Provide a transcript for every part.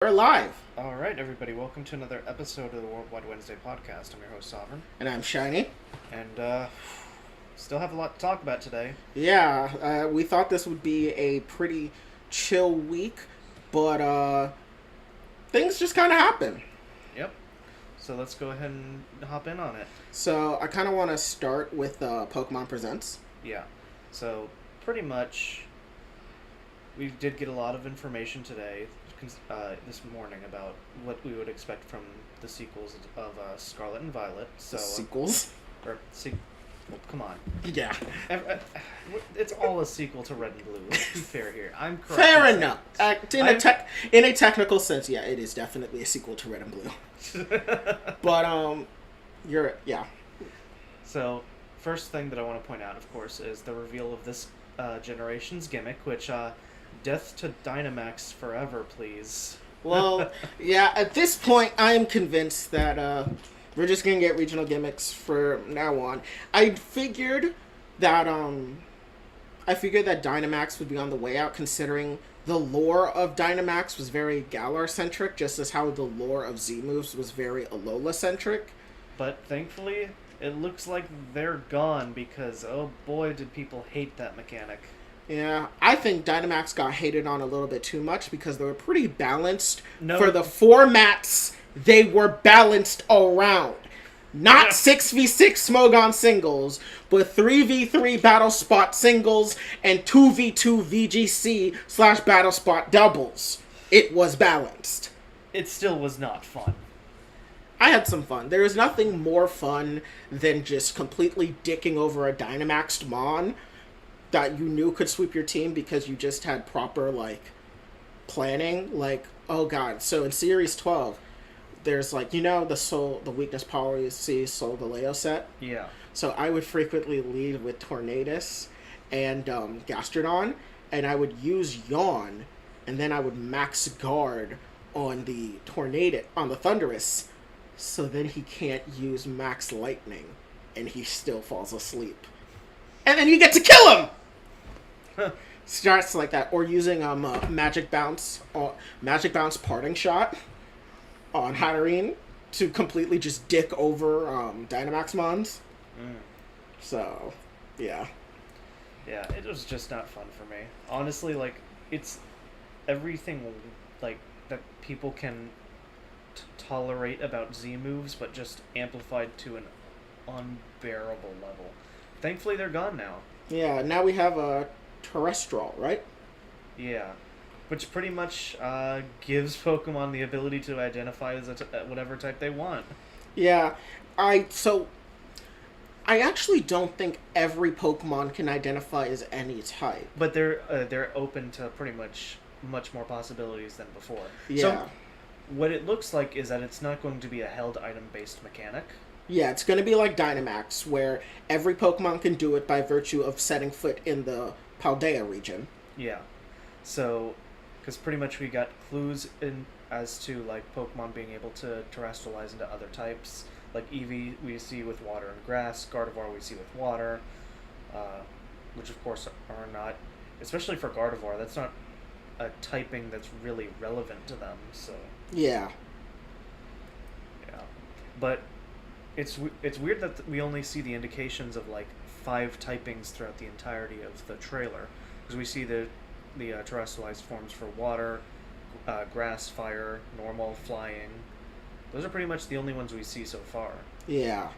We're live. All right, everybody, welcome to another episode of the Worldwide Wednesday podcast. I'm your host, Sovereign, And I'm Shiny. and still have a lot to talk about today. Yeah, we thought this would be a pretty chill week, but things just kind of happen. Yep. So let's go ahead and hop in on it. So I kind of want to start with Pokemon Presents. Yeah. So pretty much, we did get a lot of information this morning about what we would expect from the sequels of Scarlet and Violet. So Sequels? Well, come on. Yeah. It's all a sequel to Red and Blue. Let's be fair here. I'm correct. Fair enough. In a technical sense, yeah, it is definitely a sequel to Red and Blue. But yeah. So, first thing that I want to point out, of course, is the reveal of this generation's gimmick, which, death to Dynamax forever, please. Well, yeah, at this point, I am convinced that we're just gonna get regional gimmicks from now on. I figured that Dynamax would be on the way out, considering the lore of Dynamax was very Galar-centric, just as how the lore of Z-Moves was very Alola-centric. But thankfully, it looks like they're gone because, oh boy, did people hate that mechanic. Yeah, I think Dynamax got hated on a little bit too much because they were pretty balanced. No. For the formats, they were balanced around. Not 6v6 Smogon singles, but 3v3 Battle Spot singles and 2v2 VGC / Battle Spot doubles. It was balanced. It still was not fun. I had some fun. There is nothing more fun than just completely dicking over a Dynamaxed Mon that you knew could sweep your team because you just had proper, planning. Oh god, so in Series 12, there's, the weakness policy Solgaleo set. Yeah. So I would frequently lead with Tornadus and Gastrodon, and I would use Yawn, and then I would max guard on the Thunderous, so then he can't use Max Lightning, and he still falls asleep. And then you get to kill him! Starts like that. Or using Magic Bounce Parting Shot on Hatterene to completely just dick over Dynamax Mons. So, yeah. Yeah, it was just not fun for me. Honestly, it's everything, that people can tolerate about Z-moves, but just amplified to an unbearable level. Thankfully, they're gone now. Yeah, now we have a Terrestrial, right? Yeah. Which pretty much gives Pokemon the ability to identify as whatever type they want. Yeah, I actually don't think every Pokemon can identify as any type. But they're open to pretty much more possibilities than before. Yeah. So, what it looks like is that it's not going to be a held item-based mechanic. Yeah, it's going to be like Dynamax, where every Pokemon can do it by virtue of setting foot in the Paldea region. Yeah. So, because pretty much we got clues as to, Pokemon being able to terrestrialize into other types. Like Eevee we see with water and grass, Gardevoir we see with water, which of course are not, especially for Gardevoir, that's not a typing that's really relevant to them, so... Yeah. Yeah. But it's weird that we only see the indications of, 5 typings throughout the entirety of the trailer. Because we see the terrestrialized forms for water, grass, fire, normal, flying. Those are pretty much the only ones we see so far. Yeah.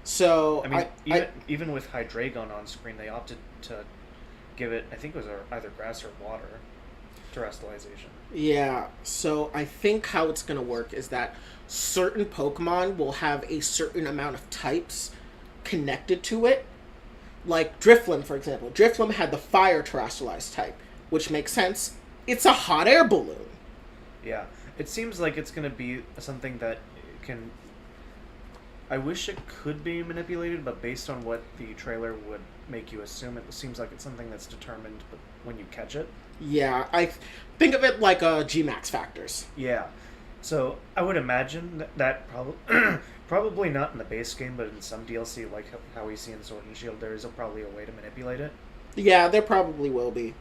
So, I mean, even with Hydreigon on screen, they opted to give it, I think it was either grass or water terrestrialization. Yeah, so I think how it's going to work is that certain Pokemon will have a certain amount of types connected to it. Like Drifloon, for example. Drifloon had the fire terrestrialized type, which makes sense. It's a hot air balloon. Yeah, it seems like it's going to be something that can... I wish it could be manipulated, but based on what the trailer would make you assume, it seems like it's something that's determined when you catch it. Yeah, I think of it like G-Max factors. Yeah. So I would imagine that probably not in the base game, but in some DLC, like how we see in Sword and Shield, there is probably a way to manipulate it. Yeah, there probably will be.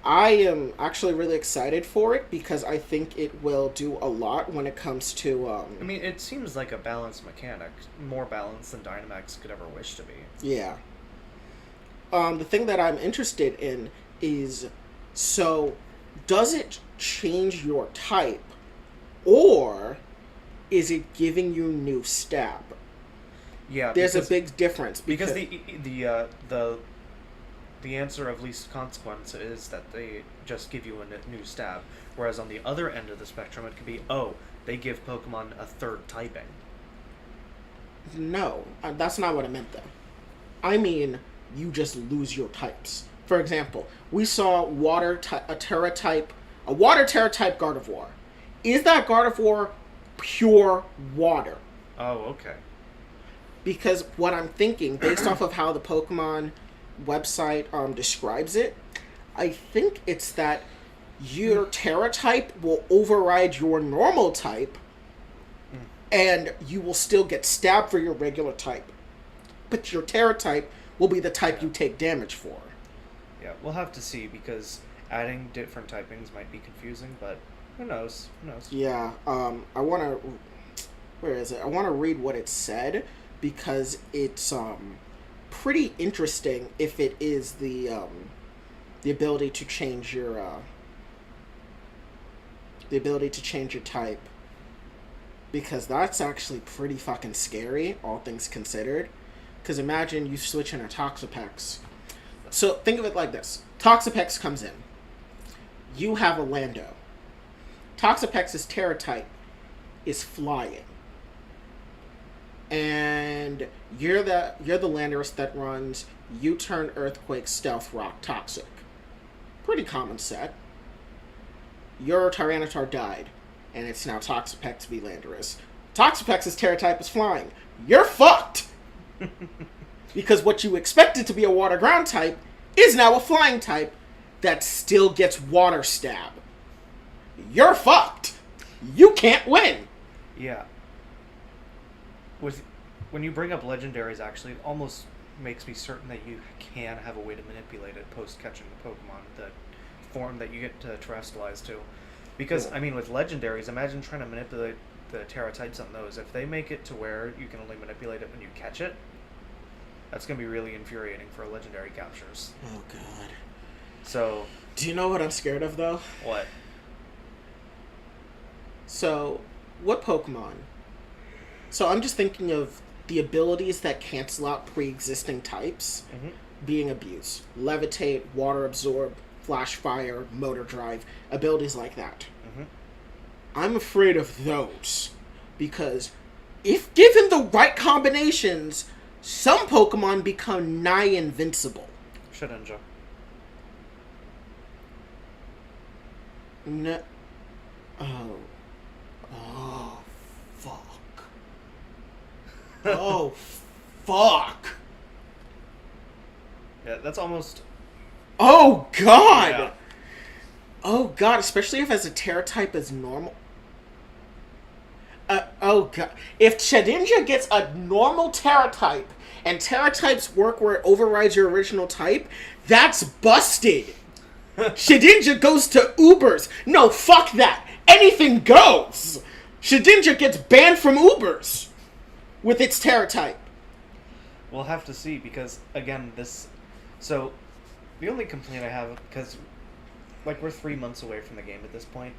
I am actually really excited for it because I think it will do a lot when it comes to. I mean, it seems like a balanced mechanic, more balanced than Dynamax could ever wish to be. Yeah. The thing that I'm interested in is, so does it change your type, or is it giving you new stab? Yeah, there's a big difference because the answer of least consequence is that they just give you a new stab, whereas on the other end of the spectrum, it could be, oh, they give Pokemon a third typing. No, that's not what I meant, though. I mean, you just lose your types. For example, we saw a water Terra type Gardevoir. Is that Gardevoir pure water? Oh, okay. Because what I'm thinking, based off of how the Pokemon website describes it, I think it's that your Terra type will override your normal type, and you will still get stabbed for your regular type. But your Terra type will be the type you take damage for. Yeah, we'll have to see, because adding different typings might be confusing, but who knows? Who knows? Yeah, I want to... Where is it? I want to read what it said, because it's pretty interesting if it is the ability to change your type, because that's actually pretty fucking scary, all things considered. Because imagine you switch in a Toxapex. So think of it like this: Toxapex comes in, you have a Lando. Toxapex's Terra type is flying, and you're the Landorus that runs U-Turn, Earthquake, Stealth Rock, Toxic. Pretty common set. Your Tyranitar died, and it's now Toxapex v Landorus. Toxapex's Terra type is flying. You're fucked! Because what you expected to be a water ground type is now a flying type that still gets water stab. You're fucked! You can't win! Yeah. When you bring up legendaries, actually, it almost makes me certain that you can have a way to manipulate it post-catching the Pokemon, the form that you get to terrestrialize to. Because, I mean, with legendaries, imagine trying to manipulate the Terra types on those. If they make it to where you can only manipulate it when you catch it, that's going to be really infuriating for legendary captures. Oh, God. So... Do you know what I'm scared of, though? What? So, what Pokemon? So I'm just thinking of the abilities that cancel out pre-existing types being abused. Levitate, Water Absorb, Flash Fire, Motor Drive, abilities like that. I'm afraid of those, because if given the right combinations, some Pokemon become nigh invincible. Shedinja. No. Oh, fuck. Oh, fuck. Yeah, that's almost... Oh, God! Yeah. Oh, God, especially if as a Terra type is normal. Oh, God. If Shedinja gets a normal Terra type, and Terra types work where it overrides your original type, that's busted! Shedinja goes to Ubers. No, fuck that. Anything goes. Shedinja gets banned from Ubers with its Terra type. We'll have to see, because, again, this... So, the only complaint I have, because, like, we're 3 months away from the game at this point,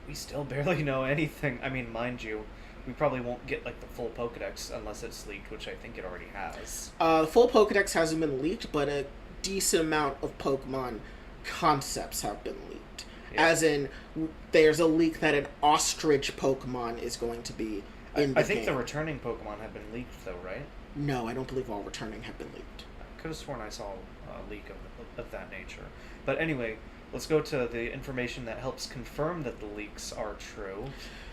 we still barely know anything. I mean, mind you, we probably won't get, like, the full Pokedex unless it's leaked, which I think it already has. The full Pokedex hasn't been leaked, but a decent amount of Pokemon concepts have been leaked. Yeah. As in, there's a leak that an ostrich Pokemon is going to be in the I think game. the returning Pokemon have been leaked, though, right? No, I don't believe all returning have been leaked. I could have sworn I saw a leak of that nature. But anyway, let's go to the information that helps confirm that the leaks are true.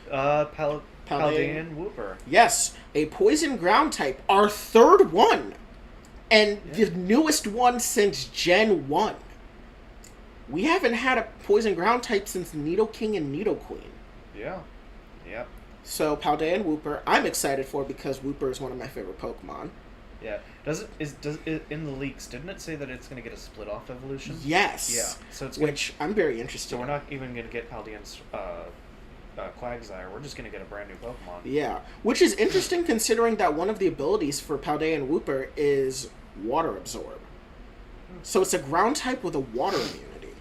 Paldean Wooper. Yes, a poison ground type, our third one, and the newest one since Gen 1. We haven't had a poison ground type since Nidoking and Nidoqueen. Yeah. Yep. So, Paldean Wooper, I'm excited for because Wooper is one of my favorite Pokemon. Yeah. In the leaks, didn't it say that it's going to get a split off evolution? Yes. Yeah. So it's which I'm very interested. So we're not even going to get Paldean's Quagsire. We're just going to get a brand new Pokemon. Yeah, which is interesting considering that one of the abilities for Paldean Wooper is Water Absorb. So it's a ground type with a water immunity.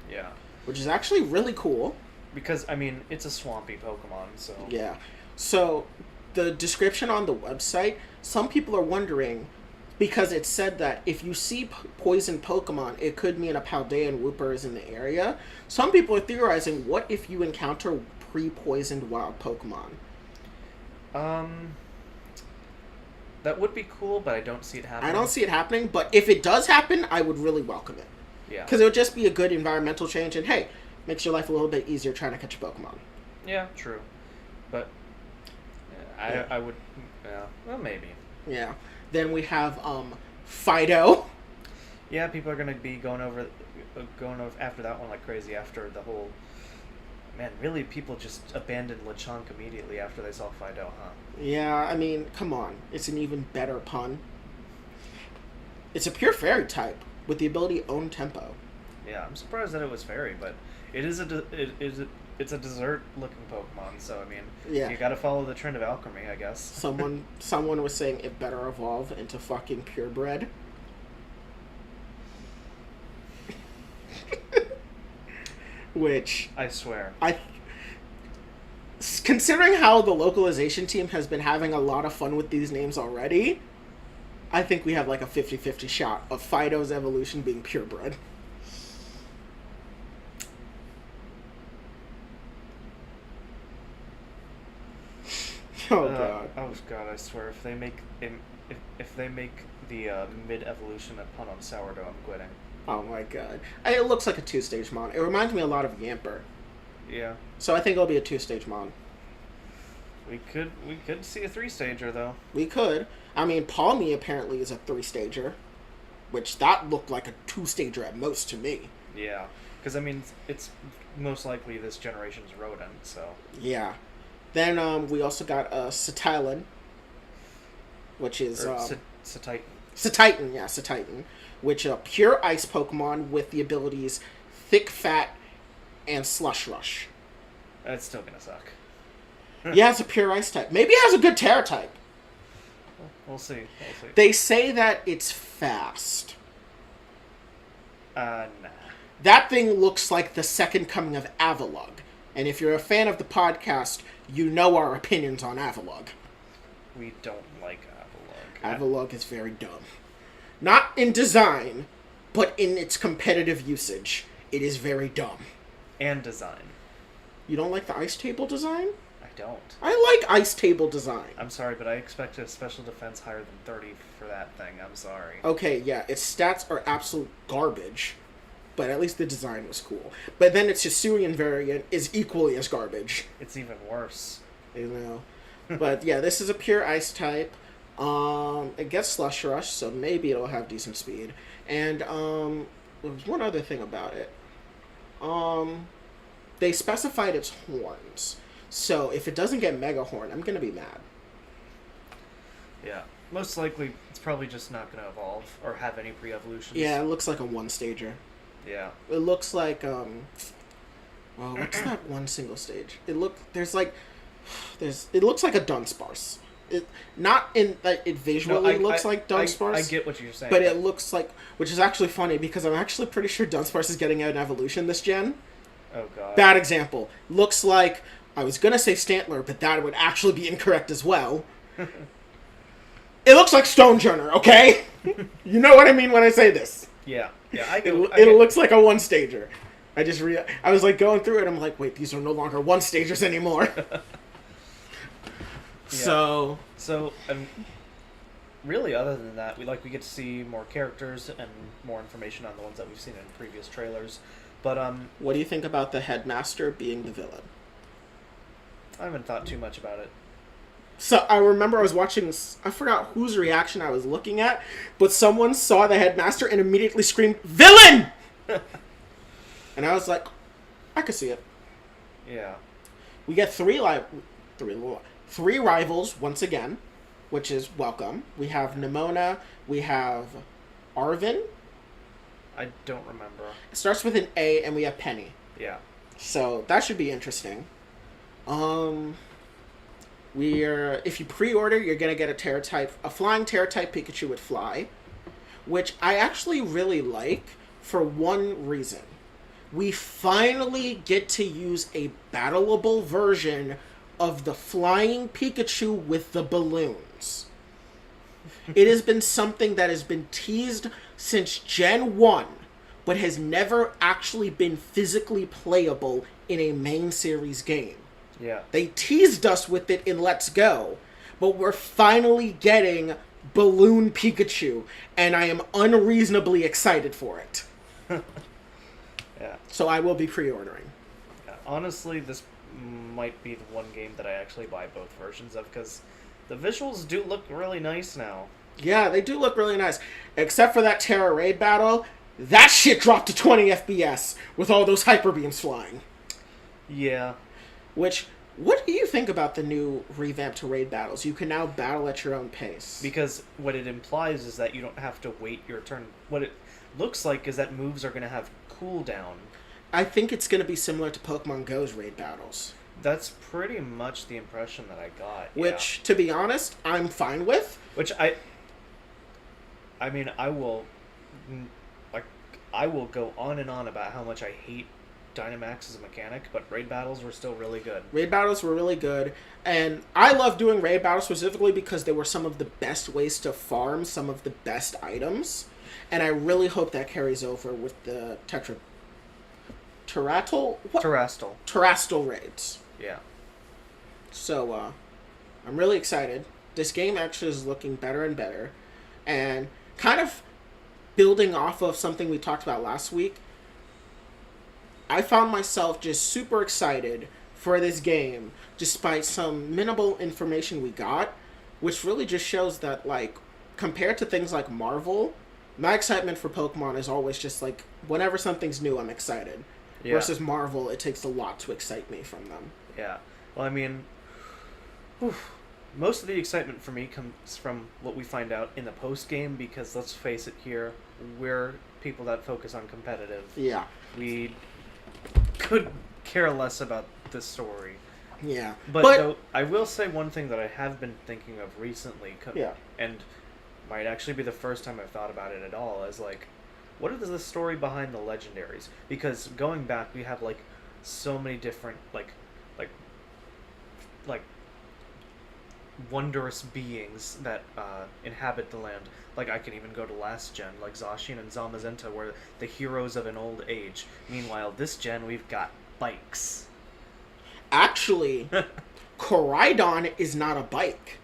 Yeah. Which is actually really cool. Because, I mean, it's a swampy Pokemon, so... Yeah. So, the description on the website, some people are wondering, because it said that if you see poison Pokemon, it could mean a Paldean Wooper is in the area. Some people are theorizing, what if you encounter pre-poisoned wild Pokemon? That would be cool, but I don't see it happening. I don't see it happening, but if it does happen, I would really welcome it. Yeah. Because it would just be a good environmental change, and hey, makes your life a little bit easier trying to catch a Pokemon. Yeah, true. But I would, yeah, well, maybe. Yeah. Then we have Fido. Yeah, people are going to be going over after that one like crazy after the whole... Man, really, people just abandoned Lechonk immediately after they saw Fido, huh? Yeah, I mean, come on. It's an even better pun. It's a pure fairy type with the ability Own Tempo. Yeah, I'm surprised that it was fairy, but it's a dessert-looking Pokemon, so I mean, yeah. You gotta follow the trend of alchemy, I guess. Someone was saying it better evolve into fucking purebred. Which I swear. Considering how the localization team has been having a lot of fun with these names already, I think we have like a 50-50 shot of Fido's evolution being purebred. Oh god! I swear, if they make the mid evolution a pun on sourdough, I'm quitting. Oh my god! It looks like a 2-stage mon. It reminds me a lot of Yamper. Yeah. So I think it'll be a 2-stage mon. We could see a 3-stager though. We could. I mean, Palmy apparently is a 3-stager, which that looked like a 2-stager at most to me. Yeah, because I mean, it's most likely this generation's rodent. So. Yeah. Then we also got Cetilan, which is Cetitan. Cetitan, yeah, Cetitan, which a pure ice Pokemon with the abilities Thick Fat and Slush Rush. That's still gonna suck. Yeah, it's a pure ice type. Maybe it has a good Terra type. We'll see. They say that it's fast. Nah. That thing looks like the second coming of Avalugg. And if you're a fan of the podcast, you know our opinions on Avalugg. We don't like Avalugg. Avalugg is very dumb. Not in design, but in its competitive usage. It is very dumb. And design. You don't like the ice table design? I don't. I like ice table design. I'm sorry, but I expect a special defense higher than 30 for that thing. I'm sorry. Okay, yeah, its stats are absolute garbage. But at least the design was cool. But then its Hisuian variant is equally as garbage. It's even worse. You know. But yeah, this is a pure ice type. It gets Slush Rush, so maybe it'll have decent speed. And there was one other thing about it. They specified its horns. So if it doesn't get Mega Horn, I'm gonna be mad. Yeah. Most likely, it's probably just not gonna evolve or have any pre-evolutions. Yeah, it looks like a 1-stager. Yeah. It looks like well, what's that one single stage? It looks like a Dunsparce. It not in that it visually looks like Dunsparce. I get what you're saying, but it looks like, which is actually funny because I'm actually pretty sure Dunsparce is getting an evolution this gen. Oh god. Bad example. Looks like, I was gonna say Stantler, but that would actually be incorrect as well. It looks like Stonejourner, okay? You know what I mean when I say this. Yeah. It looks like a 1-stager. I was like going through it. I'm like, wait, these are no longer 1-stagers anymore. So really, other than that, we get to see more characters and more information on the ones that we've seen in previous trailers. But what do you think about the headmaster being the villain? I haven't thought too much about it. So I remember I was watching, I forgot whose reaction I was looking at, but someone saw the headmaster and immediately screamed, "Villain!" And I was like, I could see it. Yeah. We get three rivals once again. which is welcome. We have Nimona. We have Arvin. I don't remember. It starts with an A, and we have Penny. Yeah. So that should be interesting. If you pre-order, you're gonna get a flying Terra-type Pikachu with Fly, which I actually really like for one reason. We finally get to use a battleable version of the flying Pikachu with the balloons. It has been something that has been teased since Gen 1, but has never actually been physically playable in a main series game. Yeah. They teased us with it in Let's Go, but we're finally getting Balloon Pikachu, and I am unreasonably excited for it. Yeah. So I will be pre-ordering. Yeah. Honestly, this might be the one game that I actually buy both versions of, because the visuals do look really nice now. Yeah, they do look really nice. Except for that Terra Raid battle, that shit dropped to 20 FPS with all those hyper beams flying. Yeah. What do you think about the new revamped raid battles? You can now battle at your own pace. Because what it implies is that you don't have to wait your turn. What it looks like is that moves are going to have cooldown. I think it's going to be similar to Pokemon Go's raid battles. That's pretty much the impression that I got. Which, to be honest, I'm fine with. Which I mean, I will go on and on about how much I hate Dynamax as a mechanic, but raid battles were still really good. Raid battles were really good, and I love doing raid battles specifically because they were some of the best ways to farm some of the best items, and I really hope that carries over with the Terrastal raids. Yeah. So, I'm really excited. This game actually is looking better and better, and kind of building off of something we talked about last week, I found myself just super excited for this game, despite some minimal information we got, which really just shows that, like, compared to things like Marvel, my excitement for Pokemon is always just, like, whenever something's new, I'm excited. Yeah. Versus Marvel, it takes a lot to excite me from them. Yeah. Well, I mean, most of the excitement for me comes from what we find out in the post-game, because, let's face it here, we're people that focus on competitive. Yeah. We could care less about the story. Yeah. But though, I will say one thing that I have been thinking of recently, and might actually be the first time I've thought about it at all, is like, what is the story behind the legendaries? Because going back, we have like so many different like wondrous beings that inhabit the land. Like, I can even go to last gen, like Zacian and Zamazenta were the heroes of an old age. Meanwhile, this gen, we've got bikes. Actually, Koraidon is not a bike.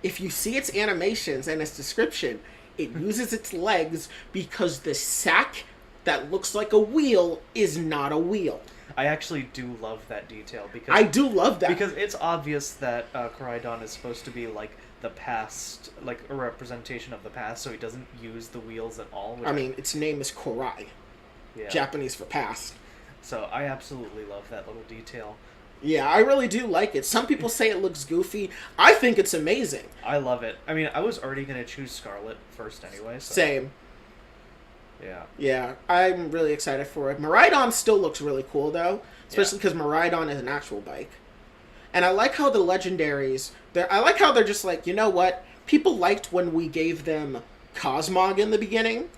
If you see its animations and its description, it uses its legs because the sack that looks like a wheel is not a wheel. I actually do love that detail, because I do love that, because it's obvious that Koraidon is supposed to be like the past, like a representation of the past, so he doesn't use the wheels at all. I mean, its name is Korai, Japanese for past. So I absolutely love that little detail. Yeah, I really do like it. Some people say it looks goofy. I think it's amazing. I love it. I mean, I was already going to choose Scarlet first anyway. So. Same. Yeah. Yeah, I'm really excited for it. Miraidon still looks really cool, though. Especially because Miraidon is an actual bike. And I like how the legendaries... I like how they're just like, you know what? People liked when we gave them Cosmog in the beginning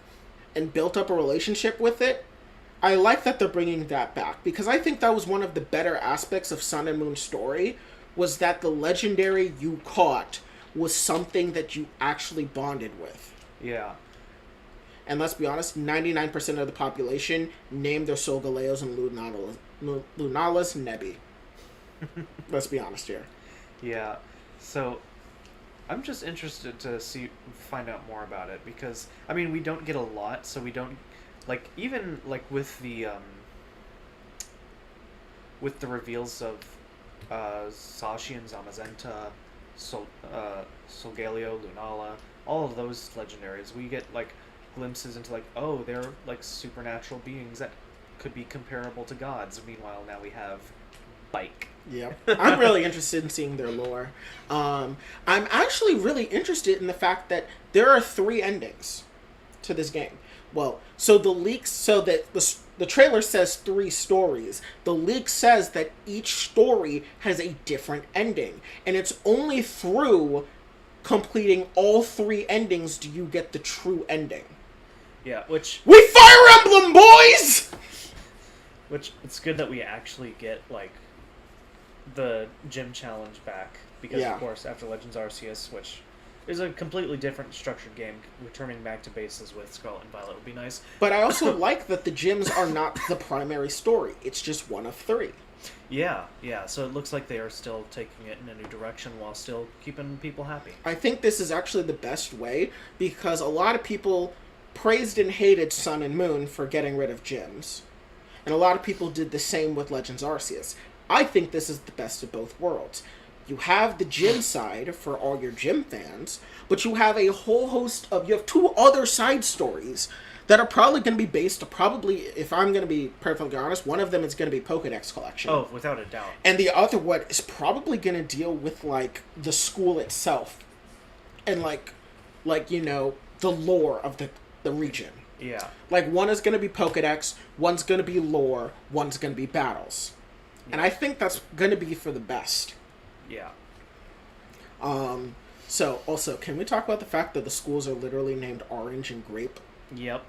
and built up a relationship with it. I like that they're bringing that back, because I think that was one of the better aspects of Sun and Moon's story, was that the legendary you caught was something that you actually bonded with. Yeah. And let's be honest, 99% of the population named their Solgaleos and Lunalas Nebi. Let's be honest here. Yeah. So, I'm just interested to find out more about it, because, I mean, we don't get a lot, so we don't... Like, even, like, with the reveals of Zacian, Zamazenta, Solgaleo, Lunala, all of those legendaries, we get, like, glimpses into, like, oh, they're, like, supernatural beings that could be comparable to gods. Meanwhile, now we have bike. Yep. I'm really interested in seeing their lore. I'm actually really interested in the fact that there are 3 endings to this game. Well, so the leaks, so that the trailer says 3 stories. The leak says that each story has a different ending. And it's only through completing all 3 endings do you get the true ending. Yeah, which... We Fire Emblem, boys! Which, it's good that we actually get, like, the gym challenge back. Because, of course, after Legends Arceus, which is a completely different structured game, returning back to bases with Scarlet and Violet would be nice. But I also like that the gyms are not the primary story. It's just one of 3. Yeah. So it looks like they are still taking it in a new direction while still keeping people happy. I think this is actually the best way, because a lot of people praised and hated Sun and Moon for getting rid of gyms. And a lot of people did the same with Legends Arceus. I think this is the best of both worlds. You have the gym side for all your gym fans, but you have a whole host of... You have 2 other side stories that are probably going to be based... if I'm going to be perfectly honest, one of them is going to be Pokédex Collection. Oh, without a doubt. And the other one is probably going to deal with, like, the school itself. And, like you know, the lore of the region. Yeah. Like, one is going to be Pokédex, one's going to be lore, one's going to be battles. Yeah. And I think that's going to be for the best. Yeah. So, also, can we talk about the fact that the schools are literally named Orange and Grape? Yep.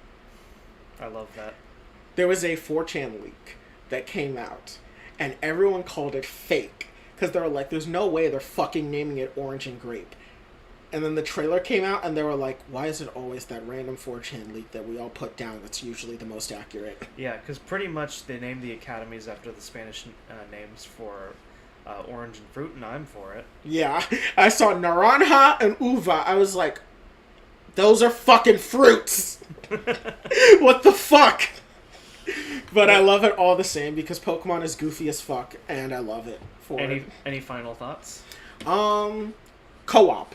I love that. There was a 4chan leak that came out, and everyone called it fake. Because they were like, there's no way they're fucking naming it Orange and Grape. And then the trailer came out, and they were like, why is it always that random 4chan leak that we all put down that's usually the most accurate? Yeah, because pretty much they named the academies after the Spanish names for orange and fruit, and I'm for it. Yeah, I saw Naranja and Uva. I was like, those are fucking fruits! What the fuck? But I love it all the same, because Pokemon is goofy as fuck, and I love it for it. Any final thoughts? Co-op.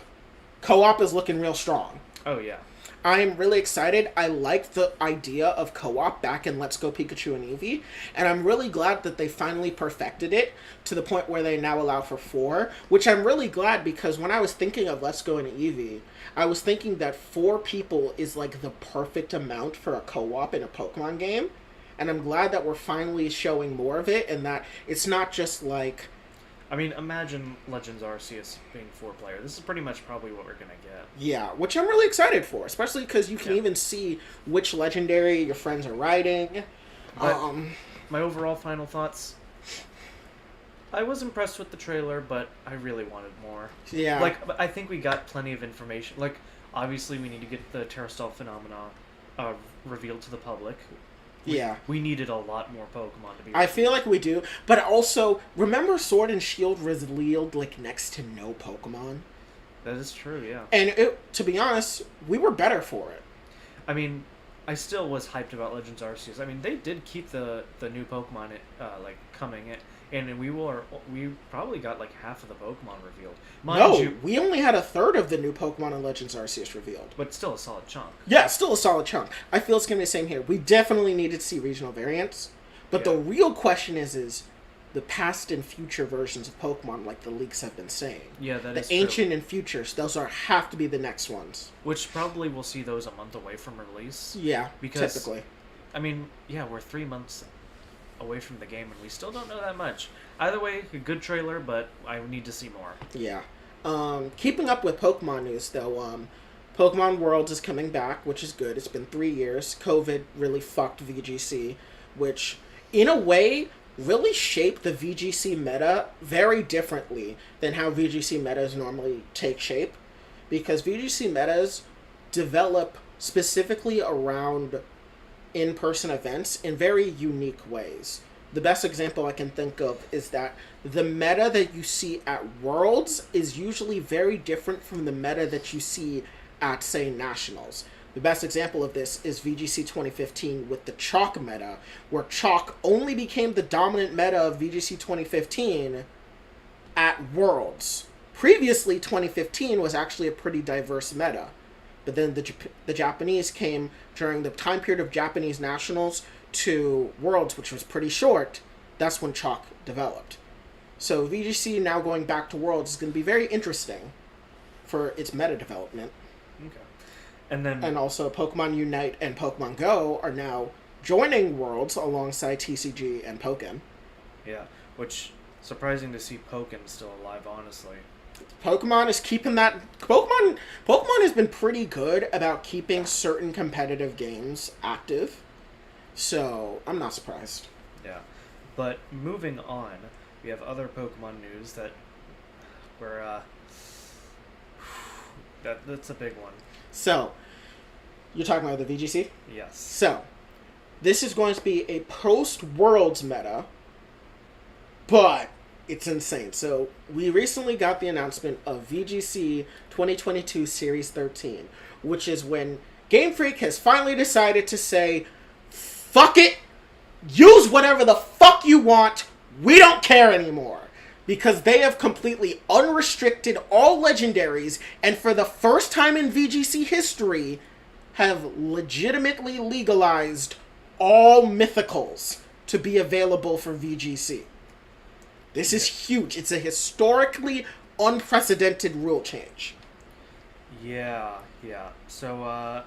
Co-op is looking real strong. Oh, yeah. I am really excited. I like the idea of co-op back in Let's Go Pikachu and Eevee, and I'm really glad that they finally perfected it to the point where they now allow for 4, which I'm really glad, because when I was thinking of Let's Go and Eevee, I was thinking that 4 people is like the perfect amount for a co-op in a Pokemon game, and I'm glad that we're finally showing more of it, and that it's not just like... I mean, imagine Legends Arceus being 4-player. This is pretty much probably what we're going to get. Yeah, which I'm really excited for, especially because you can even see which legendary your friends are riding. My overall final thoughts, I was impressed with the trailer, but I really wanted more. Yeah. Like, I think we got plenty of information. Like, obviously we need to get the Terrastall phenomena revealed to the public. We needed a lot more Pokemon to be... I feel like we do, but also, remember Sword and Shield revealed, like, next to no Pokemon? That is true, yeah. And, to be honest, we were better for it. I mean, I still was hyped about Legends Arceus. I mean, they did keep the new Pokemon, like, coming in. And we probably got like half of the Pokemon revealed. We only had a third of the new Pokemon in Legends Arceus revealed. But still a solid chunk. Yeah, still a solid chunk. I feel it's going to be the same here. We definitely needed to see regional variants. But the real question is the past and future versions of Pokemon, like the leaks have been saying. Yeah, that is true. The ancient and futures, those have to be the next ones. Which probably we'll see those a month away from release. Yeah, because, typically. I mean, yeah, we're 3 months away from the game, and we still don't know that much. Either way, a good trailer, but I need to see more. Yeah. Keeping up with Pokemon news, though, Pokemon Worlds is coming back, which is good. It's been 3 years. COVID really fucked VGC, which, in a way, really shaped the VGC meta very differently than how VGC metas normally take shape. Because VGC metas develop specifically around in-person events in very unique ways. The best example I can think of is that the meta that you see at Worlds is usually very different from the meta that you see at, say, Nationals. The best example of this is VGC 2015 with the Chalk meta, where Chalk only became the dominant meta of VGC 2015 at Worlds. Previously, 2015 was actually a pretty diverse meta. But then the Japanese came during the time period of Japanese Nationals to Worlds, which was pretty short. That's when Chalk developed. So VGC now going back to Worlds is going to be very interesting for its meta development. Okay. And also Pokemon Unite and Pokemon Go are now joining Worlds alongside TCG and Pokken. Yeah, which surprising to see Pokken still alive, honestly. Pokemon is keeping that... Pokemon has been pretty good about keeping certain competitive games active. So, I'm not surprised. Yeah. But moving on, we have other Pokemon news that were... that's a big one. So, you're talking about the VGC? Yes. So, this is going to be a post-Worlds meta, but it's insane. So, we recently got the announcement of VGC 2022 Series 13, which is when Game Freak has finally decided to say, fuck it, use whatever the fuck you want, we don't care anymore. Because they have completely unrestricted all legendaries, and for the first time in VGC history, have legitimately legalized all mythicals to be available for VGC. This is huge. It's a historically unprecedented rule change. Yeah. So,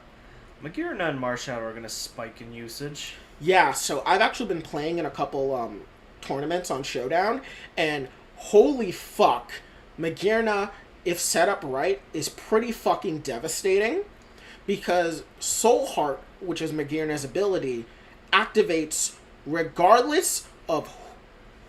Magearna and Marshadow are going to spike in usage. Yeah, so I've actually been playing in a couple tournaments on Showdown, and holy fuck, Magearna, if set up right, is pretty fucking devastating, because Soul Heart, which is Magearna's ability, activates regardless of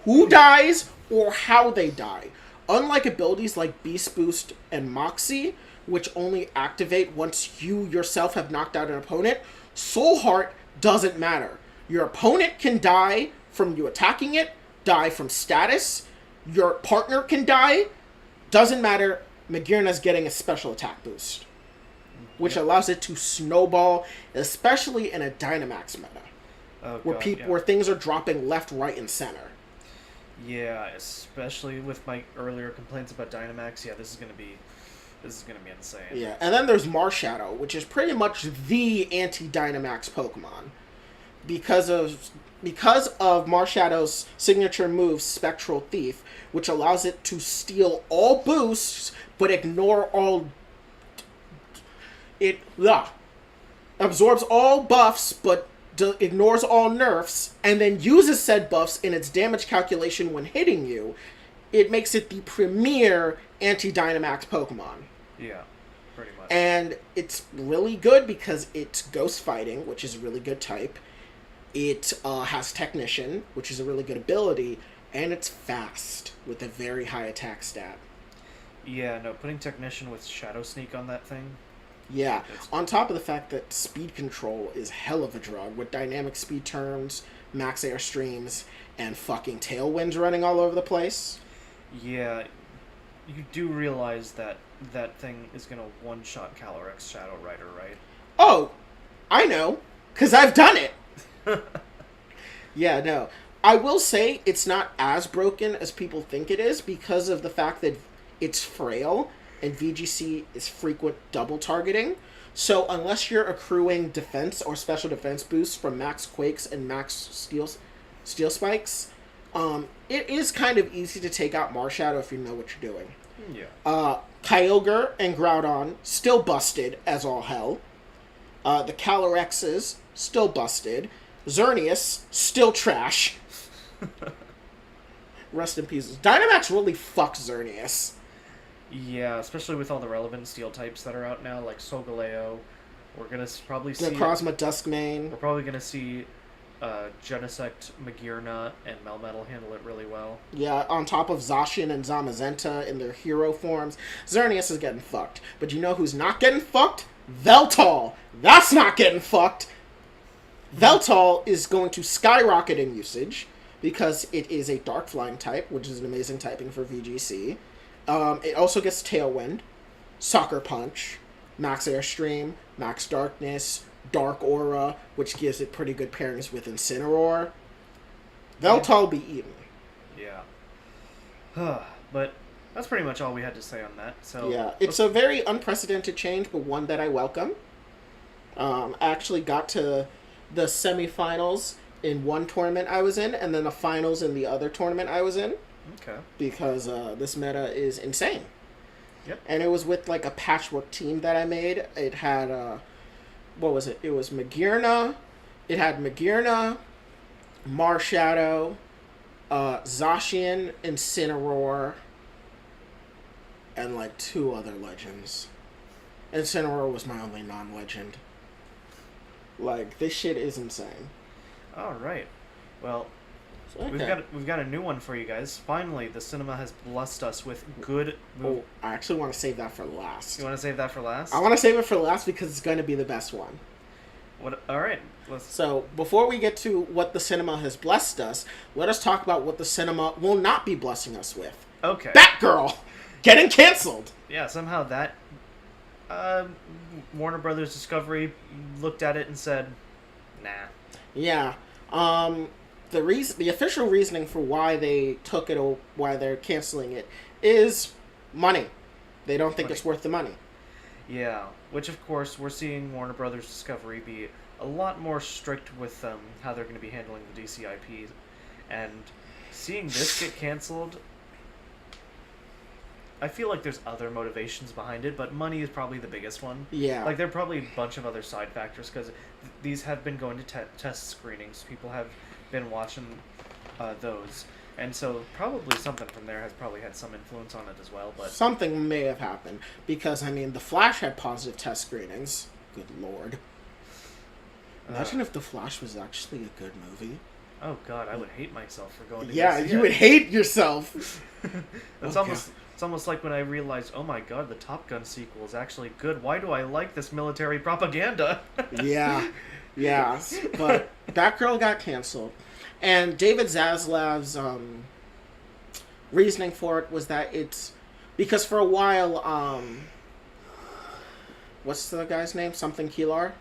who dies or how they die. Unlike abilities like Beast Boost and Moxie, which only activate once you yourself have knocked out an opponent, Soul Heart doesn't matter. Your opponent can die from you attacking it, die from status, your partner can die, doesn't matter, Magearna's getting a special attack boost, which allows it to snowball, especially in a Dynamax meta, where things are dropping left, right, and center. Yeah, especially with my earlier complaints about Dynamax. Yeah, this is gonna be insane. Yeah, and then there's Marshadow, which is pretty much the anti-Dynamax Pokemon, because of Marshadow's signature move, Spectral Thief, which allows it to steal all boosts but ignore all. It absorbs all buffs but ignores all nerfs, and then uses said buffs in its damage calculation when hitting you. It makes it the premier anti-Dynamax Pokemon. Yeah, pretty much. And it's really good because it's Ghost Fighting, which is a really good type. It has Technician, which is a really good ability, and it's fast with a very high attack stat. Yeah, no, putting Technician with Shadow Sneak on that thing. Yeah, on top of the fact that speed control is hell of a drug, with dynamic speed turns, max air streams, and fucking tailwinds running all over the place. Yeah, you do realize that that thing is going to one-shot Calyrex Shadow Rider, right? Oh, I know, because I've done it. Yeah, no. I will say it's not as broken as people think it is because of the fact that it's frail and VGC is frequent double targeting. So unless you're accruing defense or special defense boosts from max Quakes and max Steel Spikes, it is kind of easy to take out Marshadow if you know what you're doing. Yeah. Kyogre and Groudon still busted as all hell. The Calyrexes still busted. Xerneas still trash. Rest in peace. Dynamax really fucks Xerneas. Yeah, especially with all the relevant steel types that are out now, like Solgaleo. We're gonna probably see Necrozma Duskmane. We're probably gonna see Genesect, Magearna, and Melmetal handle it really well. Yeah, on top of Zacian and Zamazenta in their hero forms. Xerneas is getting fucked. But you know who's not getting fucked? Veltal. That's not getting fucked. Veltal is going to skyrocket in usage because it is a Dark Flying type, which is an amazing typing for VGC. It also gets Tailwind, Sucker Punch, Max Airstream, Max Darkness, Dark Aura, which gives it pretty good pairings with Incineroar. Veltal be eaten. Yeah. But that's pretty much all we had to say on that. So yeah, it's a very unprecedented change, but one that I welcome. I actually got to the semifinals in one tournament I was in, and then the finals in the other tournament I was in. Okay. because this meta is insane. Yep. And it was with like a patchwork team that I made. It had what was it? It was Magirna. It had Magirna, Marshadow, Zacian, Incineroar, and like 2 other legends. Incineroar was my only non-legend. Like, this shit is insane. All right. Well, Okay. we've got a new one for you guys. Finally, the cinema has blessed us with good. Oh, I actually want to save that for last. You want to save that for last? I want to save it for last because it's going to be the best one. What? All right. So, before we get to what the cinema has blessed us, let us talk about what the cinema will not be blessing us with. Okay. Batgirl! Getting canceled! Yeah, somehow that Warner Brothers Discovery looked at it and said, "Nah." Yeah. The official reasoning for why they took it, or why they're canceling it, is money. They don't think it's worth the money. Yeah, which of course we're seeing Warner Brothers Discovery be a lot more strict with how they're going to be handling the DC IP, and seeing this get canceled, I feel like there's other motivations behind it, but money is probably the biggest one. Yeah. Like, there are probably a bunch of other side factors, because these have been going to test screenings. People have been watching those. And so probably something from there has probably had some influence on it as well. But something may have happened. Because, I mean, The Flash had positive test screenings. Good lord. Imagine if The Flash was actually a good movie. Oh god, I would hate myself for going to Yeah, go see you it. would hate yourself. It's almost like when I realized, oh my god, the Top Gun sequel is actually good. Why do I like this military propaganda? Yeah. But Batgirl got canceled. And David Zaslav's reasoning for it was that it's because for a while, what's the guy's name? Something Kilar?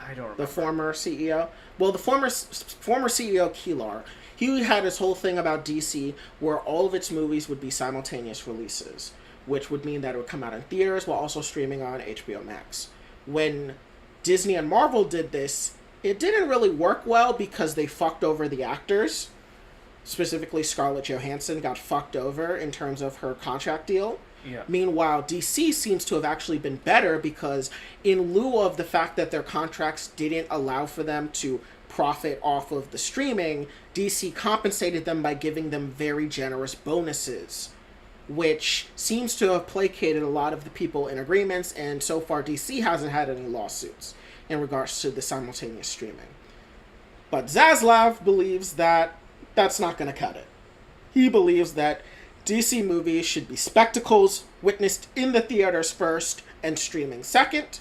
I don't remember. The former CEO. Well, the former CEO Kilar, he had his whole thing about DC where all of its movies would be simultaneous releases, which would mean that it would come out in theaters while also streaming on HBO Max. When Disney and Marvel did this, it didn't really work well because they fucked over the actors. Specifically, Scarlett Johansson got fucked over in terms of her contract deal. Yeah. Meanwhile, DC seems to have actually been better because in lieu of the fact that their contracts didn't allow for them to profit off of the streaming, DC compensated them by giving them very generous bonuses, which seems to have placated a lot of the people in agreements, and so far DC hasn't had any lawsuits in regards to the simultaneous streaming. But Zaslav believes that that's not going to cut it. He believes that DC movies should be spectacles, witnessed in the theaters first and streaming second.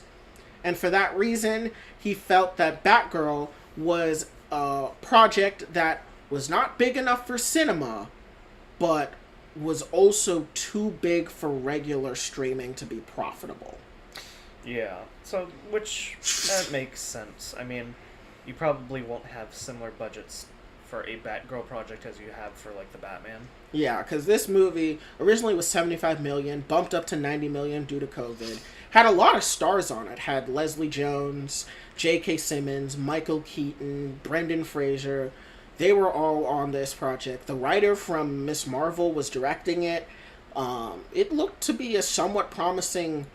And for that reason, he felt that Batgirl was a project that was not big enough for cinema, but was also too big for regular streaming to be profitable. Yeah. So, which that makes sense. I mean, you probably won't have similar budgets for a Batgirl project as you have for, like, the Batman. Yeah, because this movie originally was $75 million, bumped up to $90 million due to COVID. Had a lot of stars on it. Had Leslie Jones, J.K. Simmons, Michael Keaton, Brendan Fraser. They were all on this project. The writer from Miss Marvel was directing it. It looked to be a somewhat promising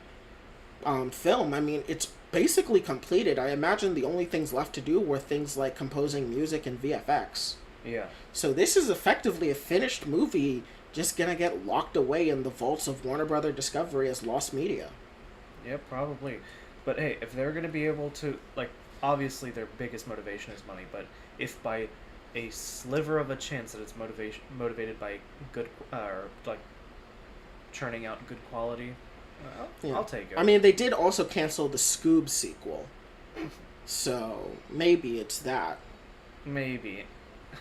film. I mean, it's basically completed. I imagine the only things left to do were things like composing music and VFX. Yeah. So this is effectively a finished movie, just gonna get locked away in the vaults of Warner Brother Discovery as lost media. Yeah, probably. But hey, if they're going to be able to, like, obviously their biggest motivation is money, but if by a sliver of a chance that it's motivated by good, or, like, churning out good quality, I'll take it. I mean, they did also cancel the Scoob sequel. So, maybe it's that. Maybe.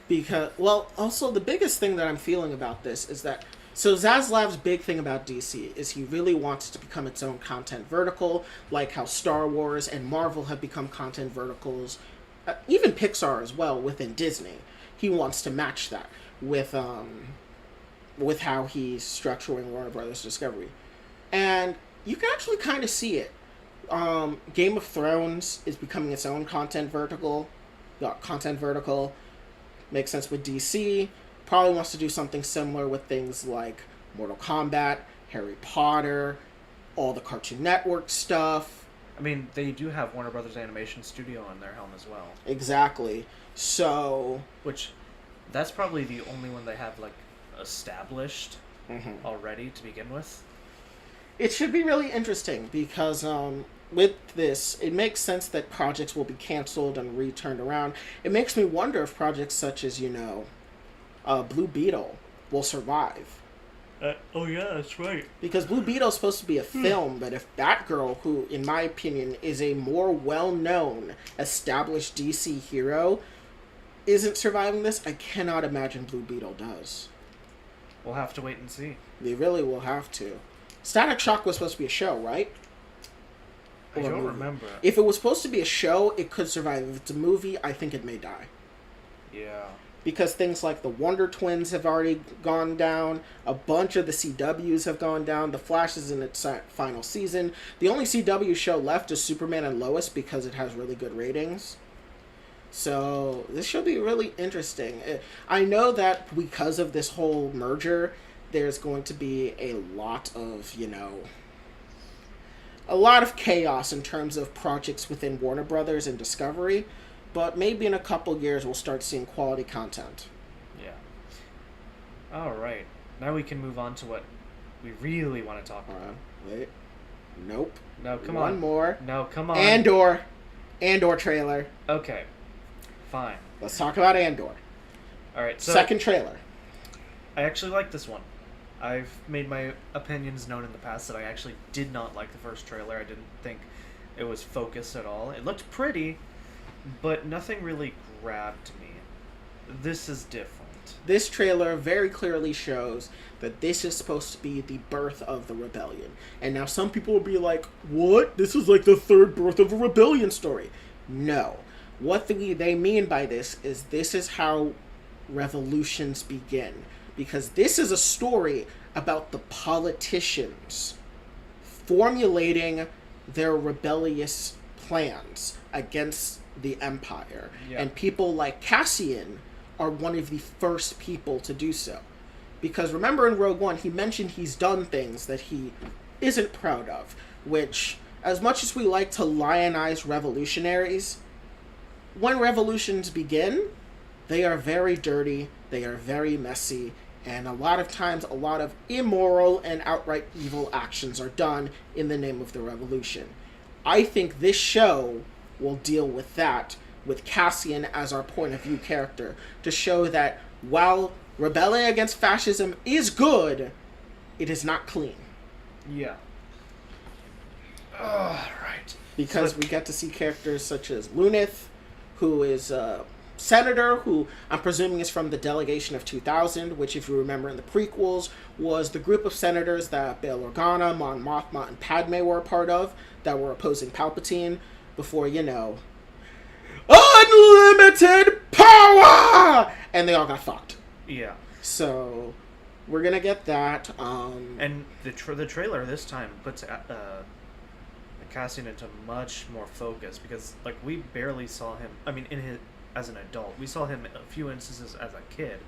Because, well, also the biggest thing that I'm feeling about this is that, so Zaslav's big thing about DC is he really wants it to become its own content vertical, like how Star Wars and Marvel have become content verticals, even Pixar as well within Disney. He wants to match that with how he's structuring Warner Brothers Discovery. And you can actually kind of see it. Game of Thrones is becoming its own content vertical. Makes sense with DC. probably wants to do something similar with things like Mortal Kombat, Harry Potter, all the Cartoon Network stuff. I mean, they do have Warner Brothers Animation Studio on their helm as well. Exactly. So... Which, that's probably the only one they have, like, established already to begin with. It should be really interesting because with this, it makes sense that projects will be canceled and returned around. It makes me wonder if projects such as, Blue Beetle will survive. Oh yeah, that's right. Because Blue Beetle is supposed to be a film, but if Batgirl, who, in my opinion, is a more well-known, established DC hero, isn't surviving this, I cannot imagine Blue Beetle does. We'll have to wait and see. They really will have to. Static Shock was supposed to be a show, right? I don't remember. If it was supposed to be a show, it could survive. If it's a movie, I think it may die. Yeah. Because things like the Wonder Twins have already gone down. A bunch of the CWs have gone down. The Flash is in its final season. The only CW show left is Superman and Lois because it has really good ratings. So this should be really interesting. I know that because of this whole merger, there's going to be a lot of, a lot of chaos in terms of projects within Warner Brothers and Discovery. But maybe in a couple years we'll start seeing quality content. Yeah. All right. Now we can move on to what we really want to talk about. Wait. Nope. No, come on. One more. No, come on. Andor trailer. Okay. Fine. Let's talk about Andor. All right. So second trailer. I actually like this one. I've made my opinions known in the past that I actually did not like the first trailer. I didn't think it was focused at all. It looked pretty, but nothing really grabbed me. This is different. This trailer very clearly shows that this is supposed to be the birth of the rebellion. And now some people will be like, what? This is like the third birth of a rebellion story. No. What they mean by this is how revolutions begin. Because this is a story about the politicians formulating their rebellious plans against the Empire. Yeah. And people like Cassian are one of the first people to do so. Because remember in Rogue One, he mentioned he's done things that he isn't proud of. Which, as much as we like to lionize revolutionaries, when revolutions begin, they are very dirty, they are very messy, and a lot of times a lot of immoral and outright evil actions are done in the name of the revolution. I think this show will deal with that, with Cassian as our point of view character, to show that while rebelling against fascism is good, it is not clean. Yeah. Right. Because we get to see characters such as Lunith, who is a senator, who I'm presuming is from the delegation of 2000, which, if you remember in the prequels, was the group of senators that Bail Organa, Mon Mothma, and Padme were a part of, that were opposing Palpatine before, unlimited power! And they all got fucked. Yeah. So, we're gonna get that. And the trailer this time puts Cassian into much more focus, because we barely saw him. I mean, as an adult, we saw him a few instances as a kid,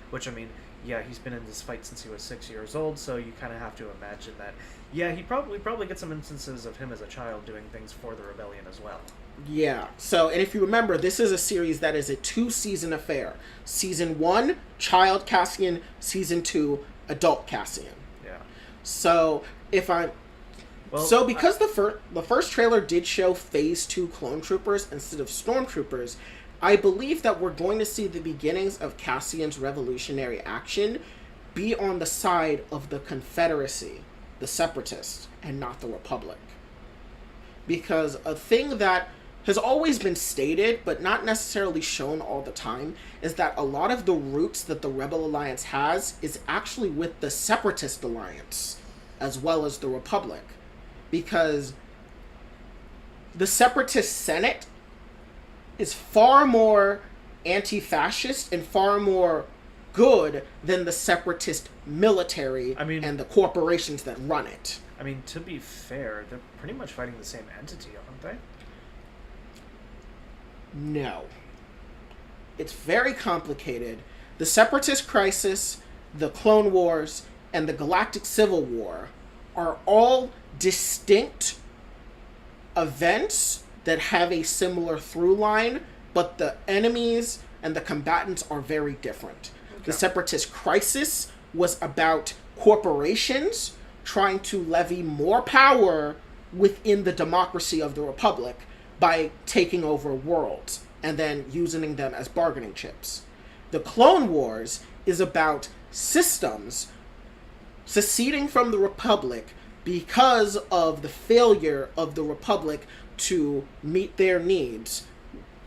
which, I mean, yeah, he's been in this fight since he was 6 years old, so you kind of have to imagine that, yeah, we probably get some instances of him as a child doing things for the rebellion as well. Yeah, so, and if you remember, this is a series that is a 2-season affair. Season 1, child Cassian. Season 2, adult Cassian. Yeah. So, because the first trailer did show Phase 2 clone troopers instead of stormtroopers, I believe that we're going to see the beginnings of Cassian's revolutionary action be on the side of the Confederacy, the Separatists, and not the Republic. Because a thing that has always been stated, but not necessarily shown all the time, is that a lot of the roots that the Rebel Alliance has is actually with the Separatist Alliance, as well as the Republic. Because the Separatist Senate is far more anti-fascist and far more good than the Separatist military and the corporations that run it. I mean, to be fair, they're pretty much fighting the same entity, aren't they? No. It's very complicated. The Separatist Crisis, the Clone Wars, and the Galactic Civil War are all distinct events that have a similar through line, but the enemies and the combatants are very different. Okay. The Separatist Crisis was about corporations trying to levy more power within the democracy of the Republic by taking over worlds and then using them as bargaining chips. The Clone Wars is about systems seceding from the Republic because of the failure of the Republic to meet their needs.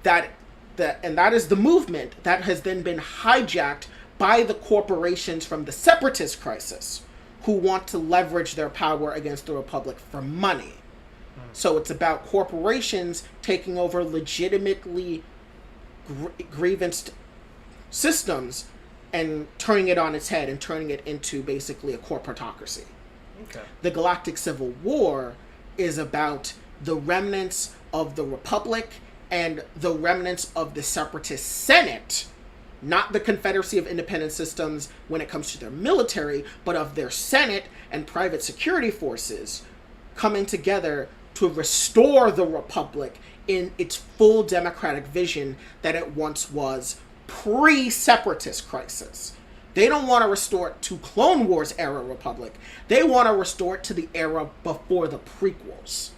And that is the movement that has then been hijacked by the corporations from the Separatist Crisis, who want to leverage their power against the Republic for money. So it's about corporations taking over legitimately grievanced systems and turning it on its head and turning it into basically a corporatocracy. Okay. The Galactic Civil War is about the remnants of the Republic and the remnants of the Separatist Senate, not the Confederacy of Independent Systems when it comes to their military, but of their Senate and private security forces coming together to restore the Republic in its full democratic vision that it once was pre-Separatist Crisis. They don't want to restore it to Clone Wars era Republic. They want to restore it to the era before the prequels.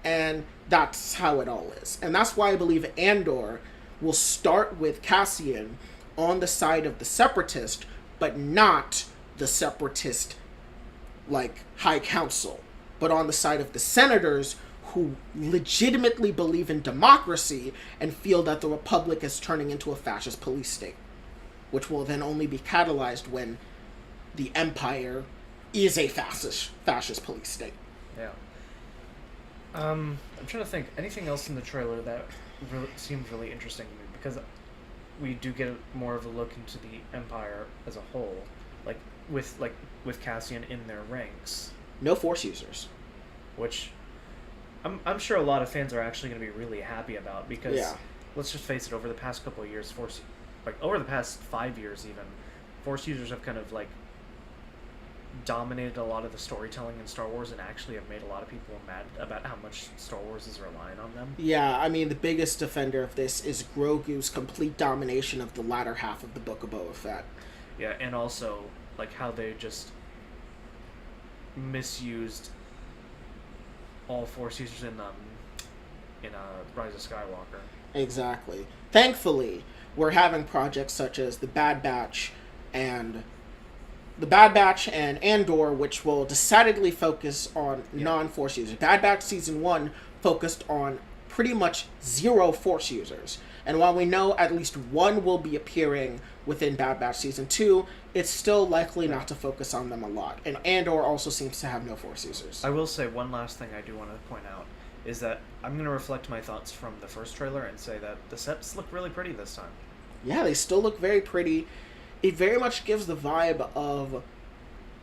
And that's how it all is. And that's why I believe Andor will start with Cassian on the side of the Separatist, but not the Separatist, High Council, but on the side of the senators who legitimately believe in democracy and feel that the Republic is turning into a fascist police state, which will then only be catalyzed when the Empire is a fascist police state. Yeah. I'm trying to think. Anything else in the trailer that seemed really interesting to me? Because we do get more of a look into the Empire as a whole, with Cassian in their ranks. No Force users. Which I'm sure a lot of fans are actually going to be really happy about, because let's just face it, over the past couple of years, over the past 5 years even, Force users have kind of dominated a lot of the storytelling in Star Wars and actually have made a lot of people mad about how much Star Wars is relying on them. Yeah, I mean, the biggest defender of this is Grogu's complete domination of the latter half of the Book of Boba Fett. Yeah, and also how they just misused all Force users in Rise of Skywalker. Exactly. Thankfully, we're having projects such as the Bad Batch and Andor, which will decidedly focus on non-Force users. Bad Batch Season 1 focused on pretty much 0 Force users. And while we know at least one will be appearing within Bad Batch Season 2, it's still likely not to focus on them a lot. And Andor also seems to have no Force users. I will say one last thing I do want to point out is that I'm going to reflect my thoughts from the first trailer and say that the sets look really pretty this time. Yeah, they still look very pretty. It very much gives the vibe of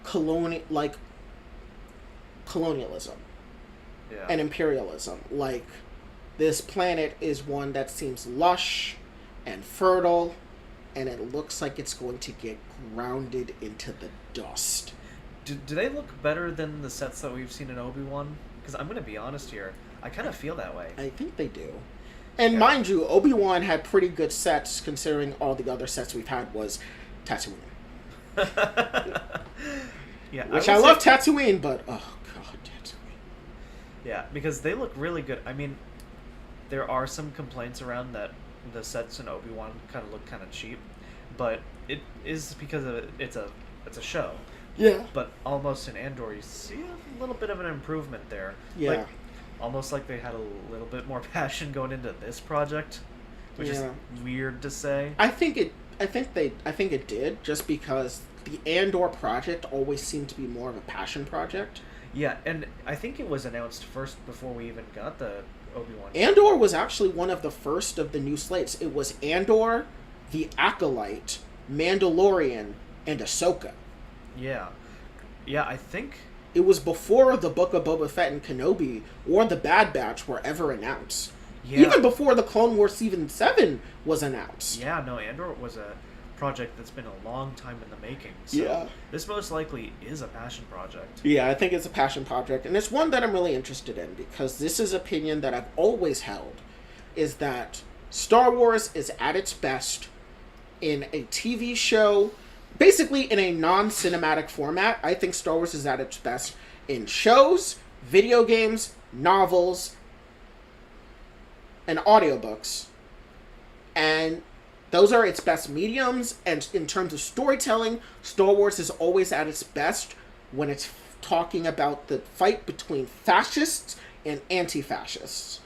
colonialism and imperialism. This planet is one that seems lush and fertile, and it looks like it's going to get grounded into the dust. Do they look better than the sets that we've seen in Obi-Wan? Because I'm going to be honest here, I kind of feel that way. I think they do. And mind you, Obi-Wan had pretty good sets, considering all the other sets we've had was Tatooine. Which I love Tatooine, but oh god, Tatooine. Yeah, because they look really good. I mean, there are some complaints around that the sets in Obi-Wan kind of look kind of cheap, but it is because of it's a show. Yeah. But almost in Andor, you see a little bit of an improvement there. Yeah. Almost like they had a little bit more passion going into this project, which is weird to say. I think it did, just because the Andor project always seemed to be more of a passion project. Yeah, and I think it was announced first before we even got the Obi-Wan. Andor was actually one of the first of the new slates. It was Andor, The Acolyte, Mandalorian, and Ahsoka. Yeah. Yeah, I think... It was before the Book of Boba Fett and Kenobi or the Bad Batch were ever announced. Yeah. Even before the Clone Wars Season 7 was announced. Yeah, no, Andor was project that's been a long time in the making. So Yeah. this most likely is a passion project. Yeah, I think it's a passion project, and it's one that I'm really interested in, because this is opinion that I've always held, is that Star Wars is at its best in a TV show, basically in a non-cinematic format. I think Star Wars is at its best in shows, video games, novels, and audiobooks. And those are its best mediums, and in terms of storytelling, Star Wars is always at its best when it's talking about the fight between fascists and anti-fascists.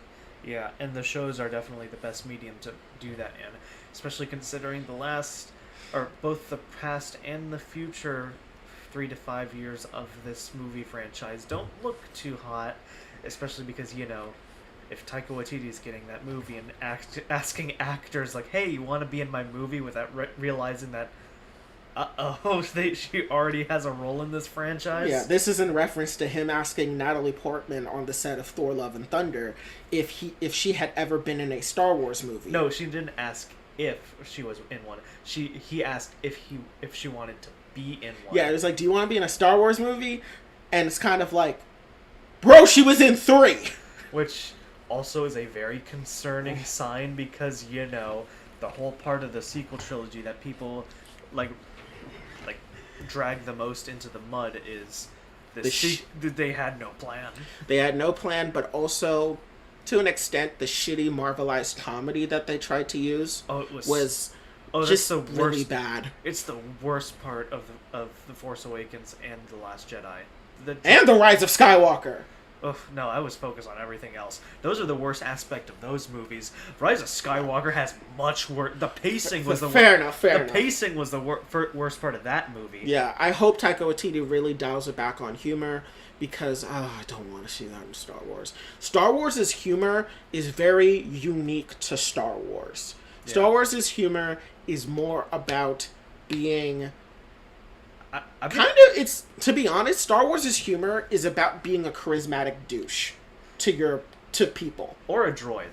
Yeah, and the shows are definitely the best medium to do that in, especially considering both the past and the future 3 to 5 years of this movie franchise don't look too hot, especially because, if Taika Waititi's getting that movie and asking actors like, hey, you want to be in my movie, without realizing that, she already has a role in this franchise. Yeah, this is in reference to him asking Natalie Portman on the set of Thor: Love and Thunder if she had ever been in a Star Wars movie. No, she didn't ask if she was in one. He asked if she wanted to be in one. Yeah, it was like, do you want to be in a Star Wars movie? And it's kind of like, bro, she was in 3! Which also is a very concerning sign, because, the whole part of the sequel trilogy that people, like drag the most into the mud is they had no plan. They had no plan, but also, to an extent, the shitty Marvelized comedy that they tried to use was just the worst, really bad. It's the worst part of The Force Awakens and The Last Jedi. And The Rise of Skywalker. No, I was focused on everything else. Those are the worst aspect of those movies. Rise of Skywalker has much worse. The pacing was the fair enough. The pacing was the worst part of that movie. Yeah, I hope Taika Waititi really dials it back on humor, because I don't want to see that in Star Wars. Star Wars' humor is very unique to Star Wars. Yeah. Star Wars' humor is more about being... to be honest, Star Wars' humor is about being a charismatic douche to people. Or a droid.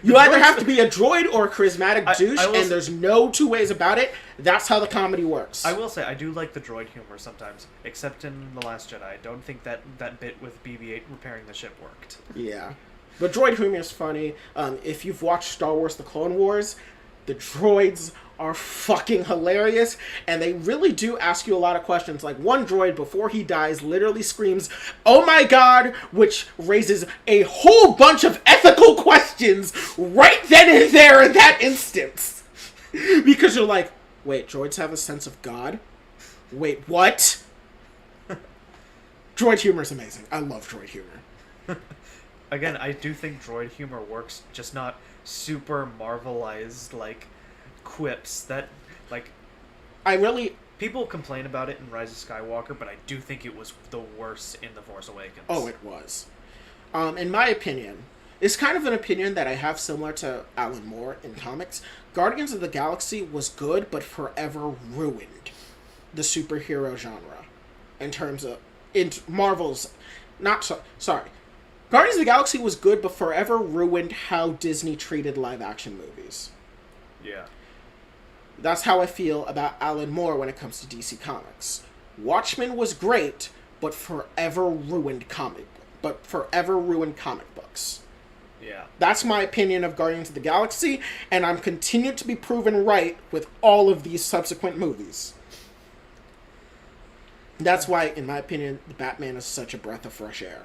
You either have to be a droid or a charismatic douche, and there's no two ways about it. That's how the comedy works. I will say, I do like the droid humor sometimes, except in The Last Jedi. I don't think that bit with BB-8 repairing the ship worked. Yeah. But droid humor is funny. If you've watched Star Wars The Clone Wars, the droids are fucking hilarious, and they really do ask you a lot of questions. Like, one droid, before he dies, literally screams, "Oh my god," which raises a whole bunch of ethical questions right then and there in that instance. Because you're like, wait, droids have a sense of God? Wait, what? Droid humor is amazing. I love droid humor. Again, I do think droid humor works, just not super Marvelized, quips that, people complain about it in Rise of Skywalker, but I do think it was the worst in The Force Awakens. Oh, it was. In my opinion, it's kind of an opinion that I have similar to Alan Moore in comics. Guardians of the Galaxy was good, but forever ruined the superhero genre. In Marvel's... Sorry. Guardians of the Galaxy was good, but forever ruined how Disney treated live-action movies. Yeah. That's how I feel about Alan Moore when it comes to DC Comics. Watchmen was great, but forever ruined comic books. Yeah. That's my opinion of Guardians of the Galaxy, and I'm continued to be proven right with all of these subsequent movies. That's why, in my opinion, the Batman is such a breath of fresh air.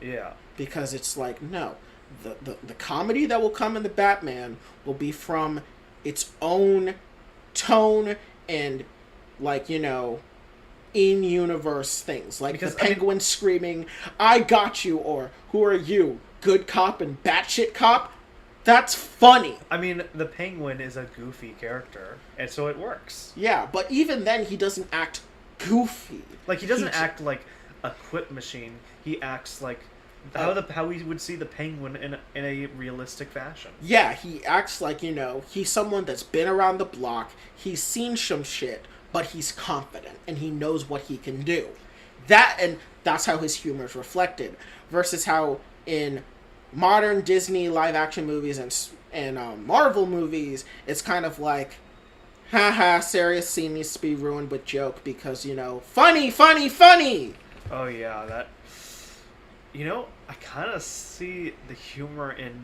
Yeah. Because it's like, no, the comedy that will come in the Batman will be from its own tone and, in-universe things. Like the Penguin screaming, "I got you," or "Who are you? Good cop and batshit cop?" That's funny. I mean, the Penguin is a goofy character, and so it works. Yeah, but even then, he doesn't act goofy. He doesn't act like a quip machine. He acts like how we would see the Penguin in a realistic fashion. Yeah, he acts like, he's someone that's been around the block, he's seen some shit, but he's confident, and he knows what he can do. That's how his humor is reflected, versus how in modern Disney live-action movies and Marvel movies, it's kind of like, Haha, serious scene needs to be ruined with joke because, funny, funny, funny! Oh yeah, that. I kind of see the humor in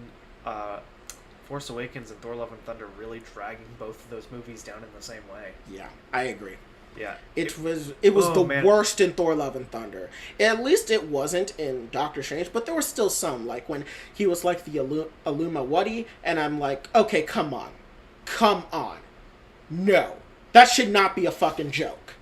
Force Awakens and Thor: Love and Thunder really dragging both of those movies down in the same way. Yeah, I agree. Yeah, it was the worst in Thor: Love and Thunder. At least it wasn't in Doctor Strange, but there was still some, like when he was like the Illumawati, and I'm like, okay, come on. No, that should not be a fucking joke.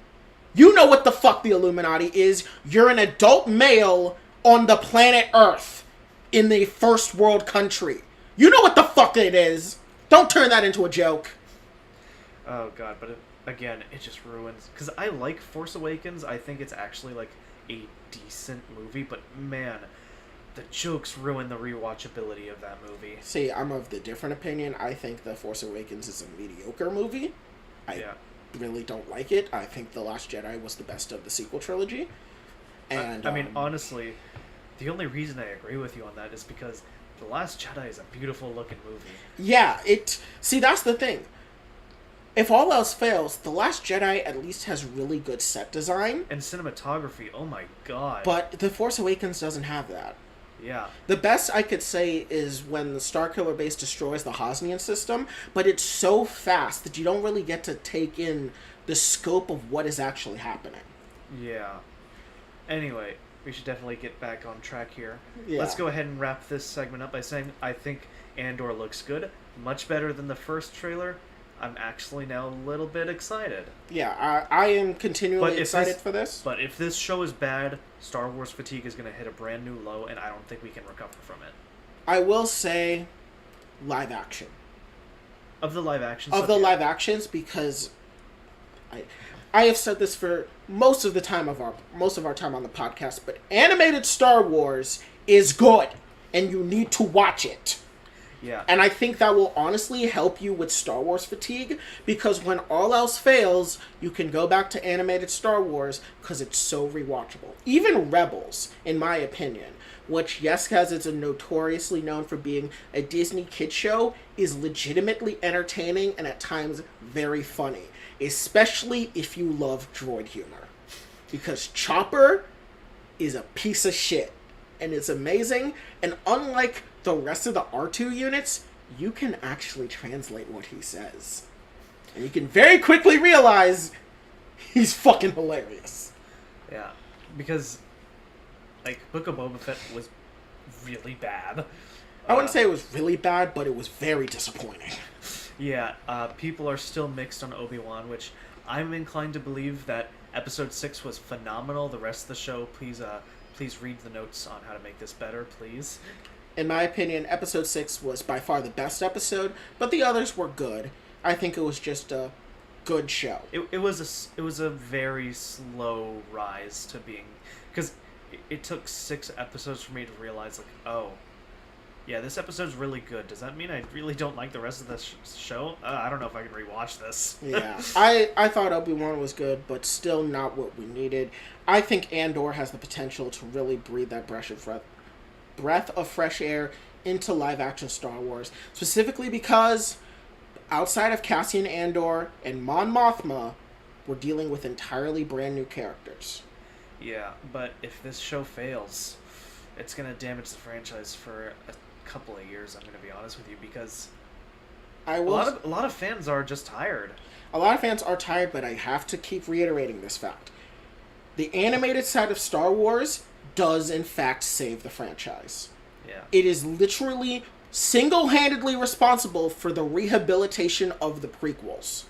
You know what the fuck the Illuminati is. You're an adult male on the planet Earth in the first world country. You know what the fuck it is. Don't turn that into a joke. Oh god, but it just ruins. Because I like Force Awakens. I think it's actually like a decent movie, but man, the jokes ruin the rewatchability of that movie. See, I'm of the different opinion. I think The Force Awakens is a mediocre movie. I really don't like it. I think The Last Jedi was the best of the sequel trilogy. And I mean, honestly, the only reason I agree with you on that is because The Last Jedi is a beautiful looking movie. Yeah, see, that's the thing. If all else fails, The Last Jedi at least has really good set design. And cinematography, oh my god. But The Force Awakens doesn't have that. Yeah. The best I could say is when the Starkiller base destroys the Hosnian system, but it's so fast that you don't really get to take in the scope of what is actually happening. Yeah. Anyway, we should definitely get back on track here. Yeah. Let's go ahead and wrap this segment up by saying I think Andor looks good. Much better than the first trailer. I'm actually now a little bit excited. Yeah, I am continually excited for this. But if this show is bad, Star Wars fatigue is going to hit a brand new low, and I don't think we can recover from it. I will say live action. Of the live actions? Of the live actions, because I have said this for most of our time on the podcast, but animated Star Wars is good, and you need to watch it. Yeah. And I think that will honestly help you with Star Wars fatigue, because when all else fails, you can go back to animated Star Wars because it's so rewatchable. Even Rebels, in my opinion, which, yes, is notoriously known for being a Disney kid show, is legitimately entertaining and at times very funny, especially if you love droid humor. Because Chopper is a piece of shit, and it's amazing, and unlike the rest of the R2 units, you can actually translate what he says. And you can very quickly realize he's fucking hilarious. Yeah, because, Book of Boba Fett was really bad. I wouldn't say it was really bad, but it was very disappointing. Yeah, people are still mixed on Obi-Wan, which I'm inclined to believe that Episode 6 was phenomenal. The rest of the show, please read the notes on how to make this better, please. In my opinion, Episode 6 was by far the best episode, but the others were good. I think it was just a good show. It was a very slow rise to being... Because it took 6 episodes for me to realize, oh, yeah, this episode's really good. Does that mean I really don't like the rest of the show? I don't know if I can rewatch this. Yeah, I thought Obi-Wan was good, but still not what we needed. I think Andor has the potential to really breathe that breath of fresh air into live-action Star Wars, specifically because outside of Cassian Andor and Mon Mothma, we're dealing with entirely brand new characters. Yeah, but if this show fails, it's going to damage the franchise for a couple of years, I'm going to be honest with you, because a lot of fans are just tired. A lot of fans are tired, but I have to keep reiterating this fact. The animated side of Star Wars does in fact save the franchise. Yeah. It is literally single-handedly responsible for the rehabilitation of the prequels.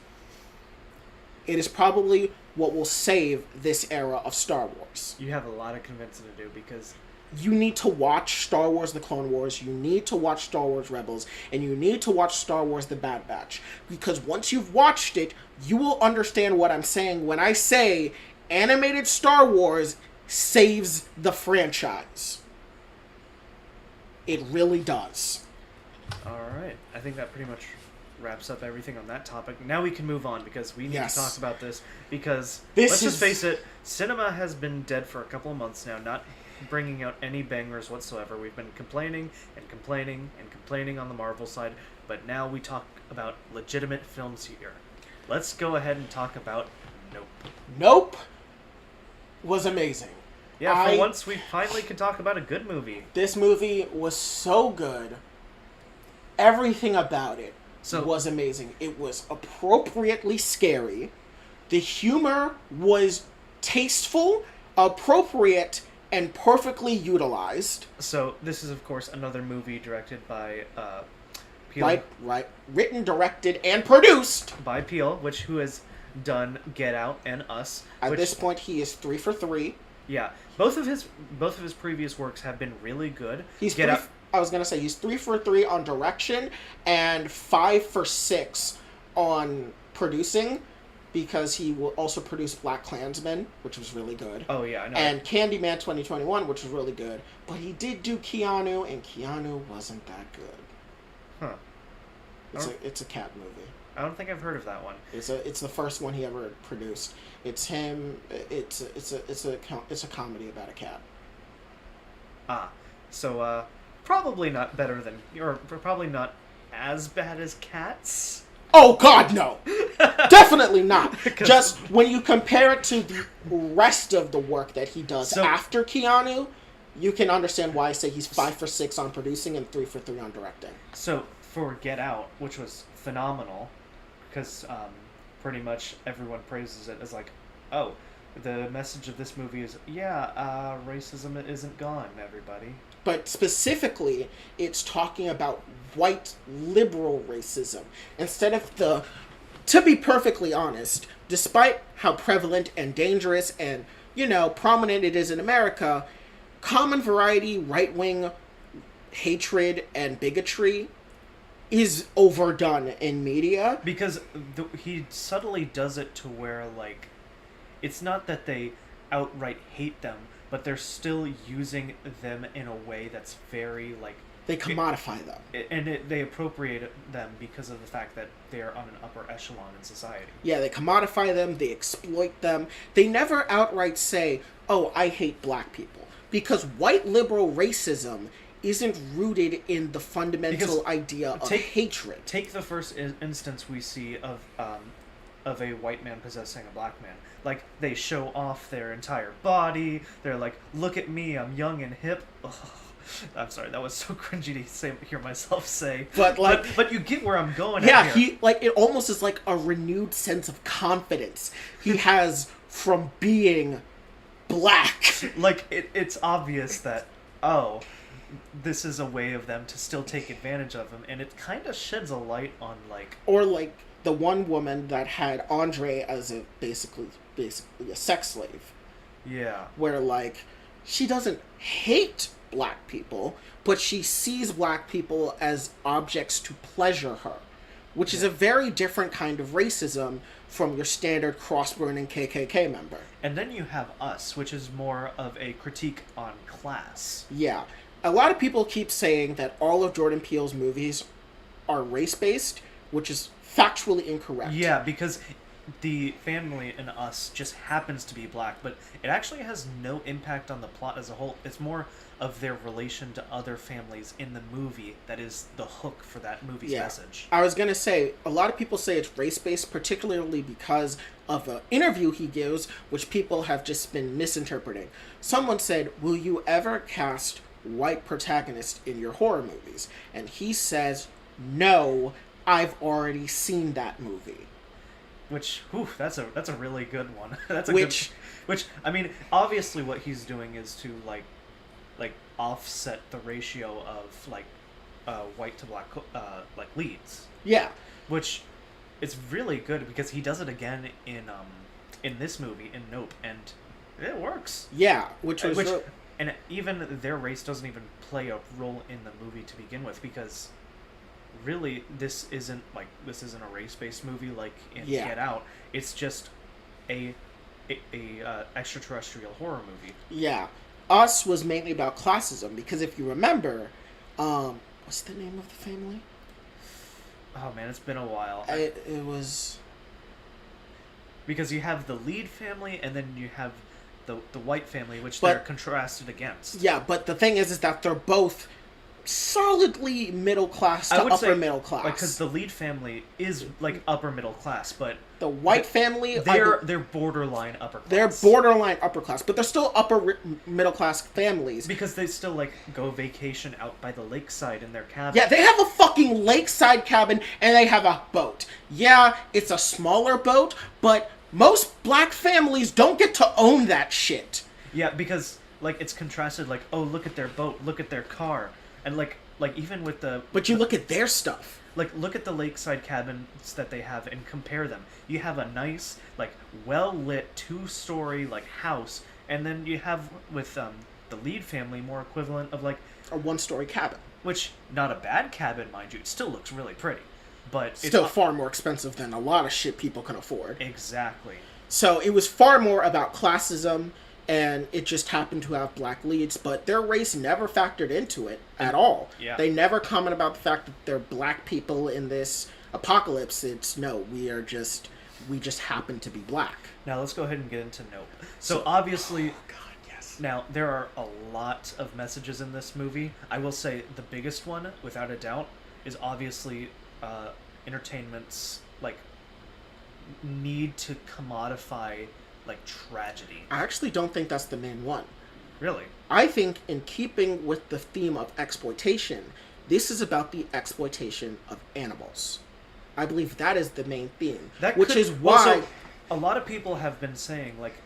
It is probably what will save this era of Star Wars. You have a lot of convincing to do, because you need to watch Star Wars The Clone Wars, you need to watch Star Wars Rebels, and you need to watch Star Wars The Bad Batch. Because once you've watched it, you will understand what I'm saying when I say animated Star Wars saves the franchise. It really does. Alright, I think that pretty much wraps up everything on that topic. Now we can move on, because we need to talk about this, because let's just face it, cinema has been dead for a couple of months now, not bringing out any bangers whatsoever. We've been complaining and complaining and complaining on the Marvel side, but now we talk about legitimate films here. let's go ahead and talk about Nope. Nope was amazing. Yeah, for once we finally can talk about a good movie. This movie was so good. Everything about it was amazing. It was appropriately scary. The humor was tasteful, appropriate, and perfectly utilized. So this is, of course, another movie directed by Peele. Right. Written, directed, and produced by Peele, who has done Get Out and Us. At this point, he is 3 for 3. Yeah, both of his previous works have been really good. I was gonna say he's 3 for 3 on direction and 5 for 6 on producing, because he will also produce BlacKkKlansman, which was really good. Oh yeah, I know. And Candyman 2021, which was really good. But he did do Keanu, and Keanu wasn't that good. Huh. It's a cat movie. I don't think I've heard of that one. It's the first one he ever produced. It's him. It's a comedy about a cat. So probably not better than, or probably not as bad as Cats. Oh God, no! Definitely not. Just when you compare it to the rest of the work that he does after Keanu, you can understand why I say he's 5 for 6 on producing and 3 for 3 on directing. So for Get Out, which was phenomenal, because pretty much everyone praises it as like, oh, the message of this movie is, racism isn't gone, everybody. But specifically, it's talking about white liberal racism. Instead of to be perfectly honest, despite how prevalent and dangerous and, prominent it is in America, common variety right-wing hatred and bigotry is overdone in media. Because he subtly does it to where, it's not that they outright hate them, but they're still using them in a way that's very, They commodify them. And they appropriate them because of the fact that they're on an upper echelon in society. Yeah, they commodify them, they exploit them. They never outright say, oh, I hate black people. Because white liberal racism isn't rooted in the fundamental idea of hatred. Take the first instance we see of a white man possessing a black man. They show off their entire body. They're like, look at me, I'm young and hip. Ugh. I'm sorry, that was so cringy to hear myself say. But you get where I'm going. Yeah, it almost is like a renewed sense of confidence he has from being black. It's obvious that, this is a way of them to still take advantage of him, and it kind of sheds a light on or the one woman that had Andre as a basically a sex slave. Yeah. Where she doesn't hate black people, but she sees black people as objects to pleasure her, which is a very different kind of racism from your standard cross-burning KKK member. And then you have Us, which is more of a critique on class. Yeah. A lot of people keep saying that all of Jordan Peele's movies are race-based, which is factually incorrect. Yeah, because the family in Us just happens to be black, but it actually has no impact on the plot as a whole. It's more of their relation to other families in the movie that is the hook for that movie's message. I was going to say, a lot of people say it's race-based, particularly because of an interview he gives, which people have just been misinterpreting. Someone said, will you ever cast white protagonists in your horror movies? And he says, no, I've already seen that movie. Which, that's a really good one. Which I mean, obviously what he's doing is to offset the ratio of white to black leads. Yeah. Which it's really good because he does it again in this movie in Nope, and it works. Yeah, and even their race doesn't even play a role in the movie to begin with, because really this isn't a race-based movie like in Get Out. It's just a extraterrestrial horror movie. Yeah. Us was mainly about classism, because if you remember, what's the name of the family? Oh man, it's been a while. It was... Because you have the lead family, and then you have the white family, which they're contrasted against. Yeah, but the thing is that they're both solidly middle class to upper middle class. Like, because the lead family is like upper middle class, but the white family, they're borderline upper class. They're borderline upper class, but they're still upper middle class families because they still like go vacation out by the lakeside in their cabin. Yeah, they have a fucking lakeside cabin and they have a boat. Yeah, it's a smaller boat, but most black families don't get to own that shit. Yeah, because like it's contrasted. Like, oh, look at their boat, look at their car. And, like even with the... But you look at their stuff. Like, look at the lakeside cabins that they have and compare them. You have a nice, like, well-lit, 2-story, like, house. And then you have, with the lead family, more equivalent of, like... a 1-story cabin. Which, not a bad cabin, mind you. It still looks really pretty. But still far more expensive than a lot of shit people can afford. Exactly. So, it was far more about classism... and it just happened to have black leads, but their race never factored into it at all. Yeah. They never comment about the fact that they're black people in this apocalypse. It's, no, we just happen to be black. Now, let's go ahead and get into Nope. So obviously... Oh, God, yes. Now, there are a lot of messages in this movie. I will say the biggest one, without a doubt, is obviously entertainment's, like, need to commodify... like tragedy. I actually don't think that's the main one. Really? I think in keeping with the theme of exploitation, this is about the exploitation of animals. I believe that is the main theme. Which is why... Also, a lot of people have been saying, like,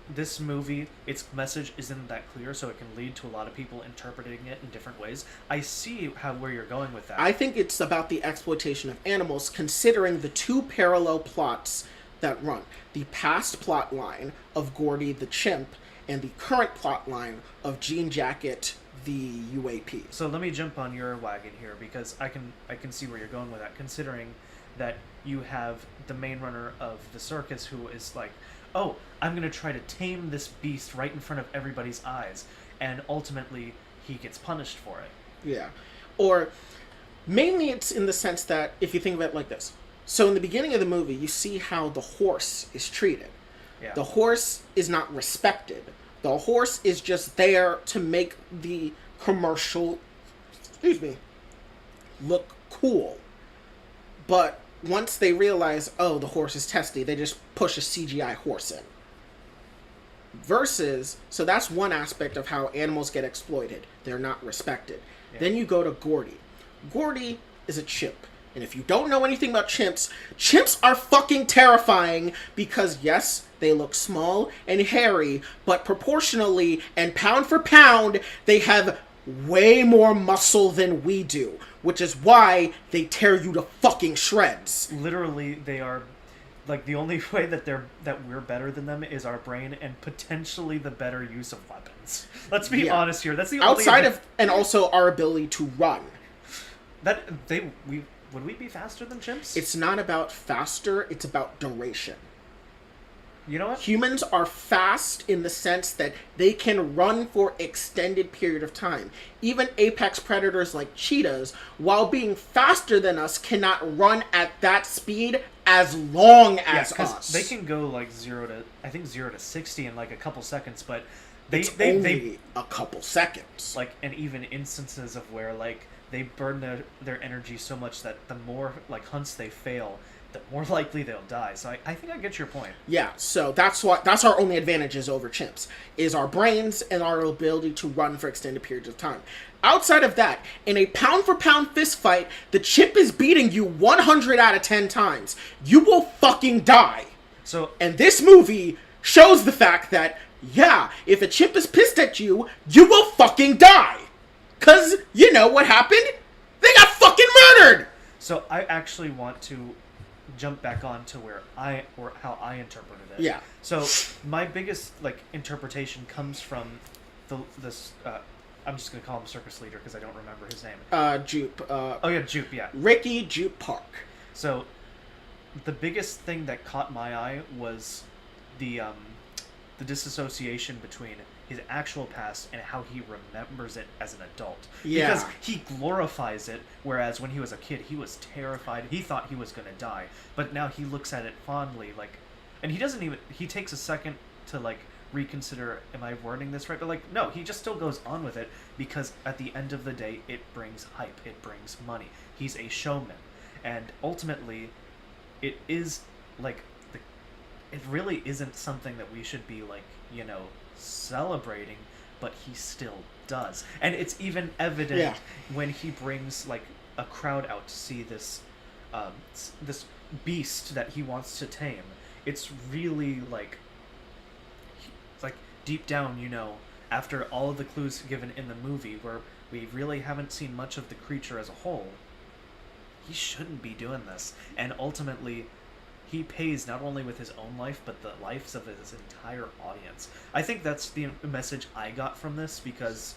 this movie, its message isn't that clear, so it can lead to a lot of people interpreting it in different ways. I see where you're going with that. I think it's about the exploitation of animals, considering the 2 parallel plots that run. The past plot line of Gordy the chimp and the current plot line of Jean Jacket the UAP. So let me jump on your wagon here because I can see where you're going with that, considering that you have the main runner of the circus who is like, oh, I'm going to try to tame this beast right in front of everybody's eyes, and ultimately he gets punished for it. Yeah. Or mainly it's in the sense that if you think of it like this. So in the beginning of the movie, you see how the horse is treated. Yeah. The horse is not respected. The horse is just there to make the commercial, look cool. But once they realize, oh, the horse is testy, they just push a CGI horse in. Versus, so that's one aspect of how animals get exploited. They're not respected. Yeah. Then you go to Gordy. Gordy is a chimp. And if you don't know anything about chimps, chimps are fucking terrifying because, yes, they look small and hairy, but proportionally and pound for pound, they have way more muscle than we do, which is why they tear you to fucking shreds. Literally, they are, like, the only way that we're better than them is our brain and potentially the better use of weapons. Let's be honest here. That's the only... Outside of, and also our ability to run. Would we be faster than chimps? It's not about faster, it's about duration. You know what? Humans are fast in the sense that they can run for extended period of time. Even apex predators like cheetahs, while being faster than us, cannot run at that speed as long as us. They can go like 0 to 60 in like a couple seconds, but it's only a couple seconds. Like, and even instances of where like they burn their energy so much that the more like hunts they fail, the more likely they'll die. So I think I get your point. Yeah, so that's our only advantages over chimps, is our brains and our ability to run for extended periods of time. Outside of that, in a pound-for-pound fist fight, the chimp is beating you 100 out of 10 times. You will fucking die. And this movie shows the fact that, yeah, if a chimp is pissed at you, you will fucking die. Because, you know what happened? They got fucking murdered! So I actually want to jump back on to how I interpreted it. Yeah. So my biggest like interpretation comes from this. I'm just gonna call him circus leader because I don't remember his name. Jupe. Jupe. Yeah. Ricky Jupe Park. So the biggest thing that caught my eye was the disassociation between his actual past and how he remembers it as an adult. Yeah. Because he glorifies it, whereas when he was a kid, he was terrified. He thought he was going to die. But now he looks at it fondly, like... And he doesn't even... He takes a second to, like, reconsider, am I wording this right? But like, no, he just still goes on with it because at the end of the day, it brings hype, it brings money. He's a showman, and ultimately, it is like it really isn't something that we should be like, celebrating, but he still does, and it's even evident when he brings like a crowd out to see this this beast that he wants to tame. It's really like deep down, after all of the clues given in the movie where we really haven't seen much of the creature as a whole, he shouldn't be doing this. And ultimately, he pays not only with his own life, but the lives of his entire audience. I think that's the message I got from this, because,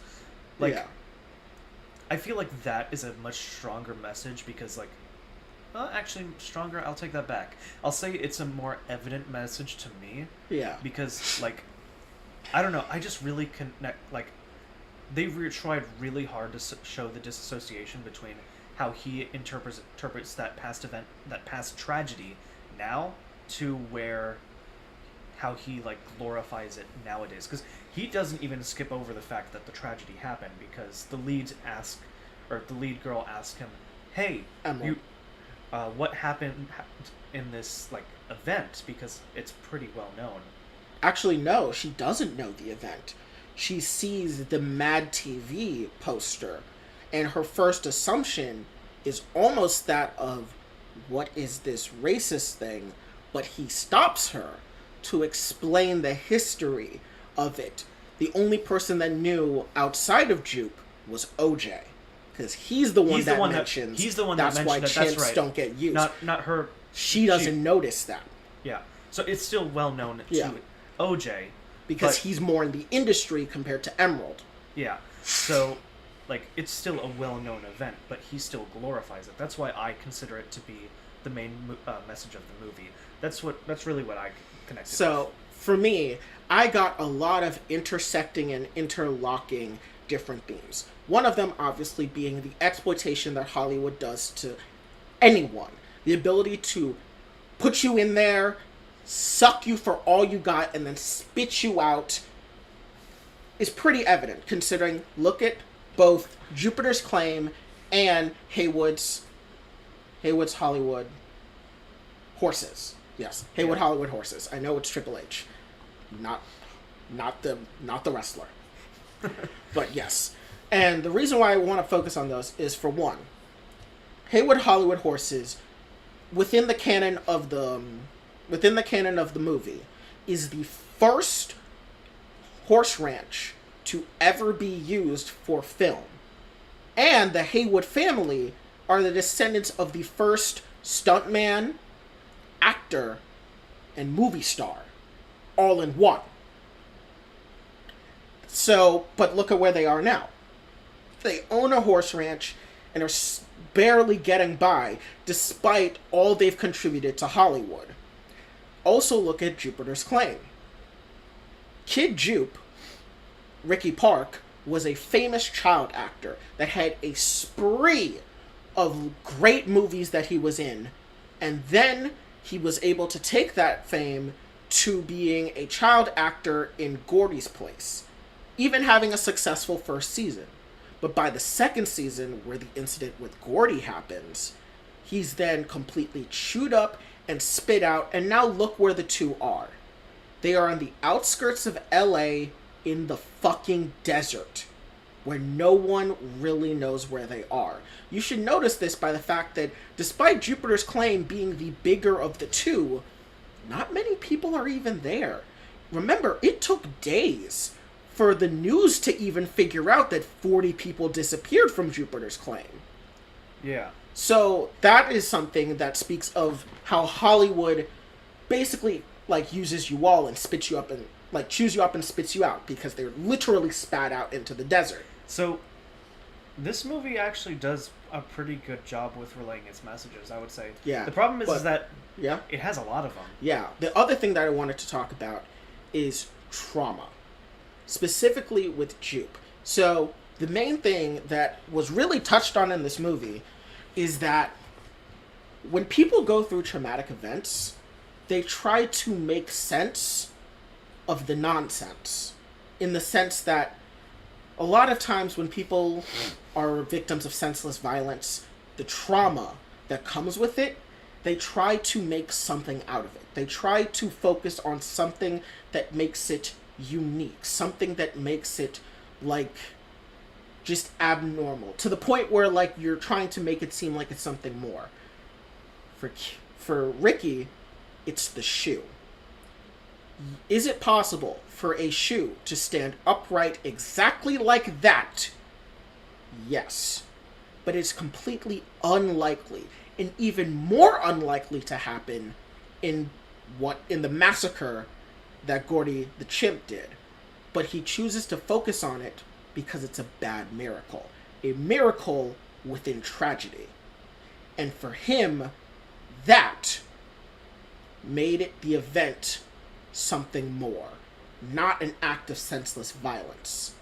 I feel like that is a much stronger message, because, actually, stronger, I'll take that back. I'll say it's a more evident message to me. Yeah. Because, I don't know, I just really connect, they tried really hard to show the disassociation between how he interprets that past event, that past tragedy now, to how he, glorifies it nowadays. Because he doesn't even skip over the fact that the tragedy happened, because the lead girl asks him, hey, what happened in this, event? Because it's pretty well known. Actually, no, she doesn't know the event. She sees the Mad TV poster, and her first assumption is almost that of, what is this racist thing? But he stops her to explain the history of it. The only person that knew outside of Jupe was OJ, because he's the one that mentions. He's the one that mentioned that's why chimps don't get used. Not her. She doesn't notice that. Yeah. So it's still well known to OJ, because he's more in the industry compared to Emerald. Yeah. So, it's still a well-known event, but he still glorifies it. That's why I consider it to be the main message of the movie. That's really what I connected. So, for me, I got a lot of intersecting and interlocking different themes. One of them, obviously, being the exploitation that Hollywood does to anyone. The ability to put you in there, suck you for all you got, and then spit you out is pretty evident, considering, look at both Jupiter's Claim and Haywood's Hollywood Horses. Yes, Haywood Hollywood Horses. I know it's Triple H, not the wrestler. But yes. And the reason why I want to focus on those is, for one, Haywood Hollywood Horses, within the canon of the movie, is the first horse ranch to ever be used for film. And the Haywood family are the descendants of the first stuntman, actor, and movie star, all in one. So, but look at where they are now. They own a horse ranch and are barely getting by, despite all they've contributed to Hollywood. Also look at Jupiter's Claim. Kid Jupe, Ricky Park, was a famous child actor that had a spree of great movies that he was in, and then he was able to take that fame to being a child actor in Gordy's Place, even having a successful first season. But by the second season, where the incident with Gordy happens, he's then completely chewed up and spit out, and now look where the two are. They are on the outskirts of LA in the fucking desert, where no one really knows where they are. You should notice this by the fact that, despite Jupiter's Claim being the bigger of the two, not many people are even there. Remember, it took days for the news to even figure out that 40 people disappeared from Jupiter's Claim. Yeah. So that is something that speaks of how Hollywood basically uses you all and spits you up and chews you up and spits you out, because they're literally spat out into the desert. So this movie actually does a pretty good job with relaying its messages, I would say. Yeah. The problem is that yeah, it has a lot of them. Yeah. The other thing that I wanted to talk about is trauma, specifically with Jupe. So the main thing that was really touched on in this movie is that when people go through traumatic events, they try to make sense of the nonsense, in the sense that a lot of times when people are victims of senseless violence, the trauma that comes with it, they try to make something out of it. They try to focus on something that makes it unique, something that makes it, like, just abnormal, to the point where, like, you're trying to make it seem like it's something more. For Ricky, it's the shoe. Is it possible for a shoe to stand upright exactly like that? Yes. But it's completely unlikely, and even more unlikely to happen in the massacre that Gordy the chimp did. But he chooses to focus on it because it's a bad miracle. A miracle within tragedy. And for him, that made it, the event, something more. Not an act of senseless violence,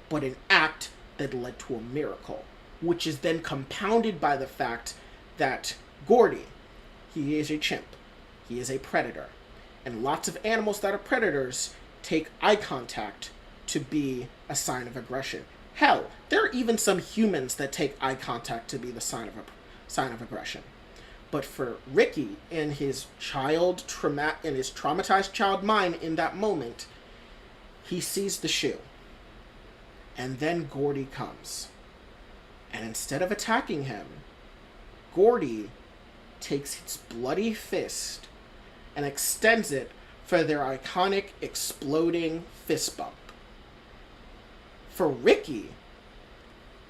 but an act that led to a miracle, which is then compounded by the fact that Gordy, he is a chimp, he is a predator, and lots of animals that are predators take eye contact to be a sign of aggression. Hell, there are even some humans that take eye contact to be the sign of aggression. But for Ricky, in his traumatized child mind in that moment, he sees the shoe. And then Gordy comes. And instead of attacking him, Gordy takes his bloody fist and extends it for their iconic exploding fist bump. For Ricky,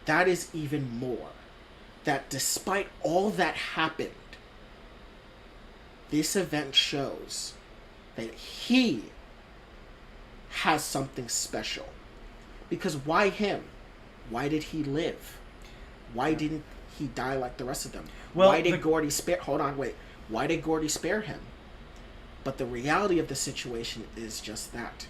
that is even more. That despite all that happened, this event shows that he has something special. Because why him? Why did he live? Why didn't he die like the rest of them? Well, why did Gordy spare... Hold on, wait. Why did Gordy spare him? But the reality of the situation is just that.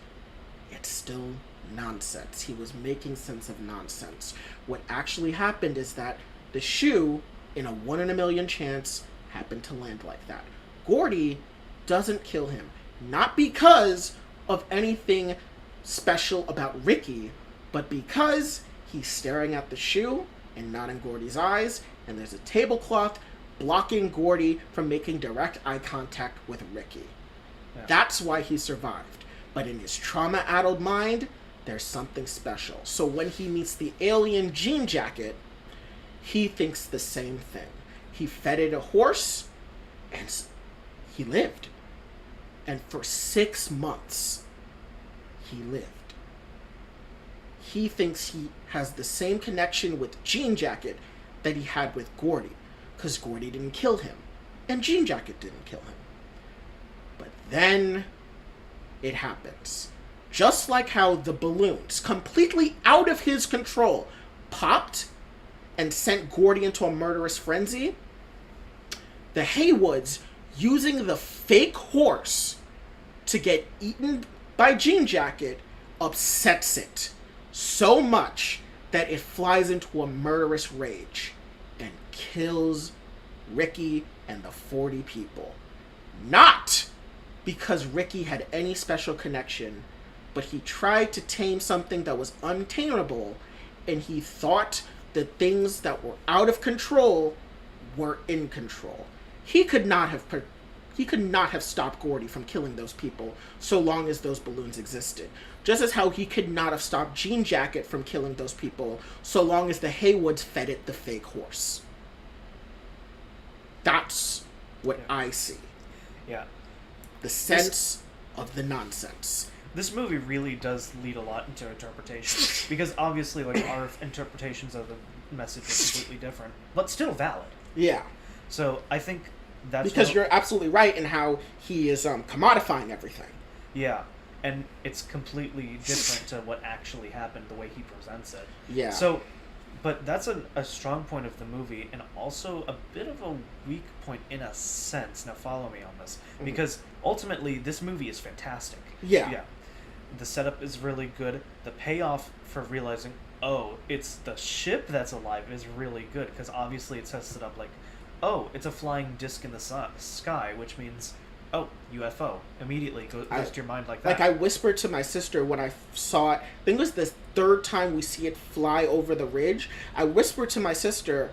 It's still nonsense. He was making sense of nonsense. What actually happened is that the shoe, in a 1 in a million chance, happened to land like that. Gordy doesn't kill him. Not because of anything special about Ricky, but because he's staring at the shoe and not in Gordy's eyes, and there's a tablecloth blocking Gordy from making direct eye contact with Ricky. Yeah. That's why he survived. But in his trauma-addled mind, there's something special. So when he meets the alien jean jacket, he thinks the same thing. He fed it a horse, and he lived. And for 6 months, he lived. He thinks he has the same connection with Jean Jacket that he had with Gordy, because Gordy didn't kill him, and Jean Jacket didn't kill him. But then it happens. Just like how the balloons, completely out of his control, popped and sent Gordy into a murderous frenzy, the Haywoods, using the fake horse to get eaten by Jean Jacket, upsets it so much that it flies into a murderous rage and kills Ricky and the 40 people. Not because Ricky had any special connection, but he tried to tame something that was untamable, and he thought the things that were out of control were in control. He could not have stopped Gordy from killing those people so long as those balloons existed. Just as how he could not have stopped Jean Jacket from killing those people so long as the Haywoods fed it the fake horse. That's what I see. Yeah. The sense of the nonsense. This movie really does lead a lot into interpretation. Because obviously, like, our interpretations of the message are completely different, but still valid. Yeah. So I think that's because you're absolutely right in how he is commodifying everything. Yeah, and it's completely different to what actually happened, the way he presents it. Yeah. So, but that's a strong point of the movie, and also a bit of a weak point in a sense. Now follow me on this, because ultimately this movie is fantastic. Yeah. Yeah. The setup is really good. The payoff for realizing, oh, it's the ship that's alive is really good, because obviously it sets it up like, oh, it's a flying disc in the sky, which means oh, UFO. Immediately goes to your mind like that. Like, I whispered to my sister when I saw it. I think it was the third time we see it fly over the ridge. I whispered to my sister,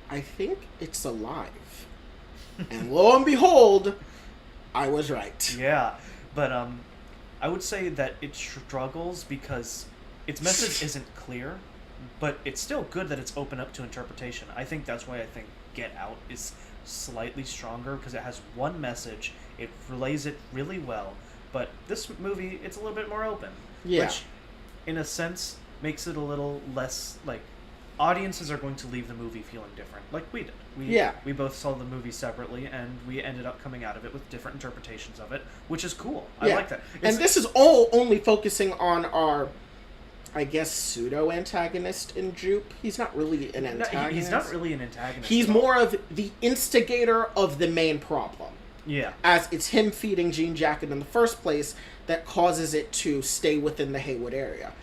I think it's alive. And lo and behold, I was right. Yeah, but I would say that it struggles because its message isn't clear, but it's still good that it's open up to interpretation. I think that's why I think Get Out is slightly stronger, because it has one message, it relays it really well, but this movie, it's a little bit more open. Yeah. Which, in a sense, makes it a little less, like, audiences are going to leave the movie feeling different, like we did. We both saw the movie separately, and we ended up coming out of it with different interpretations of it, which is cool. I like that. And this is all only focusing on our, I guess, pseudo-antagonist in Jupe. He's not really an antagonist. No, he's not really an antagonist. He's more of the instigator of the main problem. Yeah. As it's him feeding Jean Jacket in the first place that causes it to stay within the Haywood area.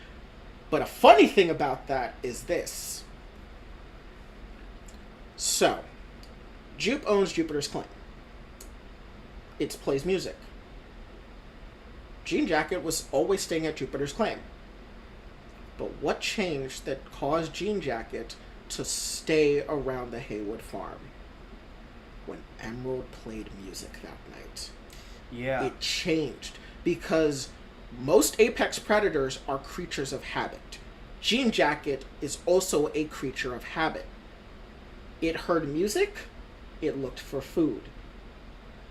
But a funny thing about that is this. So, Jupe owns Jupiter's Claim. It plays music. Jean Jacket was always staying at Jupiter's Claim. But what changed that caused Jean Jacket to stay around the Haywood farm? When Emerald played music that night. Yeah. It changed. Because most apex predators are creatures of habit. Jean Jacket is also a creature of habit. It heard music, it looked for food.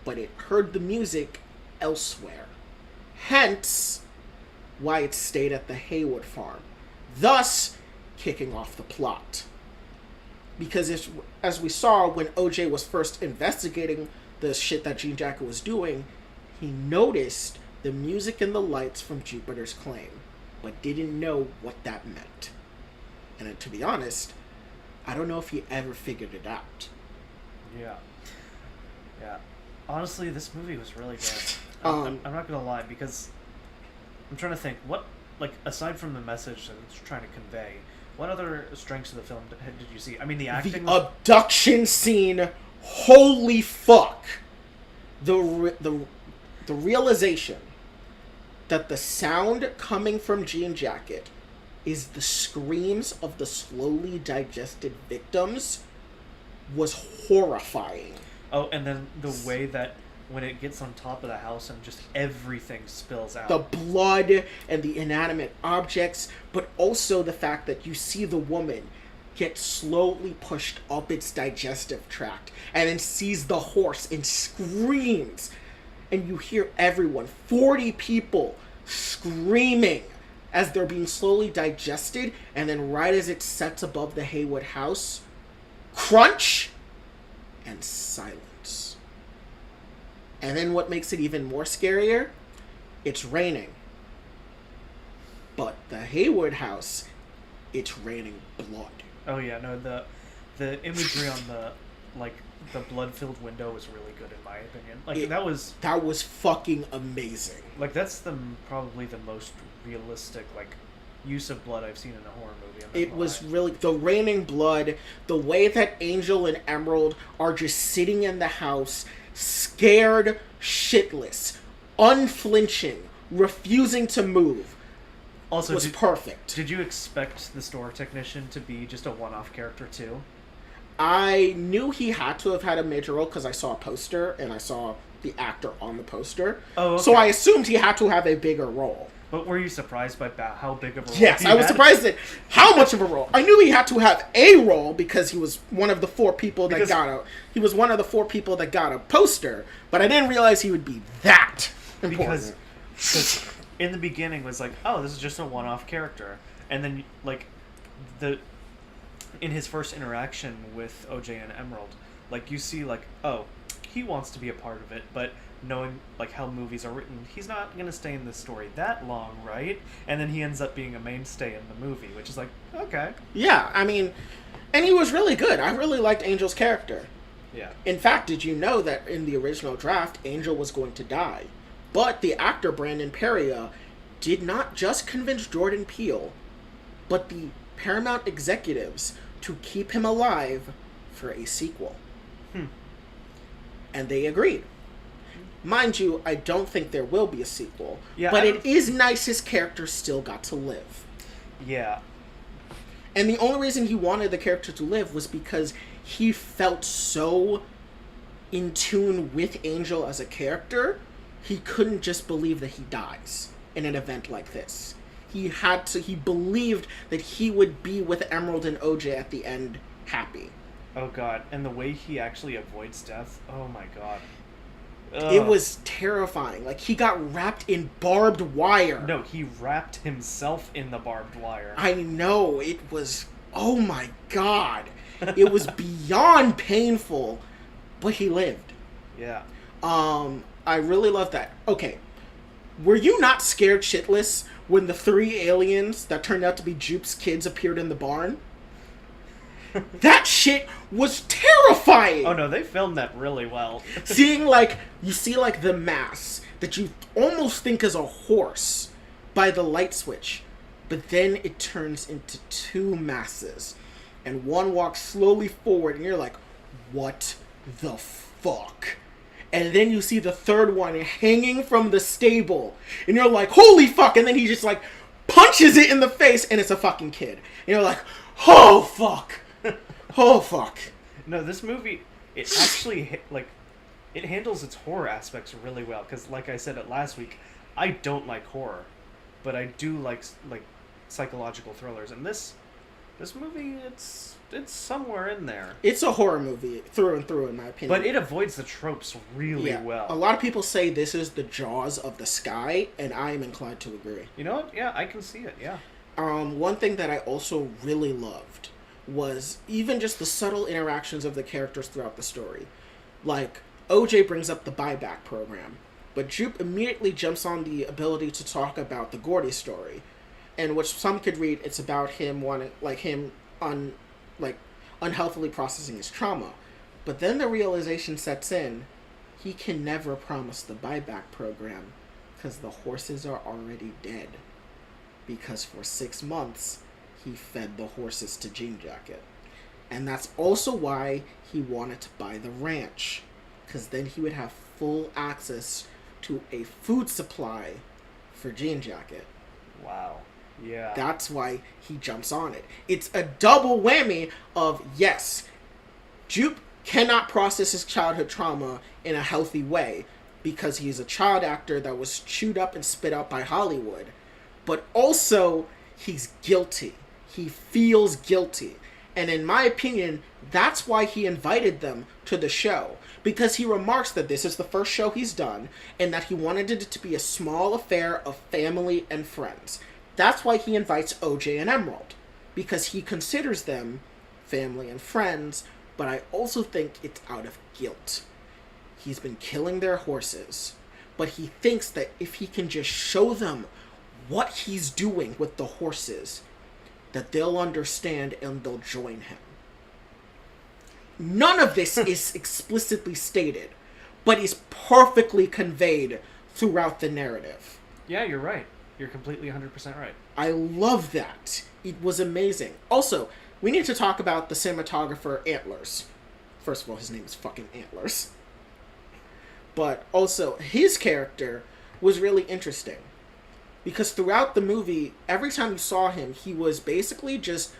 But it heard the music elsewhere. Hence, why it stayed at the Haywood farm. Thus, kicking off the plot. Because as we saw when OJ was first investigating the shit that Jean Jacket was doing, he noticed the music and the lights from Jupiter's Claim, but didn't know what that meant. And to be honest, I don't know if he ever figured it out. Yeah. Yeah. Honestly, this movie was really good. I'm not gonna lie, because I'm trying to think, what, like, aside from the message that it's trying to convey, what other strengths of the film did you see? I mean, the acting... The abduction scene, holy fuck! The realization that the sound coming from Jean Jacket is the screams of the slowly digested victims was horrifying. Oh, and then the way that when it gets on top of the house and just everything spills out. The blood and the inanimate objects, but also the fact that you see the woman get slowly pushed up its digestive tract and then sees the horse and screams. And you hear everyone, 40 people, screaming as they're being slowly digested, and then right as it sets above the Haywood house, crunch and silence. And then what makes it even more scarier? It's raining. But the Haywood house, it's raining blood. Oh yeah, no, the imagery on the, like, the blood-filled window was really good in my opinion. Like, that was fucking amazing. Like, that's probably the most realistic, like, use of blood I've seen in a horror movie. It was really the raining blood, the way that Angel and Emerald are just sitting in the house, scared shitless, unflinching, refusing to move. Also, was perfect. Did you expect the store technician to be just a one-off character too? I knew he had to have had a major role because I saw a poster and I saw the actor on the poster. Oh, okay. So I assumed he had to have a bigger role. But were you surprised by how big of a role? Yes, I was surprised at how much of a role. I knew he had to have a role because he was one of the 4 people that he was one of the 4 people that got a poster, but I didn't realize he would be that important. Because in the beginning was like, oh, this is just a one-off character, and then like in his first interaction with OJ and Emerald, like you see like, oh, he wants to be a part of it, but knowing like how movies are written, he's not going to stay in this story that long, right? And then he ends up being a mainstay in the movie, which is like, okay. Yeah, I mean, and he was really good. I really liked Angel's character. Yeah. In fact, did you know that in the original draft, Angel was going to die? But the actor Brandon Perea did not just convince Jordan Peele, but the Paramount executives to keep him alive for a sequel. And they agreed. Mind you, I don't think there will be a sequel. Yeah, but it is nice his character still got to live. Yeah. And the only reason he wanted the character to live was because he felt so in tune with Angel as a character, he couldn't just believe that he dies in an event like this. He believed that he would be with Emerald and OJ at the end happy. Oh god, and the way he actually avoids death, oh my god. It was terrifying. Like, he got wrapped in barbed wire. No, he wrapped himself in the barbed wire. I know, it was, oh my god. It was beyond painful, but he lived. Yeah. I really love that. Okay, were you not scared shitless when the 3 aliens that turned out to be Jupe's kids appeared in the barn? That shit was terrifying! Oh no, they filmed that really well. Seeing, like, you see, like, the mass that you almost think is a horse by the light switch, but then it turns into 2 masses, and one walks slowly forward, and you're like, what the fuck? And then you see the 3rd one hanging from the stable, and you're like, holy fuck, and then he just, like, punches it in the face, and it's a fucking kid. And you're like, oh fuck! Oh fuck. No, this movie, it actually, like, it handles its horror aspects really well, because like I said it last week, I don't like horror, but I do like psychological thrillers, and this movie, it's somewhere in there. It's a horror movie through and through, in my opinion. But it avoids the tropes really well. A lot of people say this is the Jaws of the sky, and I am inclined to agree. You know what? Yeah, I can see it, yeah. One thing that I also really loved was even just the subtle interactions of the characters throughout the story. Like, OJ brings up the buyback program, but Jupe immediately jumps on the ability to talk about the Gordy story, in which some could read it's about him wanting, like, unhealthily processing his trauma. But then the realization sets in, he can never promise the buyback program because the horses are already dead. Because for 6 months, he fed the horses to Jean Jacket. And that's also why he wanted to buy the ranch, because then he would have full access to a food supply for Jean Jacket. Wow. Yeah. That's why he jumps on it. It's a double whammy of, yes, Jupe cannot process his childhood trauma in a healthy way because he's a child actor that was chewed up and spit out by Hollywood. But also, he's guilty. He feels guilty. And in my opinion, that's why he invited them to the show. Because he remarks that this is the first show he's done, and that he wanted it to be a small affair of family and friends. That's why he invites OJ and Emerald. Because he considers them family and friends, but I also think it's out of guilt. He's been killing their horses, but he thinks that if he can just show them what he's doing with the horses, that they'll understand and they'll join him. None of this is explicitly stated, but is perfectly conveyed throughout the narrative. Yeah, you're right. You're completely 100% right. I love that. It was amazing. Also, we need to talk about the cinematographer Antlers. First of all, his name is fucking Antlers. But also, his character was really interesting. Because throughout the movie, every time you saw him, he was basically just...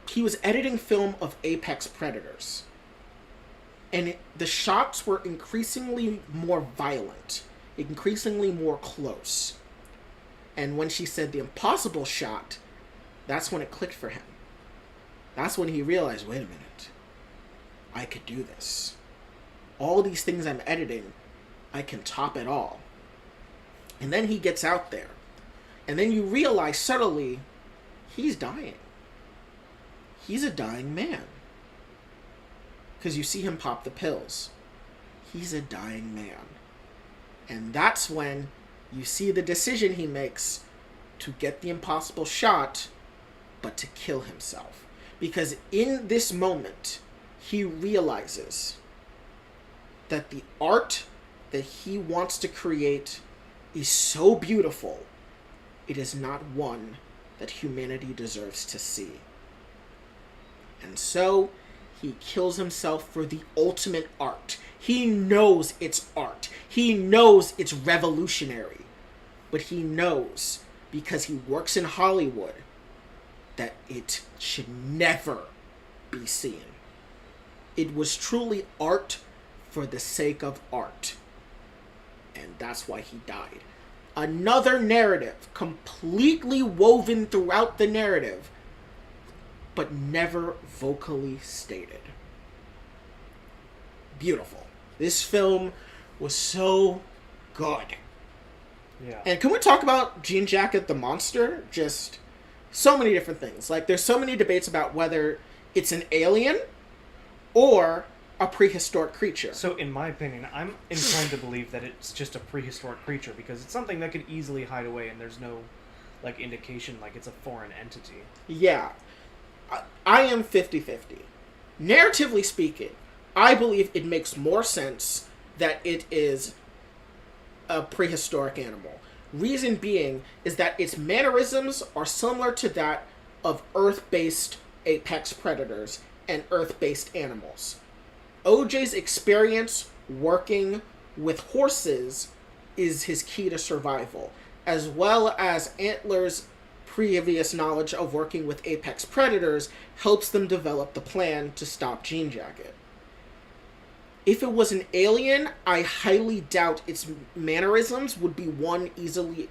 he was editing film of apex predators. And the shots were increasingly more violent. Increasingly more close. And when she said the impossible shot, that's when it clicked for him. That's when he realized, wait a minute. I could do this. All these things I'm editing, I can top it all. And then he gets out there. And then you realize subtly, he's dying. He's a dying man. Because you see him pop the pills. He's a dying man. And that's when you see the decision he makes to get the impossible shot, but to kill himself. Because in this moment, he realizes that the art that he wants to create is so beautiful, it is not one that humanity deserves to see. And so, he kills himself for the ultimate art. He knows it's art. He knows it's revolutionary. But he knows, because he works in Hollywood, that it should never be seen. It was truly art for the sake of art. And that's why he died. Another narrative, completely woven throughout the narrative, but never vocally stated. Beautiful. This film was so good. Yeah. And can we talk about Jean Jacket the monster? Just so many different things. Like, there's so many debates about whether it's an alien or a prehistoric creature. So, in my opinion, I'm inclined to believe that it's just a prehistoric creature, because it's something that could easily hide away, and there's no, like, indication like it's a foreign entity. Yeah. I am 50-50. Narratively speaking, I believe it makes more sense that it is a prehistoric animal. Reason being is that its mannerisms are similar to that of Earth-based apex predators and Earth-based animals. OJ's experience working with horses is his key to survival, as well as Antler's previous knowledge of working with apex predators helps them develop the plan to stop Jean Jacket. If it was an alien, I highly doubt its mannerisms would be one easily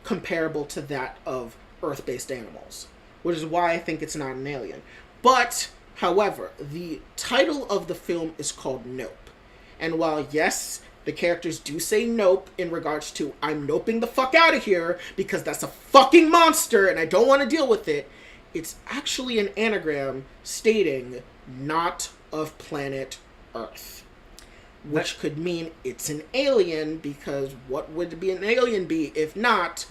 comparable to that of Earth-based animals, which is why I think it's not an alien. But, however, the title of the film is called Nope. And while, yes, the characters do say nope in regards to, I'm noping the fuck out of here because that's a fucking monster and I don't want to deal with it, it's actually an anagram stating not of planet Earth. Which could mean it's an alien, because what would be an alien be if not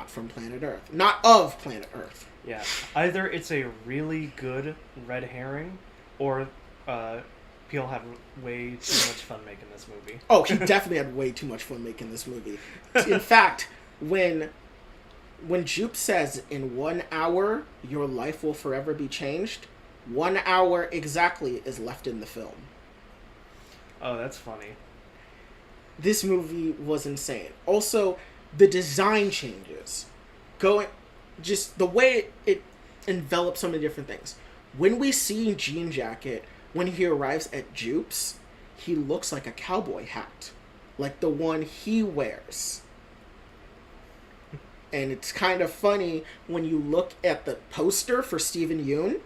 from planet Earth? Not of planet Earth. Yeah. Either it's a really good red herring, or Peele had way too much fun making this movie. Oh, he definitely had way too much fun making this movie. In fact, when Jupe says, in 1 hour, your life will forever be changed, 1 hour exactly is left in the film. Oh, that's funny. This movie was insane. Also, the design changes. Just the way it envelops so many different things. When we see Jean Jacket, when he arrives at Jupe's, he looks like a cowboy hat. Like the one he wears. And it's kind of funny when you look at the poster for Steven Yeun.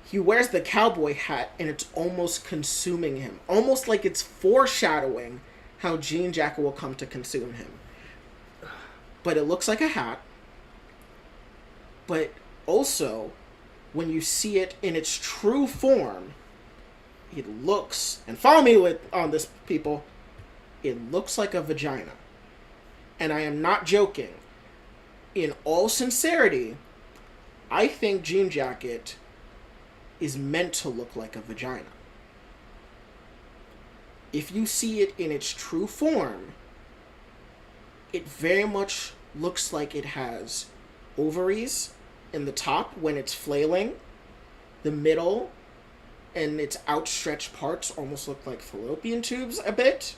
He wears the cowboy hat, and it's almost consuming him. Almost like it's foreshadowing how Jean Jacket will come to consume him. But it looks like a hat. But also, when you see it in its true form, it looks, and follow me on this, people, it looks like a vagina. And I am not joking. In all sincerity, I think Jean Jacket is meant to look like a vagina. If you see it in its true form, it very much looks like it has ovaries in the top when it's flailing, the middle and its outstretched parts almost look like fallopian tubes a bit.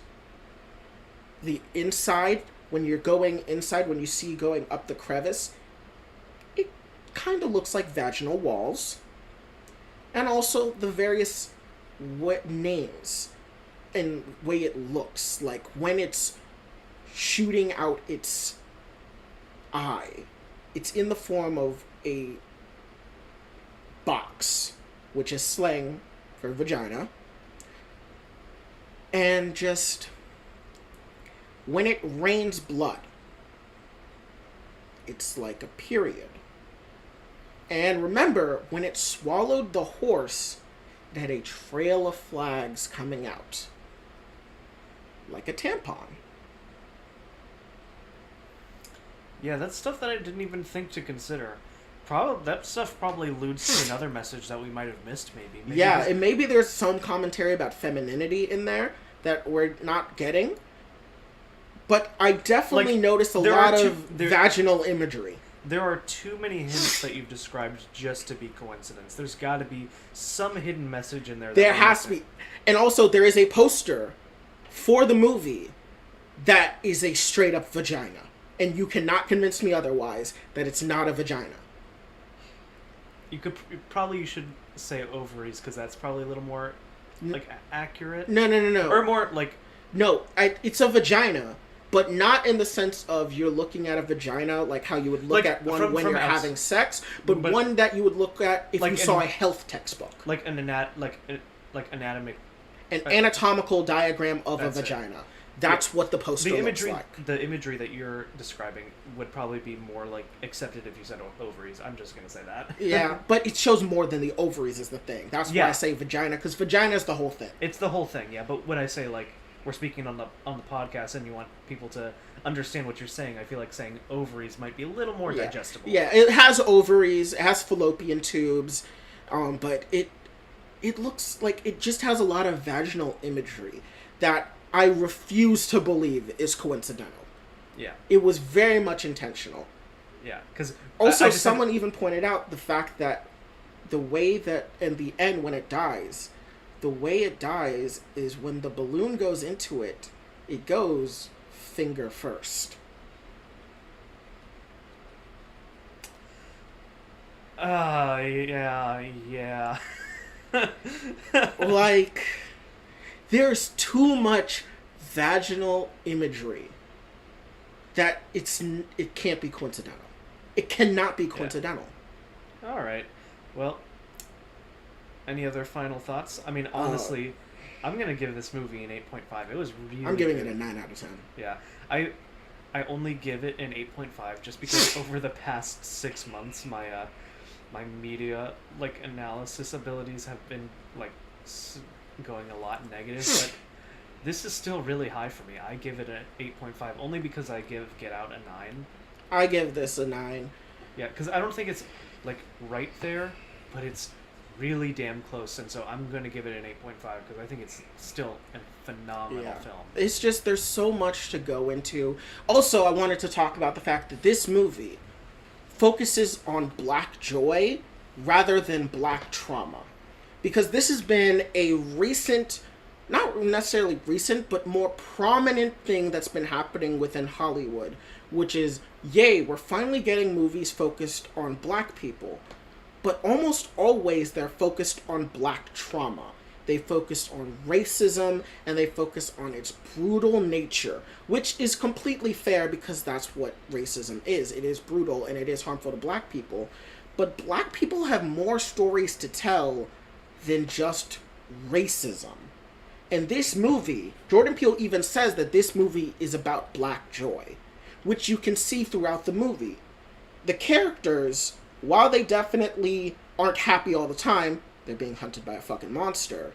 The inside, when you're going inside, when you see going up the crevice, it kind of looks like vaginal walls. And also the various names and way it looks. Like when it's shooting out its eye, it's in the form of a box, which is slang for vagina. And just when it rains blood, it's like a period. And remember, when it swallowed the horse, it had a trail of flags coming out. Like a tampon. Yeah, that's stuff that I didn't even think to consider. That stuff probably alludes to another message that we might have missed, maybe. Yeah, and maybe there's some commentary about femininity in there that we're not getting. But I definitely noticed a lot of vaginal imagery. there are too many hints that you've described just to be coincidence. There's got to be some hidden message in there. There has to be. And also, there is a poster for the movie that is a straight-up vagina. And you cannot convince me otherwise that it's not a vagina. You should say ovaries, because that's probably a little more, like, accurate. No. Or more, like... No, it's a vagina, but not in the sense of you're looking at a vagina like how you would look like at one when you're having sex, but one that you would look at if like you saw a health textbook. Like an anatomic... An anatomical diagram of a vagina. That's what the poster looks like. The imagery that you're describing would probably be more, like, accepted if you said ovaries. I'm just going to say that. Yeah, but it shows more than the ovaries is the thing. That's why I say vagina, because vagina is the whole thing. It's the whole thing, yeah. But when I say, like, we're speaking on the podcast and you want people to understand what you're saying, I feel like saying ovaries might be a little more digestible. Yeah, it has ovaries, it has fallopian tubes, but it looks like it just has a lot of vaginal imagery that I refuse to believe is coincidental. Yeah. It was very much intentional. Yeah, because... Also, someone even pointed out the fact that the way that, in the end, when it dies, the way it dies is when the balloon goes into it, it goes finger first. Yeah. Like, there's too much vaginal imagery that it can't be coincidental. It cannot be coincidental. Yeah. All right. Well, any other final thoughts? I mean, honestly, I'm going to give this movie an 8.5. It was really I'm giving good. it a 9 out of 10. Yeah. I only give it an 8.5 just because over the past 6 months, my media, like, analysis abilities have been, like, going a lot negative, but this is still really high for me. I give it an 8.5 only because I give Get Out a 9. I give this a 9. Yeah, because I don't think it's, like, right there, but it's really damn close, and so I'm going to give it an 8.5 because I think it's still a phenomenal film. It's just, there's so much to go into. Also, I wanted to talk about the fact that this movie focuses on black joy rather than black trauma. Because this has been a recent, not necessarily recent, but more prominent thing that's been happening within Hollywood, which is, yay, we're finally getting movies focused on black people. But almost always they're focused on black trauma. They focus on racism, and they focus on its brutal nature, which is completely fair because that's what racism is. It is brutal, and it is harmful to black people. But black people have more stories to tell than just racism. And this movie, Jordan Peele even says that this movie is about black joy, which you can see throughout the movie. The characters, while they definitely aren't happy all the time, they're being hunted by a fucking monster,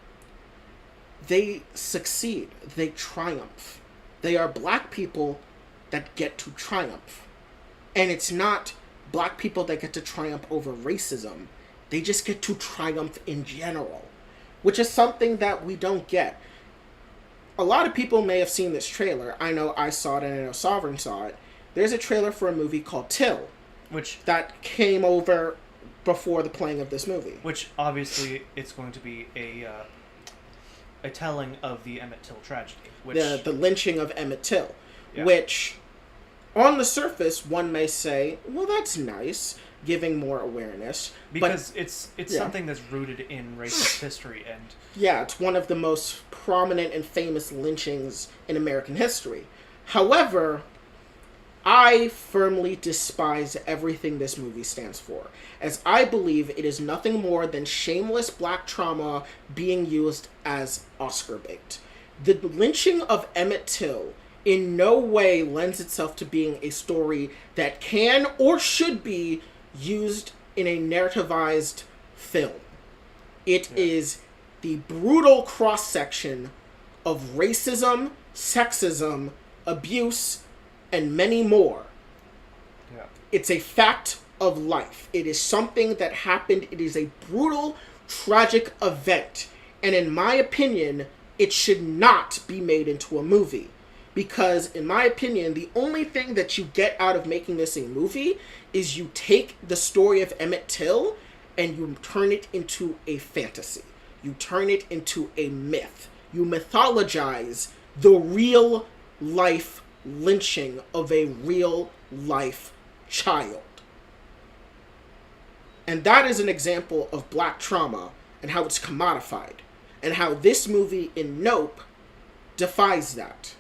they succeed. They triumph. They are black people that get to triumph. And it's not black people that get to triumph over racism. They just get to triumph in general, which is something that we don't get. A lot of people may have seen this trailer. I know I saw it, and I know Sovereign saw it. There's a trailer for a movie called Till, that came over before the playing of this movie. Which, obviously, it's going to be a telling of the Emmett Till tragedy. Which... The lynching of Emmett Till, which, on the surface, one may say, well, that's nice, giving more awareness. Because it's something that's rooted in racist history. And yeah, it's one of the most prominent and famous lynchings in American history. However, I firmly despise everything this movie stands for, as I believe it is nothing more than shameless black trauma being used as Oscar bait. The lynching of Emmett Till in no way lends itself to being a story that can or should be used in a narrativized film. It is the brutal cross-section of racism, sexism, abuse, and many more. Yeah. It's a fact of life. It is something that happened. It is a brutal, tragic event. And in my opinion, it should not be made into a movie. Because, in my opinion, the only thing that you get out of making this a movie is you take the story of Emmett Till and you turn it into a fantasy. You turn it into a myth. You mythologize the real life lynching of a real life child. And that is an example of black trauma and how it's commodified. And how this movie in Nope defies that.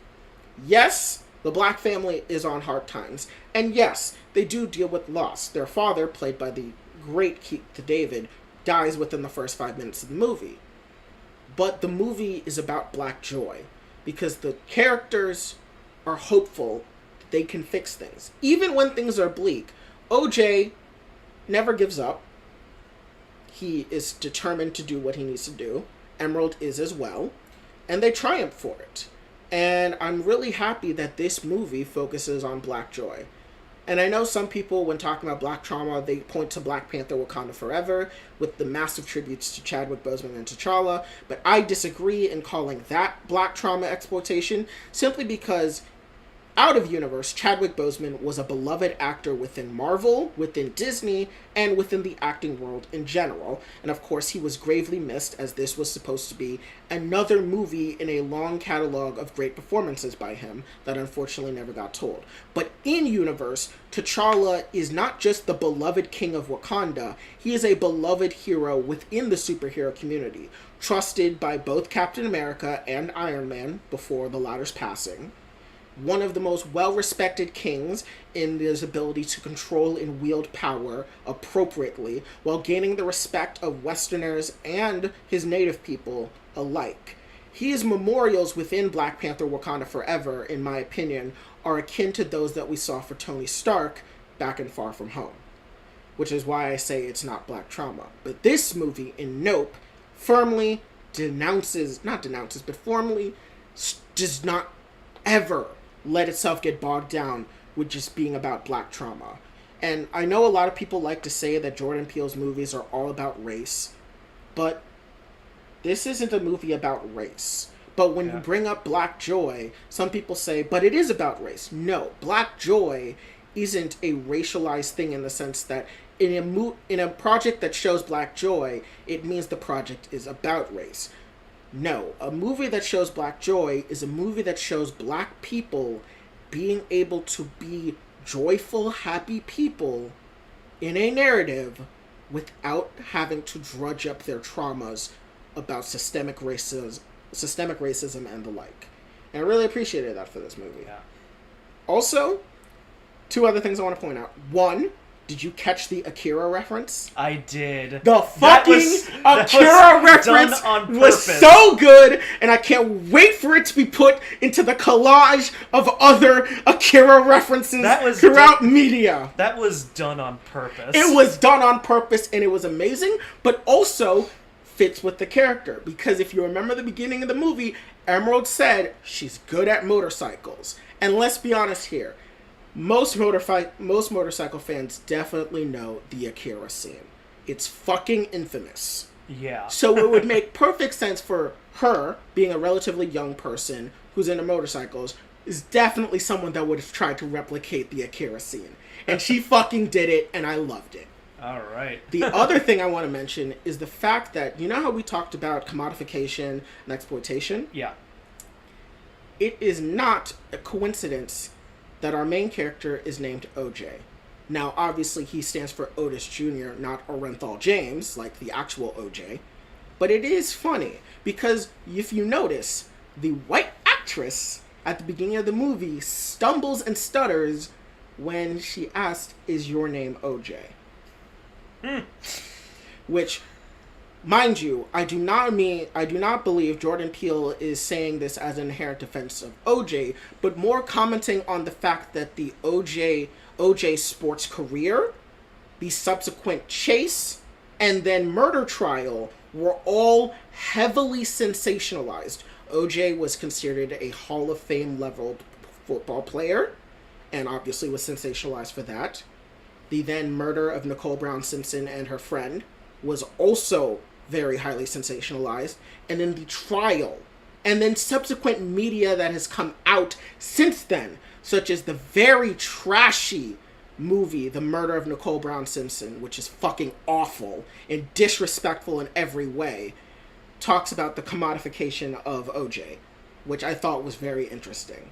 Yes, the black family is on hard times. And yes, they do deal with loss. Their father, played by the great Keith David, dies within the first 5 minutes of the movie. But the movie is about black joy. Because the characters are hopeful that they can fix things. Even when things are bleak, OJ never gives up. He is determined to do what he needs to do. Emerald is as well. And they triumph for it. And I'm really happy that this movie focuses on black joy. And I know some people, when talking about black trauma, they point to Black Panther Wakanda Forever with the massive tributes to Chadwick Boseman and T'Challa. But I disagree in calling that black trauma exploitation, simply because out of universe, Chadwick Boseman was a beloved actor within Marvel, within Disney, and within the acting world in general. And of course, he was gravely missed, as this was supposed to be another movie in a long catalog of great performances by him that unfortunately never got told. But in universe, T'Challa is not just the beloved king of Wakanda, he is a beloved hero within the superhero community, trusted by both Captain America and Iron Man before the latter's passing. One of the most well-respected kings in his ability to control and wield power appropriately while gaining the respect of Westerners and his native people alike. His memorials within Black Panther Wakanda Forever, in my opinion, are akin to those that we saw for Tony Stark back in Far From Home, which is why I say it's not black trauma. But this movie in Nope firmly formally does not ever let itself get bogged down with just being about black trauma. And I know a lot of people like to say that Jordan Peele's movies are all about race, but this isn't a movie about race. But when you bring up black joy, some people say, but it is about race. No, black joy isn't a racialized thing in the sense that in a project that shows black joy, it means the project is about race. No, a movie that shows black joy is a movie that shows black people being able to be joyful, happy people in a narrative without having to drudge up their traumas about systemic racism and the like. And I really appreciated that for this movie. Yeah. Also, two other things I want to point out. One, did you catch the Akira reference? I did. The fucking Akira reference was so good, and I can't wait for it to be put into the collage of other Akira references throughout media. That was done on purpose. It was done on purpose, and it was amazing, but also fits with the character. Because if you remember the beginning of the movie, Emerald said she's good at motorcycles. And let's be honest here. Most motorcycle fans definitely know the Akira scene. It's fucking infamous. Yeah. So it would make perfect sense for her, being a relatively young person who's into motorcycles, is definitely someone that would have tried to replicate the Akira scene. And she fucking did it, and I loved it. All right. The other thing I want to mention is the fact that, you know how we talked about commodification and exploitation? Yeah. It is not a coincidence that our main character is named OJ. Now, obviously, he stands for Otis Jr., not Orenthal James, like the actual OJ. But it is funny, because if you notice, the white actress at the beginning of the movie stumbles and stutters when she asked, "Is your name OJ?" Which, mind you, I do not believe Jordan Peele is saying this as an inherent defense of OJ, but more commenting on the fact that the OJ sports career, the subsequent chase, and then murder trial were all heavily sensationalized. OJ was considered a Hall of Fame level football player, and obviously was sensationalized for that. The then murder of Nicole Brown Simpson and her friend was also very highly sensationalized. And then the trial And then subsequent media that has come out since then, such as the very trashy movie, The Murder of Nicole Brown Simpson, which is fucking awful and disrespectful in every way, talks about the commodification of OJ, which I thought was very interesting.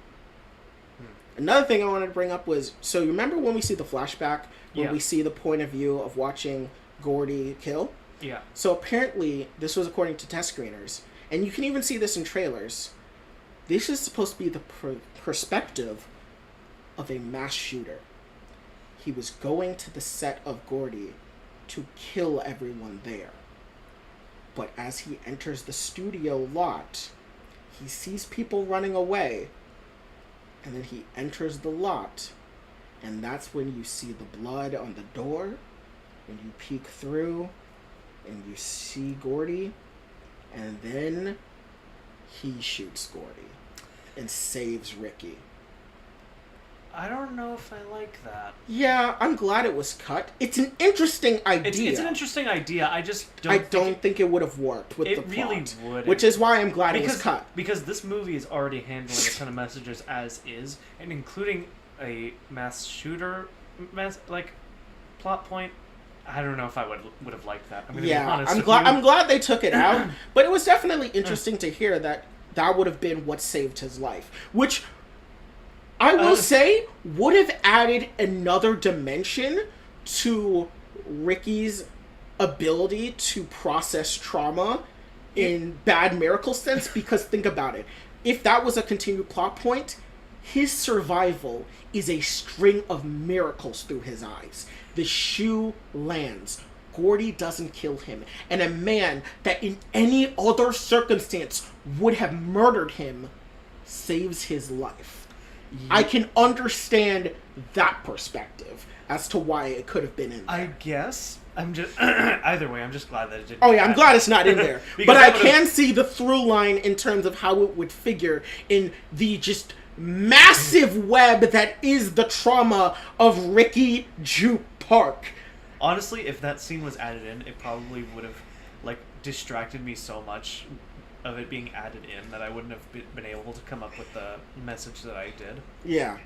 Another thing I wanted to bring up was, so you remember when we see the flashback, when we see the point of view of watching Gordy kill? Yeah. So apparently, this was according to test screeners, and you can even see this in trailers. This is supposed to be the perspective of a mass shooter. He was going to the set of Gordy to kill everyone there. But as he enters the studio lot, he sees people running away, and then he enters the lot, and that's when you see the blood on the door, and you peek through, and you see Gordy, and then he shoots Gordy and saves Ricky. I don't know if I like that. Yeah, I'm glad it was cut. It's an interesting idea. It's an interesting idea. I just don't think it would have worked with the plot. It really would. Which is why I'm glad it was cut. Because this movie is already handling a ton of messages as is, and including a mass shooter plot point. I don't know if I would have liked that. I'm gonna be honest with you. I'm glad they took it out, but it was definitely interesting to hear that would have been what saved his life, which I will say would have added another dimension to Ricky's ability to process trauma in bad miracle sense, because think about it. If that was a continued plot point, his survival is a string of miracles through his eyes. The shoe lands. Gordy doesn't kill him. And a man that in any other circumstance would have murdered him saves his life. I can understand that perspective as to why it could have been in there. I guess. I'm just either way, I'm just glad that it didn't. Oh yeah, I'm glad it's not in there. But I can see the through line in terms of how it would figure in the just massive web that is the trauma of Ricky Juke Park. Honestly, if that scene was added in, it probably would have distracted me so much of it being added in that I wouldn't have been able to come up with the message that I did. Yeah.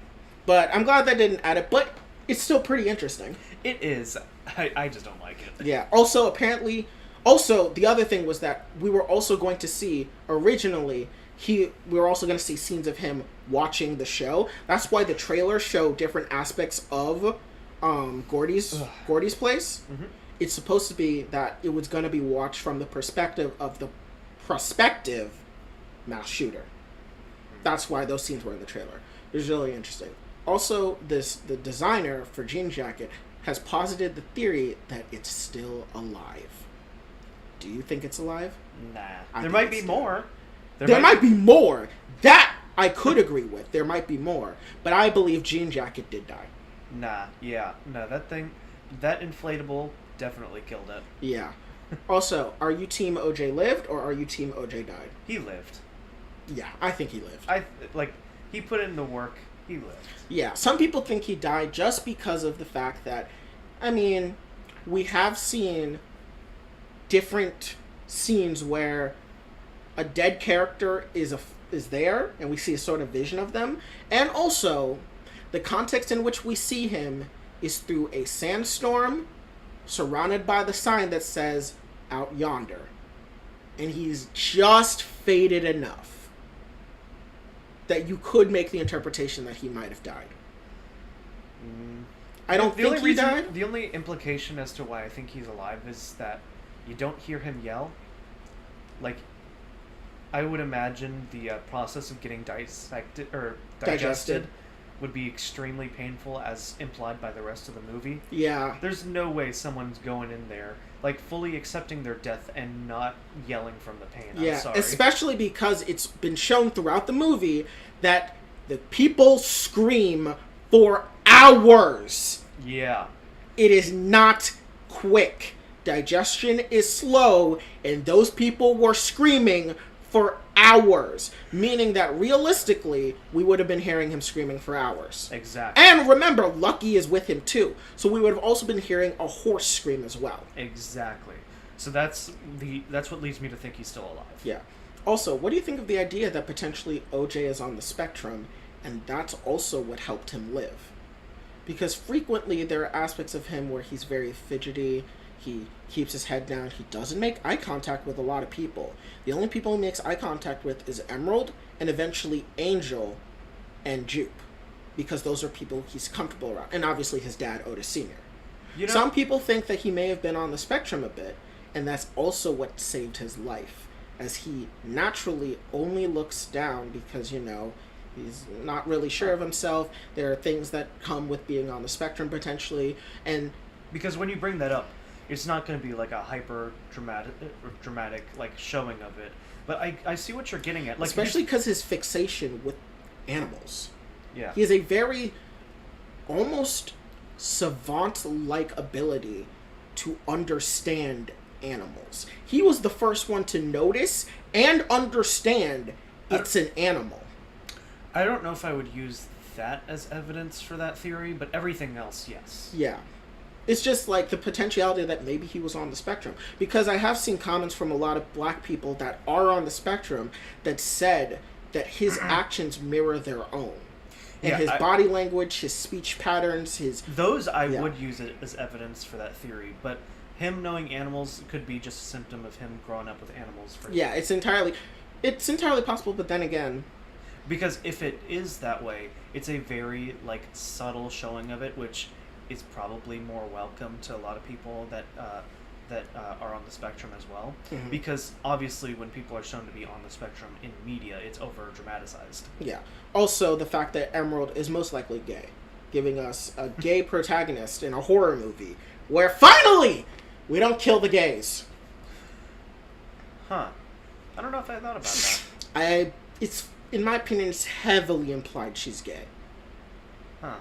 But I'm glad they didn't add it, but it's still pretty interesting. It is. I just don't like it. Yeah. Also, apparently, the other thing was that we were also going to see, originally, we were also going to see scenes of him watching the show. That's why the trailers show different aspects of Gordy's place. Mm-hmm. It's supposed to be that it was going to be watched from the perspective of the prospective mass shooter. That's why those scenes were in the trailer. It was really interesting. Also, the designer for Jean Jacket has posited the theory that it's still alive. Do you think it's alive? Nah. There might be more. There might be more. That I could agree with. There might be more. But I believe Jean Jacket did die. Nah. Yeah. No, that inflatable definitely killed it. Yeah. Also, are you team OJ lived or are you team OJ died? He lived. Yeah, I think he lived. He put in the work. He lived. Yeah, some people think he died just because of the fact that, we have seen different scenes where a dead character is there, and we see a sort of vision of them, and also the context in which we see him is through a sandstorm, surrounded by the sign that says "Out Yonder," and he's just faded enough that you could make the interpretation that he might have died. I don't think he died. The only implication as to why I think he's alive is that you don't hear him yell. I would imagine the process of getting digested would be extremely painful, as implied by the rest of the movie. Yeah. There's no way someone's going in there, fully accepting their death and not yelling from the pain. Yeah, I'm sorry. especially because it's been shown throughout the movie that the people scream for hours. Yeah. It is not quick. Digestion is slow, and those people were screaming for hours, meaning that realistically we would have been hearing him screaming for hours. Exactly. And remember, Lucky is with him too, so we would have also been hearing a horse scream as well. Exactly. So that's what leads me to think he's still alive. Yeah. Also, what do you think of the idea that potentially OJ is on the spectrum, and that's also what helped him live? Because frequently there are aspects of him where he's very fidgety, he keeps his head down, he doesn't make eye contact with a lot of people. The only people he makes eye contact with is Emerald, and eventually Angel and Jupe. Because those are people he's comfortable around. And obviously his dad, Otis Sr. You know, some people think that he may have been on the spectrum a bit, and that's also what saved his life. As he naturally only looks down because, he's not really sure of himself. There are things that come with being on the spectrum potentially, and because when you bring that up, it's not going to be like a hyper dramatic like showing of it. But I see what you're getting at, like, especially because his fixation with animals. Yeah, he has a very almost savant-like ability to understand animals. He was the first one to notice and understand it's an animal. I don't know if I would use that as evidence for that theory, but everything else, yes. Yeah. It's just like the potentiality that maybe he was on the spectrum. Because I have seen comments from a lot of black people that are on the spectrum that said that his actions mirror their own. And his body language, his speech patterns, Those I would use it as evidence for that theory, but him knowing animals could be just a symptom of him growing up with animals. It's entirely possible, but then again... Because if it is that way, it's a very, like, subtle showing of it, which is probably more welcome to a lot of people that are on the spectrum as well. Mm-hmm. Because obviously when people are shown to be on the spectrum in media, it's over-dramatized. Yeah. Also, the fact that Emerald is most likely gay, giving us a gay protagonist in a horror movie, where finally we don't kill the gays. Huh. I don't know if I thought about that. It's, in my opinion, it's heavily implied she's gay. Huh.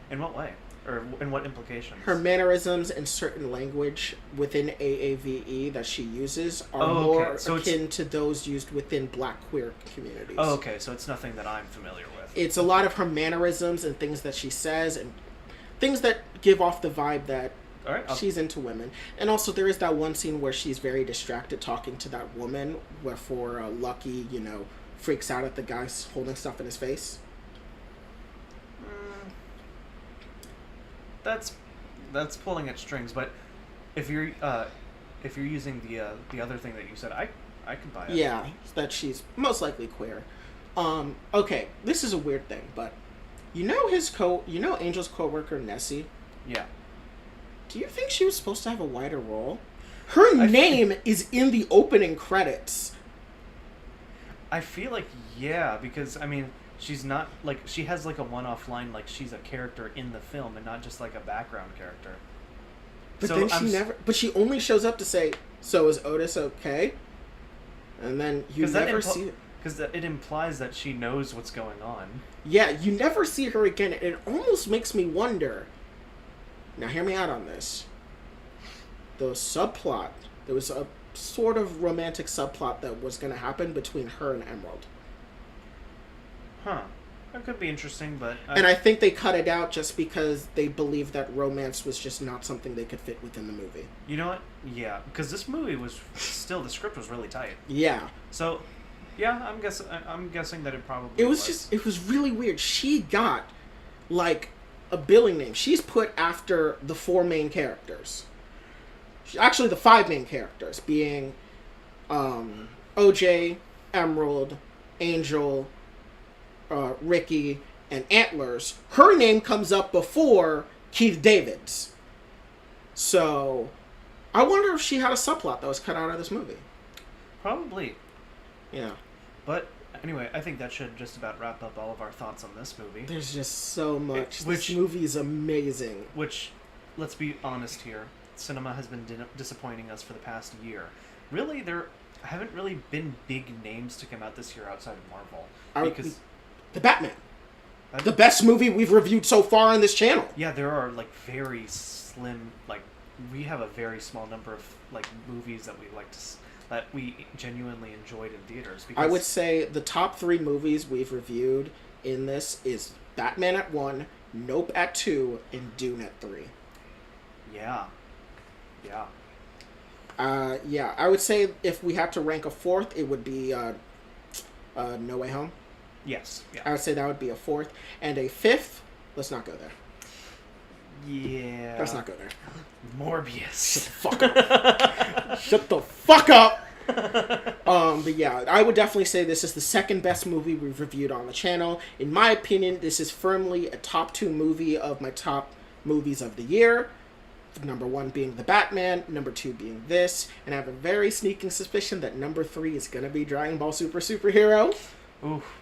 In what way? Or in what implications? Her mannerisms and certain language within AAVE that she uses are more akin to those used within black queer communities. Oh, okay. So it's nothing that I'm familiar with. It's a lot of her mannerisms and things that she says and things that give off the vibe that she's into women. And also there is that one scene where she's very distracted talking to that woman, wherefore Lucky, freaks out at the guy holding stuff in his face. That's pulling at strings, but if you're using the other thing that you said, I can buy it. Yeah, that she's most likely queer. Okay, this is a weird thing, but Angel's coworker Nessie? Yeah. Do you think she was supposed to have a wider role? Her name is in the opening credits. I feel like because she's not, like, she has, like, a one-off line, like, she's a character in the film and not just, like, a background character. But then but she only shows up to say, so is Otis okay? And then you never see it. Because it implies that she knows what's going on. Yeah, you never see her again. It almost makes me wonder. Now, hear me out on this. The subplot, there was a sort of romantic subplot that was going to happen between her and Emerald. Huh. That could be interesting, but... And I think they cut it out just because they believed that romance was just not something they could fit within the movie. You know what? Yeah, because this movie was still... the script was really tight. Yeah. So, yeah, I'm guessing that it probably it was really weird. She got, like, a billing name. She's put after the 4 main characters. Actually, the 5 main characters, being OJ, Emerald, Angel... Ricky, and Antlers. Her name comes up before Keith David's. So, I wonder if she had a subplot that was cut out of this movie. Probably. Yeah. But, anyway, I think that should just about wrap up all of our thoughts on this movie. There's just so much. This movie is amazing. Which, let's be honest here, cinema has been disappointing us for the past year. Really, there haven't really been big names to come out this year outside of Marvel. Because... The Batman. The best movie we've reviewed so far on this channel. Yeah, there are, like, very slim, like, we have a very small number of, like, movies that we genuinely enjoyed in theaters. Because I would say the top 3 movies we've reviewed in this is Batman at 1, Nope at 2, and Dune at 3. Yeah. Yeah, I would say if we had to rank a 4th, it would be No Way Home. Yes. Yeah. I would say that would be a fourth. And a fifth, let's not go there. Yeah. Let's not go there. Morbius. Shut the fuck up. Shut the fuck up. But yeah, I would definitely say this is the second best movie we've reviewed on the channel. In my opinion, this is firmly a top 2 movie of my top movies of the year. Number 1 being The Batman, number 2 being this, and I have a very sneaking suspicion that number 3 is going to be Dragon Ball Super Superhero,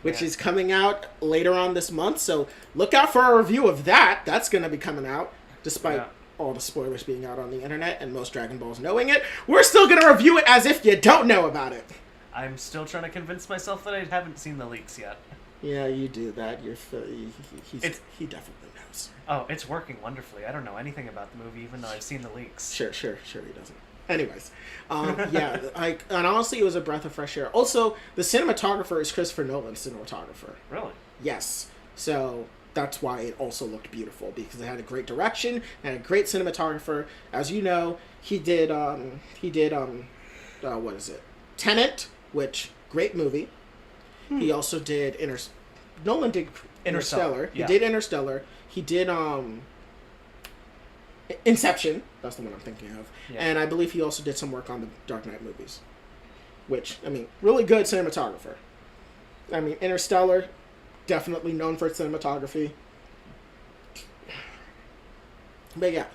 which is coming out later on this month, so look out for a review of that. That's going to be coming out, despite all the spoilers being out on the internet and most Dragon Balls knowing it. We're still going to review it as if you don't know about it. I'm still trying to convince myself that I haven't seen the leaks yet. Yeah, you do that. He definitely knows. Oh, it's working wonderfully. I don't know anything about the movie, even though I've seen the leaks. Sure, he doesn't. Anyways, yeah, and honestly, it was a breath of fresh air. Also, the cinematographer is Christopher Nolan's cinematographer. Really? Yes. So that's why it also looked beautiful, because it had a great direction and a great cinematographer. As you know, he did what is it? Tenet, which great movie. He also did Nolan did Interstellar. Yeah. He did Interstellar. He did Inception. That's the one I'm thinking of. Yeah. And I believe he also did some work on the Dark Knight movies. Which, I mean, really good cinematographer. I mean, Interstellar, definitely known for its cinematography. But yeah,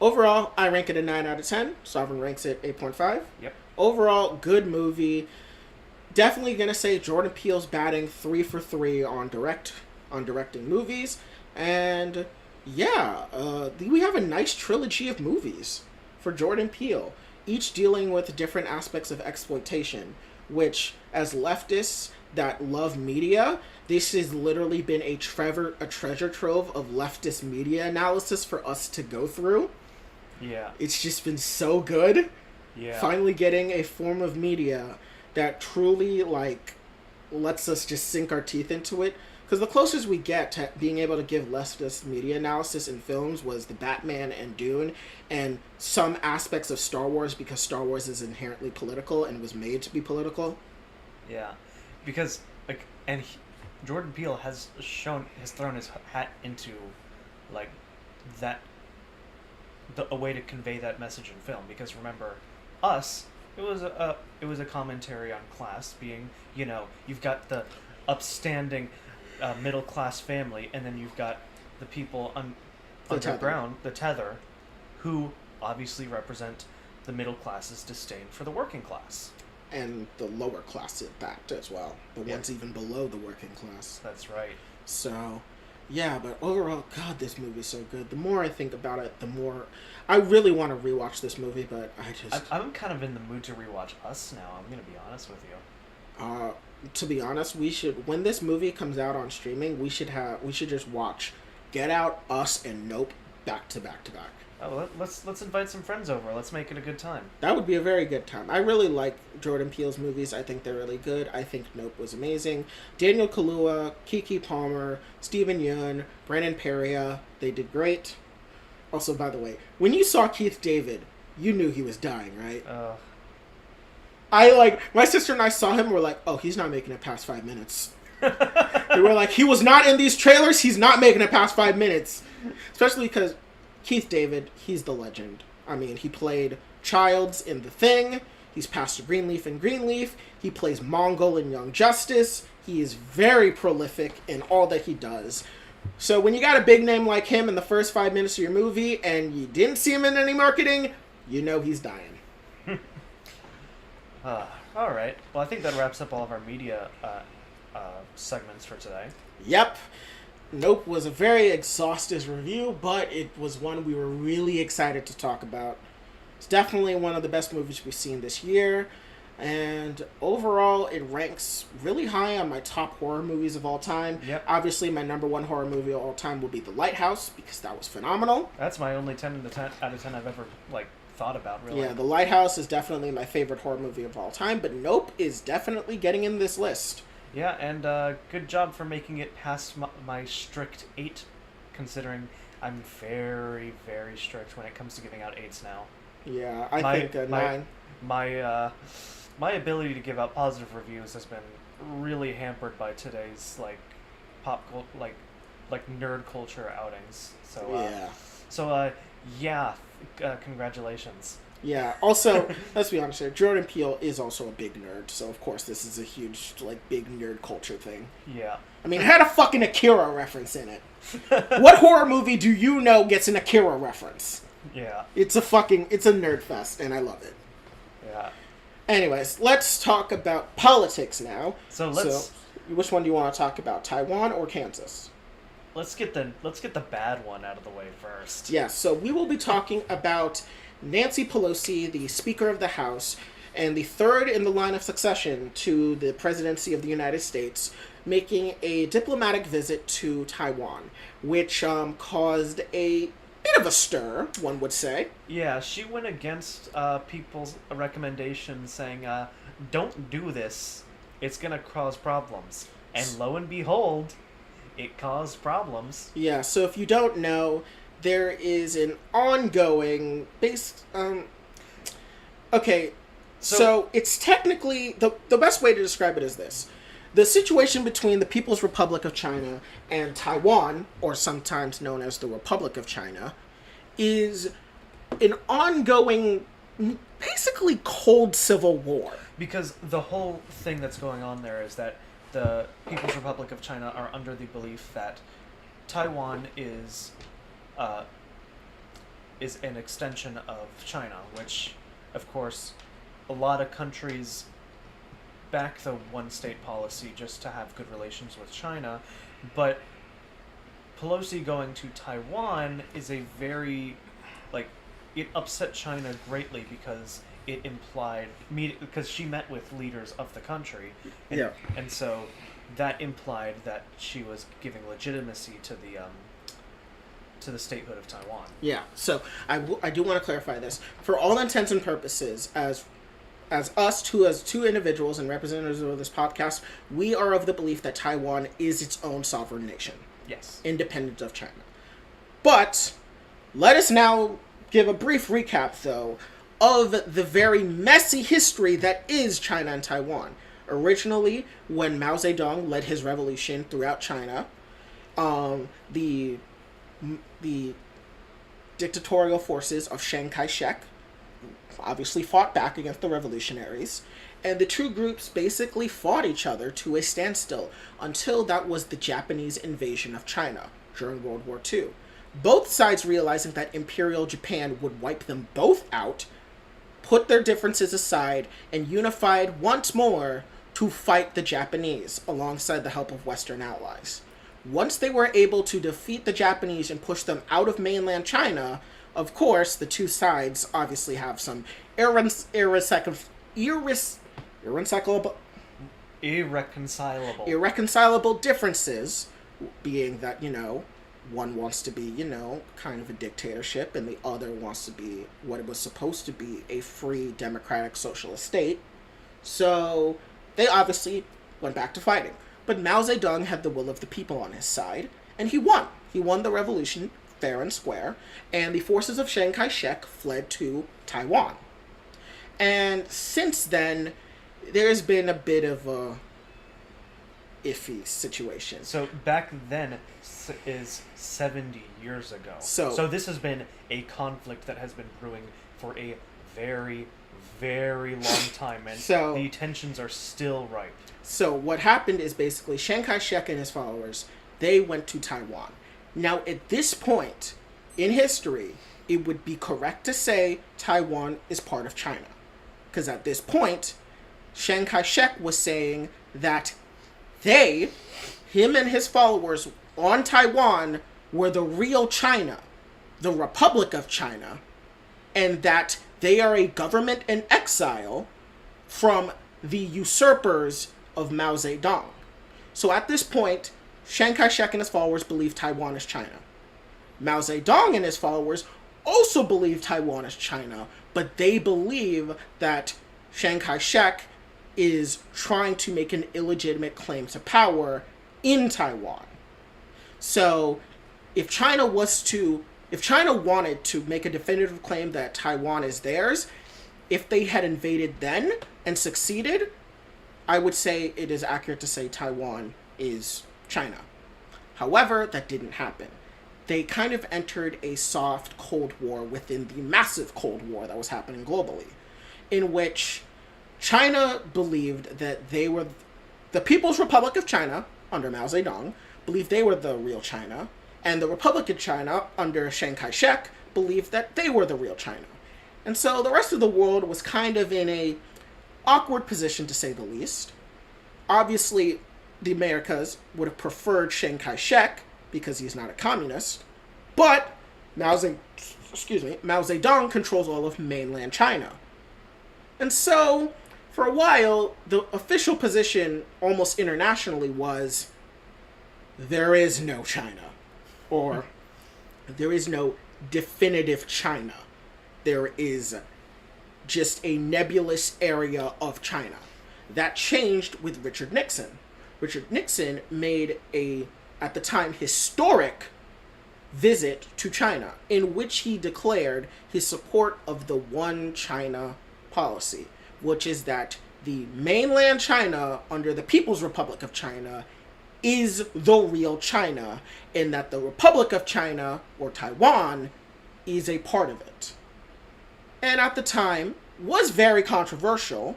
overall, I rank it a 9 out of 10. Sovereign ranks it 8.5. Yep. Overall, good movie. Definitely gonna say Jordan Peele's batting 3 for 3 on directing movies, and yeah, we have a nice trilogy of movies for Jordan Peele, each dealing with different aspects of exploitation. Which, as leftists that love media, this has literally been a treasure trove of leftist media analysis for us to go through. Yeah, it's just been so good. Yeah, finally getting a form of media that truly, lets us just sink our teeth into it. Because the closest we get to being able to give leftist media analysis in films was the Batman and Dune, and some aspects of Star Wars, because Star Wars is inherently political and was made to be political. Yeah, because, Jordan Peele has thrown his hat into, a way to convey that message in film. Because remember, Us... It was a commentary on class, being, you've got the upstanding middle class family, and then you've got the people underground, the tether, who obviously represent the middle class's disdain for the working class. And the lower class at that as well. The ones even below the working class. That's right. So, yeah, but overall, God, this movie's so good. The more I think about it, the more... I really want to rewatch this movie, but I'm kind of in the mood to rewatch Us now, I'm going to be honest with you. To be honest, we should... When this movie comes out on streaming, we should just watch Get Out, Us, and Nope back to back to back. Oh, let's invite some friends over. Let's make it a good time. That would be a very good time. I really like Jordan Peele's movies. I think they're really good. I think Nope was amazing. Daniel Kaluuya, Keke Palmer, Steven Yeun, Brandon Perea, they did great. Also, by the way, when you saw Keith David, you knew he was dying, right? My sister and I saw him, we're like, oh, he's not making it past 5 minutes. We were like, he was not in these trailers, he's not making it past 5 minutes. Especially because Keith David, he's the legend. I mean, he played Childs in The Thing. He's Pastor Greenleaf in Greenleaf. He plays Mongol in Young Justice. He is very prolific in all that he does. So when you got a big name like him in the first 5 minutes of your movie and you didn't see him in any marketing, you know he's dying. All right. Well, I think that wraps up all of our media segments for today. Yep. Nope was a very exhaustive review, but it was one we were really excited to talk about. It's definitely one of the best movies we've seen this year, and overall it ranks really high on my top horror movies of all time. Yep. Obviously, my number 1 horror movie of all time will be The Lighthouse, because that was phenomenal. That's my only 10 out of 10 I've ever thought about, really. Yeah, The Lighthouse is definitely my favorite horror movie of all time, but Nope is definitely getting in this list. Yeah, and good job for making it past my strict 8, considering I'm very, very strict when it comes to giving out 8s now. Yeah, I think a 9. My ability to give out positive reviews has been really hampered by today's nerd culture outings. So congratulations. Yeah. Also, let's be honest here. Jordan Peele is also a big nerd, so of course this is a huge, big nerd culture thing. Yeah. I mean, it had a fucking Akira reference in it. What horror movie do you know gets an Akira reference? Yeah. It's a nerd fest, and I love it. Yeah. Anyways, let's talk about politics now. So which one do you want to talk about, Taiwan or Kansas? Let's get the bad one out of the way first. Yeah, so we will be talking about Nancy Pelosi, the Speaker of the House, and the third in the line of succession to the presidency of the United States, making a diplomatic visit to Taiwan, which caused a bit of a stir, one would say. Yeah, she went against people's recommendations, saying, don't do this, it's going to cause problems. And lo and behold, it caused problems. Yeah, so if you don't know, there is an ongoing so it's technically the best way to describe it is this. The situation between the People's Republic of China and Taiwan, or sometimes known as the Republic of China, is an ongoing, basically cold civil war. Because the whole thing that's going on there is that the People's Republic of China are under the belief that Taiwan is an extension of China, which, of course, a lot of countries back the one-state policy just to have good relations with China, but Pelosi going to Taiwan is a very, it upset China greatly because it implied, because she met with leaders of the country, and so that implied that she was giving legitimacy to the statehood of Taiwan. Yeah, so I do want to clarify this. For all intents and purposes, as two individuals and representatives of this podcast, we are of the belief that Taiwan is its own sovereign nation. Yes. Independent of China. But let us now give a brief recap, though, of the very messy history that is China and Taiwan. Originally, when Mao Zedong led his revolution throughout China, the dictatorial forces of Chiang Kai-shek obviously fought back against the revolutionaries, and the two groups basically fought each other to a standstill until that was the Japanese invasion of China during World War II. Both sides realizing that Imperial Japan would wipe them both out, put their differences aside, and unified once more to fight the Japanese alongside the help of Western allies. Once they were able to defeat the Japanese and push them out of mainland China, of course, the two sides obviously have some irreconcilable differences, being that, one wants to be, kind of a dictatorship, and the other wants to be what it was supposed to be, a free, democratic, socialist state. So they obviously went back to fighting. But Mao Zedong had the will of the people on his side, and he won. He won the revolution fair and square, and the forces of Chiang Kai-shek fled to Taiwan. And since then, there's been a bit of a iffy situation. So back then is 70 years ago. So this has been a conflict that has been brewing for a very, very long time, and the tensions are still ripe. So what happened is basically Chiang Kai-shek and his followers, they went to Taiwan. Now, at this point in history, it would be correct to say Taiwan is part of China. Because at this point, Chiang Kai-shek was saying that him and his followers on Taiwan, were the real China, the Republic of China, and that they are a government in exile from the usurpers of Mao Zedong. So at this point, Chiang Kai-shek and his followers believe Taiwan is China. Mao Zedong and his followers also believe Taiwan is China, but they believe that Chiang Kai-shek is trying to make an illegitimate claim to power in Taiwan. So if China wanted to make a definitive claim that Taiwan is theirs, if they had invaded then and succeeded, I would say it is accurate to say Taiwan is China. However, that didn't happen. They kind of entered a soft Cold War within the massive Cold War that was happening globally, in which China believed that they were the People's Republic of China, under Mao Zedong, believed they were the real China, and the Republic of China, under Chiang Kai-shek, believed that they were the real China. And so the rest of the world was kind of in a awkward position, to say the least. Obviously, the Americas would have preferred Chiang Kai-shek, because he's not a communist, but Mao Zedong controls all of mainland China. And so, for a while, the official position, almost internationally, was there is no China. Or there is no definitive China. There is just a nebulous area of China. That changed with Richard Nixon. Richard Nixon made a, at the time, historic visit to China, in which he declared his support of the One China policy, which is that the mainland China, under the People's Republic of China, is the real China, and that the Republic of China, or Taiwan, is a part of it. And at the time, was very controversial,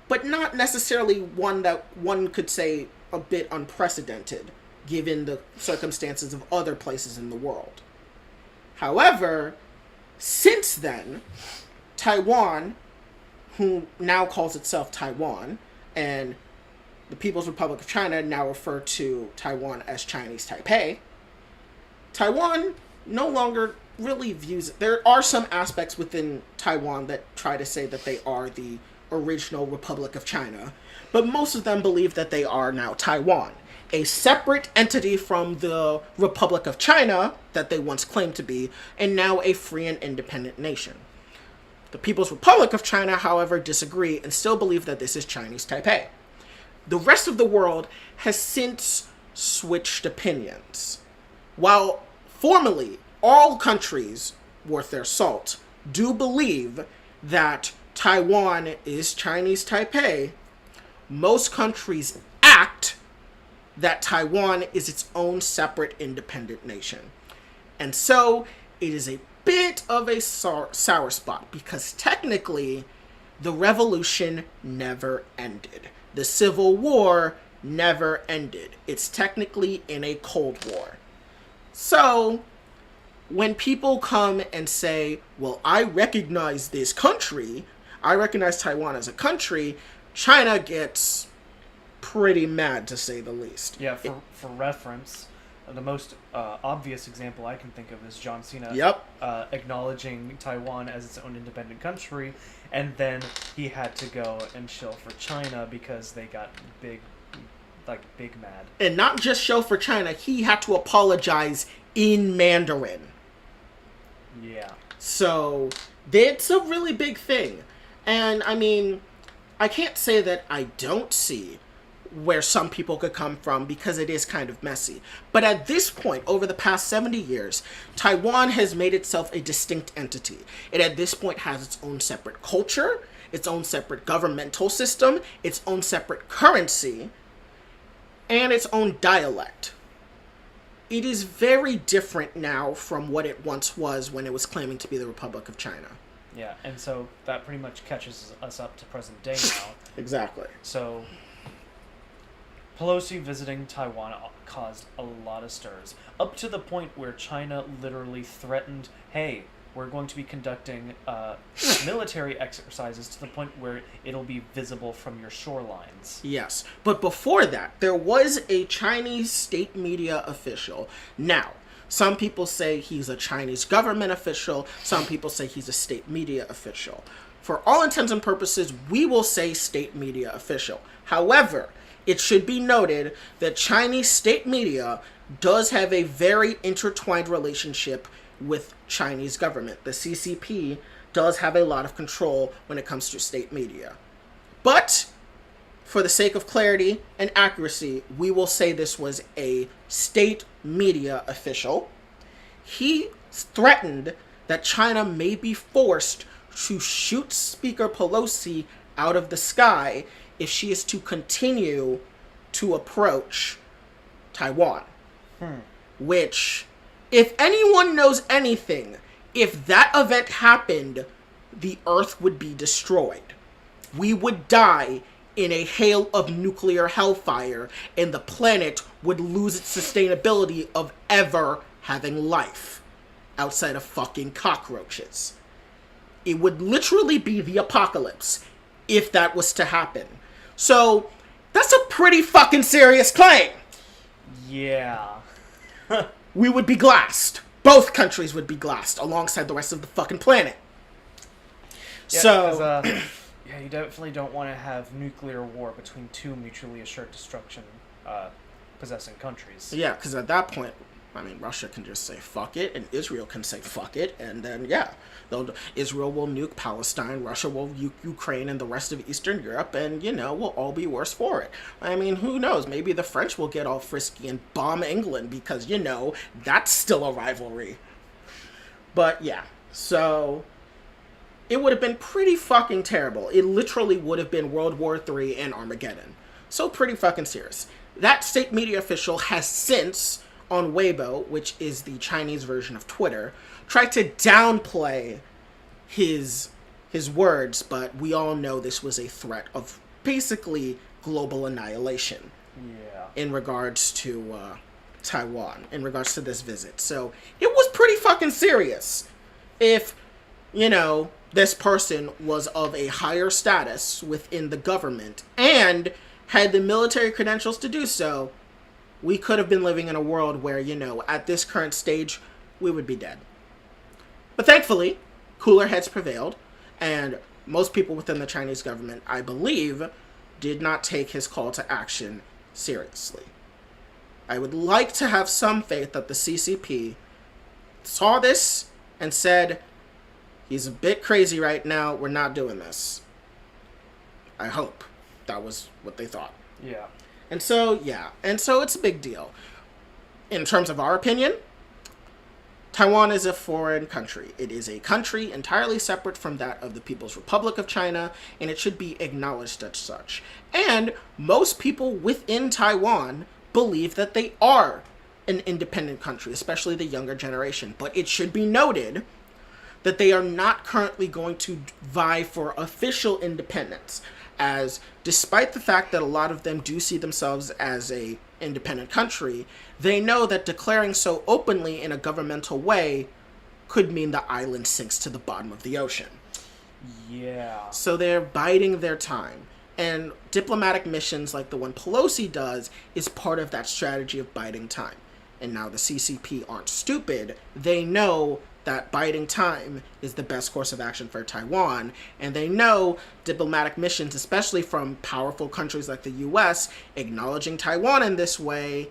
but not necessarily one that one could say a bit unprecedented, given the circumstances of other places in the world. However, since then, Taiwan, who now calls itself Taiwan, and the People's Republic of China now refer to Taiwan as Chinese Taipei, Taiwan no longer really views it. There are some aspects within Taiwan that try to say that they are the original Republic of China, but most of them believe that they are now Taiwan, a separate entity from the Republic of China that they once claimed to be, and now a free and independent nation. The People's Republic of China, however, disagree and still believe that this is Chinese Taipei. The rest of the world has since switched opinions. While formally all countries worth their salt do believe that Taiwan is Chinese Taipei, most countries act that Taiwan is its own separate independent nation. And so it is a bit of a sour spot, because technically the revolution never ended. The Civil War never ended. It's technically in a Cold War. So when people come and say, well, I recognize this country, I recognize Taiwan as a country, China gets pretty mad, to say the least. Yeah, for reference, the most obvious example I can think of is John Cena acknowledging Taiwan as its own independent country, and then he had to go and shill for China because they got big mad. And not just show for China, he had to apologize in Mandarin. Yeah. So, it's a really big thing. And, I mean, I can't say that I don't see where some people could come from, because it is kind of messy. But at this point, over the past 70 years, Taiwan has made itself a distinct entity. It at this point has its own separate culture, its own separate governmental system, its own separate currency, and its own dialect. It is very different now from what it once was when it was claiming to be the Republic of China. Yeah, and so that pretty much catches us up to present day now. Exactly. So Pelosi visiting Taiwan caused a lot of stirs, up to the point where China literally threatened, hey, we're going to be conducting military exercises to the point where it'll be visible from your shorelines. Yes, but before that, there was a Chinese state media official. Now, some people say he's a Chinese government official, some people say he's a state media official. For all intents and purposes, we will say state media official. However, it should be noted that Chinese state media does have a very intertwined relationship with Chinese government. The CCP does have a lot of control when it comes to state media. But, for the sake of clarity and accuracy, we will say this was a state media official. He threatened that China may be forced to shoot Speaker Pelosi out of the sky if she is to continue to approach Taiwan. Which, if anyone knows anything, if that event happened, the Earth would be destroyed. We would die in a hail of nuclear hellfire, and the planet would lose its sustainability of ever having life outside of fucking cockroaches. It would literally be the apocalypse if that was to happen. So, that's a pretty fucking serious claim. Yeah. We would be glassed. Both countries would be glassed alongside the rest of the fucking planet. Yeah, so, yeah, you definitely don't want to have nuclear war between two mutually assured destruction possessing countries. yeah, because at that point, I mean, Russia can just say fuck it, and Israel can say fuck it, and then, yeah, Israel will nuke Palestine, Russia will nuke Ukraine and the rest of Eastern Europe, and, we'll all be worse for it. I mean, who knows? Maybe the French will get all frisky and bomb England, because, that's still a rivalry. But, yeah, so it would have been pretty fucking terrible. It literally would have been World War III and Armageddon. So pretty fucking serious. That state media official has since, on Weibo, which is the Chinese version of Twitter, tried to downplay his words, but we all know this was a threat of basically global annihilation. Yeah. In regards to Taiwan, in regards to this visit. So it was pretty fucking serious. If, this person was of a higher status within the government and had the military credentials to do so, we could have been living in a world where, at this current stage, we would be dead. But thankfully, cooler heads prevailed, and most people within the Chinese government, I believe, did not take his call to action seriously. I would like to have some faith that the CCP saw this and said, he's a bit crazy right now, we're not doing this. I hope that was what they thought. Yeah. And so it's a big deal. In terms of our opinion, Taiwan is a foreign country. It is a country entirely separate from that of the People's Republic of China, and it should be acknowledged as such. And most people within Taiwan believe that they are an independent country, especially the younger generation. But it should be noted that they are not currently going to vie for official independence, as despite the fact that a lot of them do see themselves as a independent country, they know that declaring so openly in a governmental way could mean the island sinks to the bottom of the ocean. Yeah. So they're biding their time. And diplomatic missions like the one Pelosi does is part of that strategy of biding time. And now the CCP aren't stupid. They know that biding time is the best course of action for Taiwan, and they know diplomatic missions, especially from powerful countries like the US, acknowledging Taiwan in this way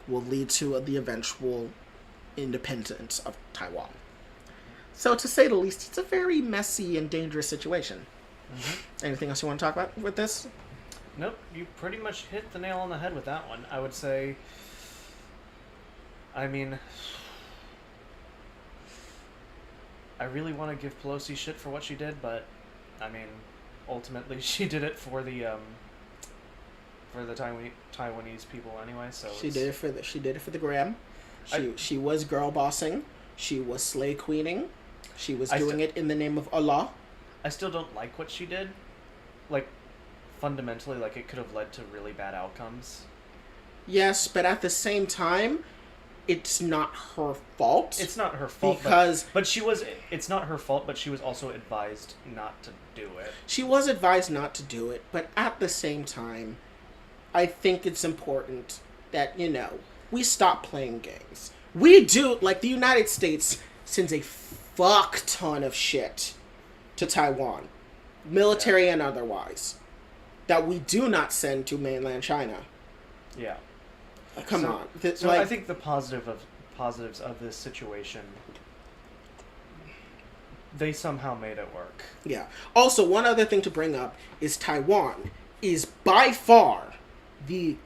will lead to the eventual independence of Taiwan. So to say the least, it's a very messy and dangerous situation. Mm-hmm. Anything else you want to talk about with this? Nope, you pretty much hit the nail on the head with that one. I would say, I really want to give Pelosi shit for what she did, but ultimately she did it for the Taiwanese people anyway. So she did it for the gram. She was girl bossing. She was slay queening. She was doing it in the name of Allah. I still don't like what she did. Fundamentally, it could have led to really bad outcomes. Yes, but at the same time, it's not her fault. It's not her fault because it's not her fault, but she was also advised not to do it. She was advised not to do it, but at the same time, I think it's important that, we stop playing games. We do, the United States sends a fuck ton of shit to Taiwan, military and otherwise, that we do not send to mainland China. Yeah. Come on. I think the positives of this situation, they somehow made it work. Yeah. Also, one other thing to bring up is Taiwan is by far the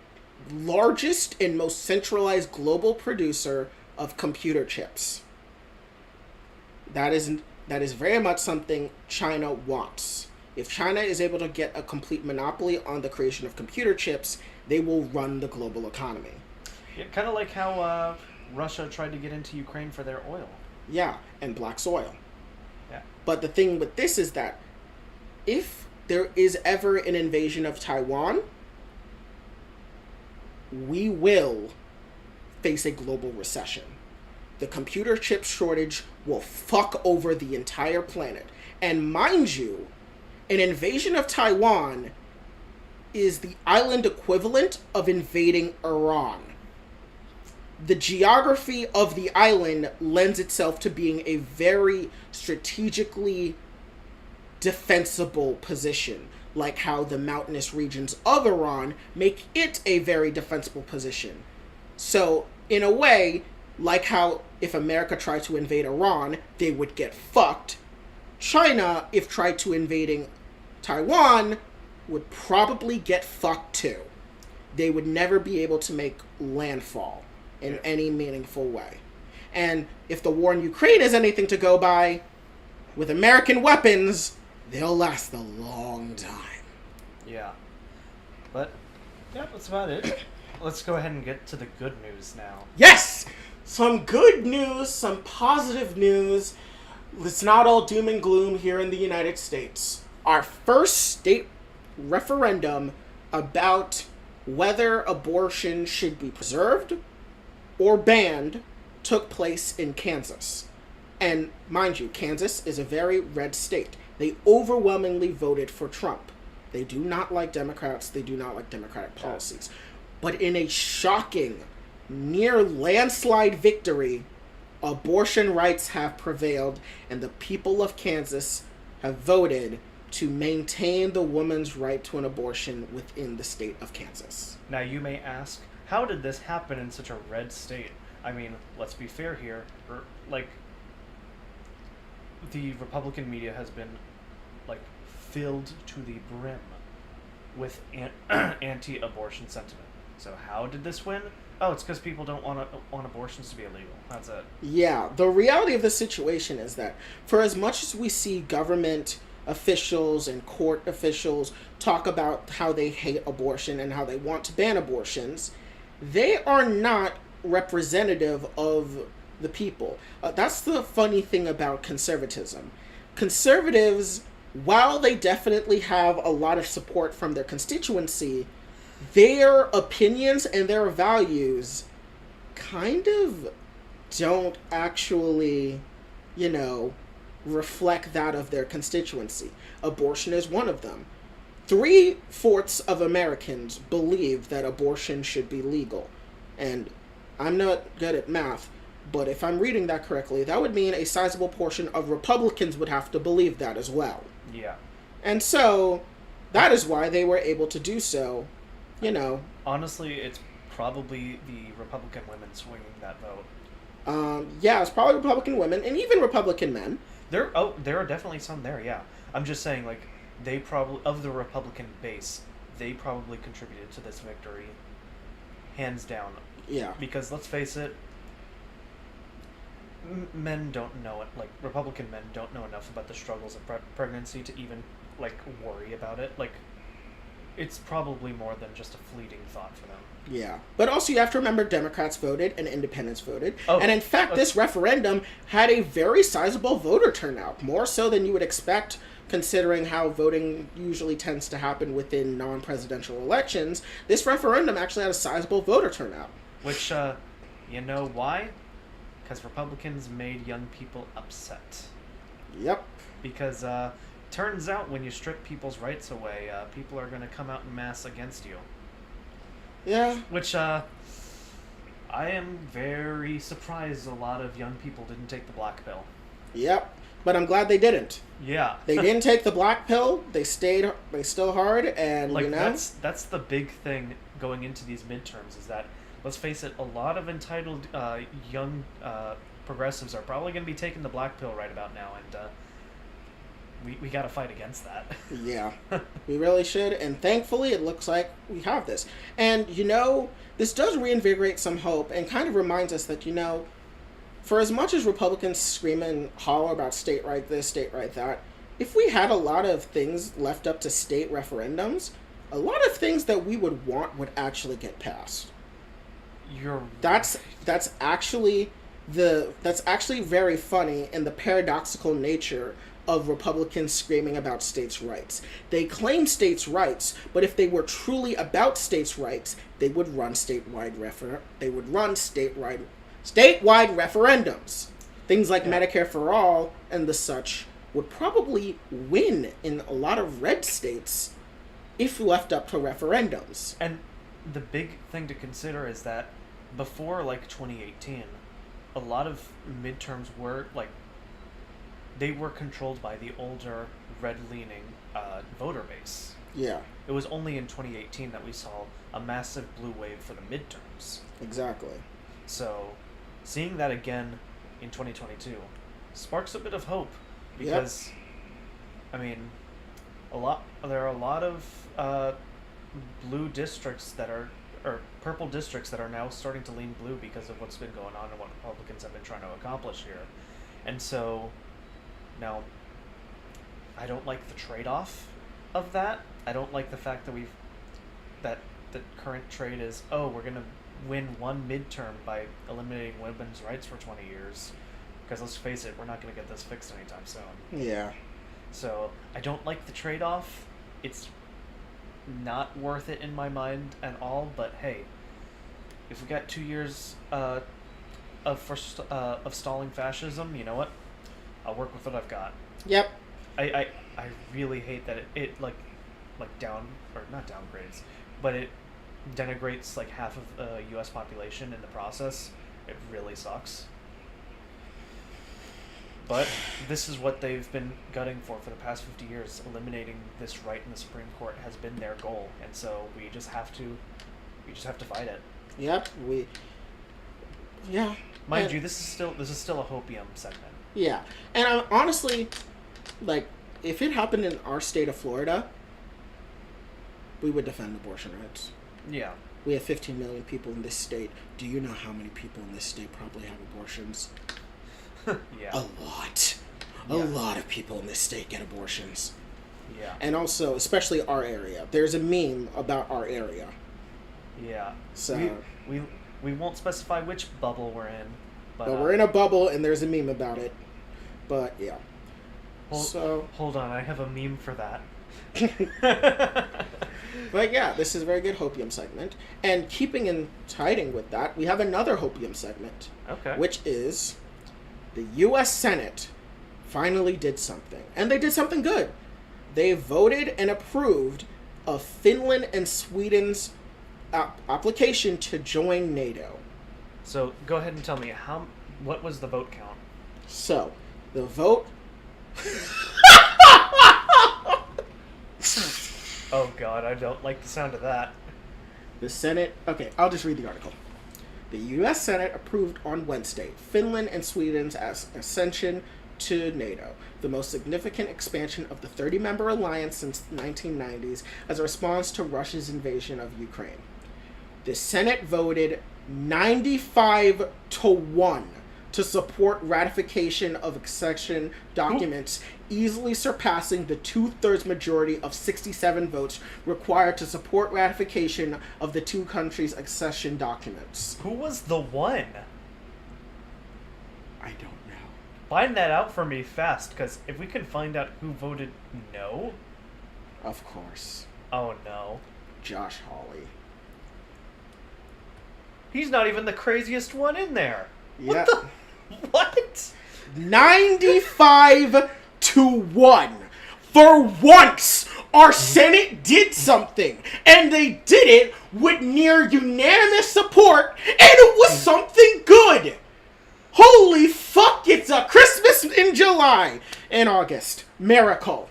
largest and most centralized global producer of computer chips. That is very much something China wants. If China is able to get a complete monopoly on the creation of computer chips, they will run the global economy. Yeah, kind of like how Russia tried to get into Ukraine for their oil. Yeah, and black soil. Yeah. But the thing with this is that if there is ever an invasion of Taiwan, we will face a global recession. The computer chip shortage will fuck over the entire planet. And mind you, an invasion of Taiwan is the island equivalent of invading Iran. The geography of the island lends itself to being a very strategically defensible position, like how the mountainous regions of Iran make it a very defensible position. So, in a way, like how if America tried to invade Iran, they would get fucked, China, if tried to invading Taiwan, would probably get fucked too. They would never be able to make landfall in any meaningful way. And if the war in Ukraine is anything to go by, with American weapons, they'll last a long time. Yeah. But, yeah, that's about it. Let's go ahead and get to the good news now. Yes! Some good news, some positive news. It's not all doom and gloom here in the United States. Our first state referendum about whether abortion should be preserved or banned took place in Kansas. And mind you, Kansas is a very red state. They overwhelmingly voted for Trump. They do not like Democrats. They do not like Democratic policies. But in a shocking, near landslide victory, abortion rights have prevailed, and the people of Kansas have voted to maintain the woman's right to an abortion within the state of Kansas. Now, you may ask, how did this happen in such a red state? I mean, let's be fair here. Like, the Republican media has been, like, filled to the brim with anti-abortion sentiment. So how did this win? Oh, it's because people don't want abortions to be illegal. That's it. Yeah, the reality of the situation is that for as much as we see government officials and court officials talk about how they hate abortion and how they want to ban abortions, they are not representative of the people. That's the funny thing about conservatism. Conservatives, while they definitely have a lot of support from their constituency, their opinions and their values kind of don't actually, reflect that of their constituency. Abortion is one of them. 3/4 of Americans believe that abortion should be legal. And I'm not good at math, but if I'm reading that correctly, that would mean a sizable portion of Republicans would have to believe that as well. Yeah. And so, that is why they were able to do so, Honestly, it's probably the Republican women swinging that vote. Yeah, it's probably Republican women, and even Republican men. There are definitely some there, yeah. I'm just saying, like, they probably, of the Republican base, they probably contributed to this victory, hands down. Yeah. Because, let's face it, men don't know it. Like, Republican men don't know enough about the struggles of pregnancy to even, like, worry about it. Like, it's probably more than just a fleeting thought for them. Yeah. But also you have to remember Democrats voted and independents voted. Oh, and in fact, this referendum had a very sizable voter turnout, more so than you would expect considering how voting usually tends to happen within non-presidential elections. This referendum actually had a sizable voter turnout. Which, you know why? Because Republicans made young people upset. Yep. Because, turns out when you strip people's rights away, people are going to come out en masse against you. Yeah. Which, I am very surprised a lot of young people didn't take the black pill. Yep. But I'm glad they didn't. Yeah. They didn't take the black pill. They still hard, and, like, that's the big thing going into these midterms, is that, let's face it, a lot of entitled young progressives are probably going to be taking the black pill right about now, and we got to fight against that. Yeah, we really should, and thankfully it looks like we have this. And, this does reinvigorate some hope and kind of reminds us that, for as much as Republicans scream and holler about state right this, state right that, if we had a lot of things left up to state referendums, a lot of things that we would want would actually get passed. That's actually very funny in the paradoxical nature of Republicans screaming about states' rights. They claim states' rights, but if they were truly about states' rights, they would run statewide referendums. Things like Medicare for All and the such would probably win in a lot of red states if left up to referendums. And the big thing to consider is that before, like, 2018, a lot of midterms were, like, they were controlled by the older, red-leaning voter base. Yeah. It was only in 2018 that we saw a massive blue wave for the midterms. Exactly. So, seeing that again in 2022 sparks a bit of hope, because, I mean, there are a lot of blue districts that are, or purple districts that are now starting to lean blue because of what's been going on and what Republicans have been trying to accomplish here. And so, now, I don't like the trade-off of that. I don't like the fact that the current trade is, we're going to win one midterm by eliminating women's rights for 20 years. Because let's face it, we're not going to get this fixed anytime soon. Yeah. So, I don't like the trade-off. It's not worth it in my mind at all, but hey, if we got 2 years of stalling fascism, you know what? I'll work with what I've got. Yep. I really hate that it not downgrades, but it denigrates like half of the U.S. population in the process. It really sucks. But this is what they've been gutting for the past 50 years. Eliminating this right in the Supreme Court has been their goal, and so we just have to fight it. Yep. Mind you, this is still a hopium segment. Yeah, and I'm honestly, like, if it happened in our state of Florida, we would defend abortion rights. Yeah. We have 15 million people in this state. Do you know how many people in this state probably have abortions? Yeah. A lot. A lot of people in this state get abortions. Yeah. And also, especially our area. There's a meme about our area. Yeah. So we won't specify which bubble we're in. But we're in a bubble, and there's a meme about it. But, yeah. Hold on, I have a meme for that. But, yeah, this is a very good hopium segment. And keeping in tiding with that, we have another hopium segment. Okay. Which is the U.S. Senate finally did something. And they did something good. They voted and approved of Finland and Sweden's application to join NATO. So, go ahead and tell me, what was the vote count? So, the vote... Oh god, I don't like the sound of that. The Senate... Okay, I'll just read the article. The U.S. Senate approved on Wednesday Finland and Sweden's ascension to NATO, the most significant expansion of the 30-member alliance since the 1990s as a response to Russia's invasion of Ukraine. The Senate voted 95-1 to support ratification of accession documents, easily surpassing the 2/3 majority of 67 votes required to support ratification of the two countries' accession documents. Who was the one? I don't know. Find that out for me fast, because if we can find out who voted no... Of course. Oh no. Josh Hawley. He's not even the craziest one in there. Yeah. What? 95-1. For once, our Senate did something, and they did it with near unanimous support, and it was something good. Holy fuck, it's a Christmas in July. In August. Miracle.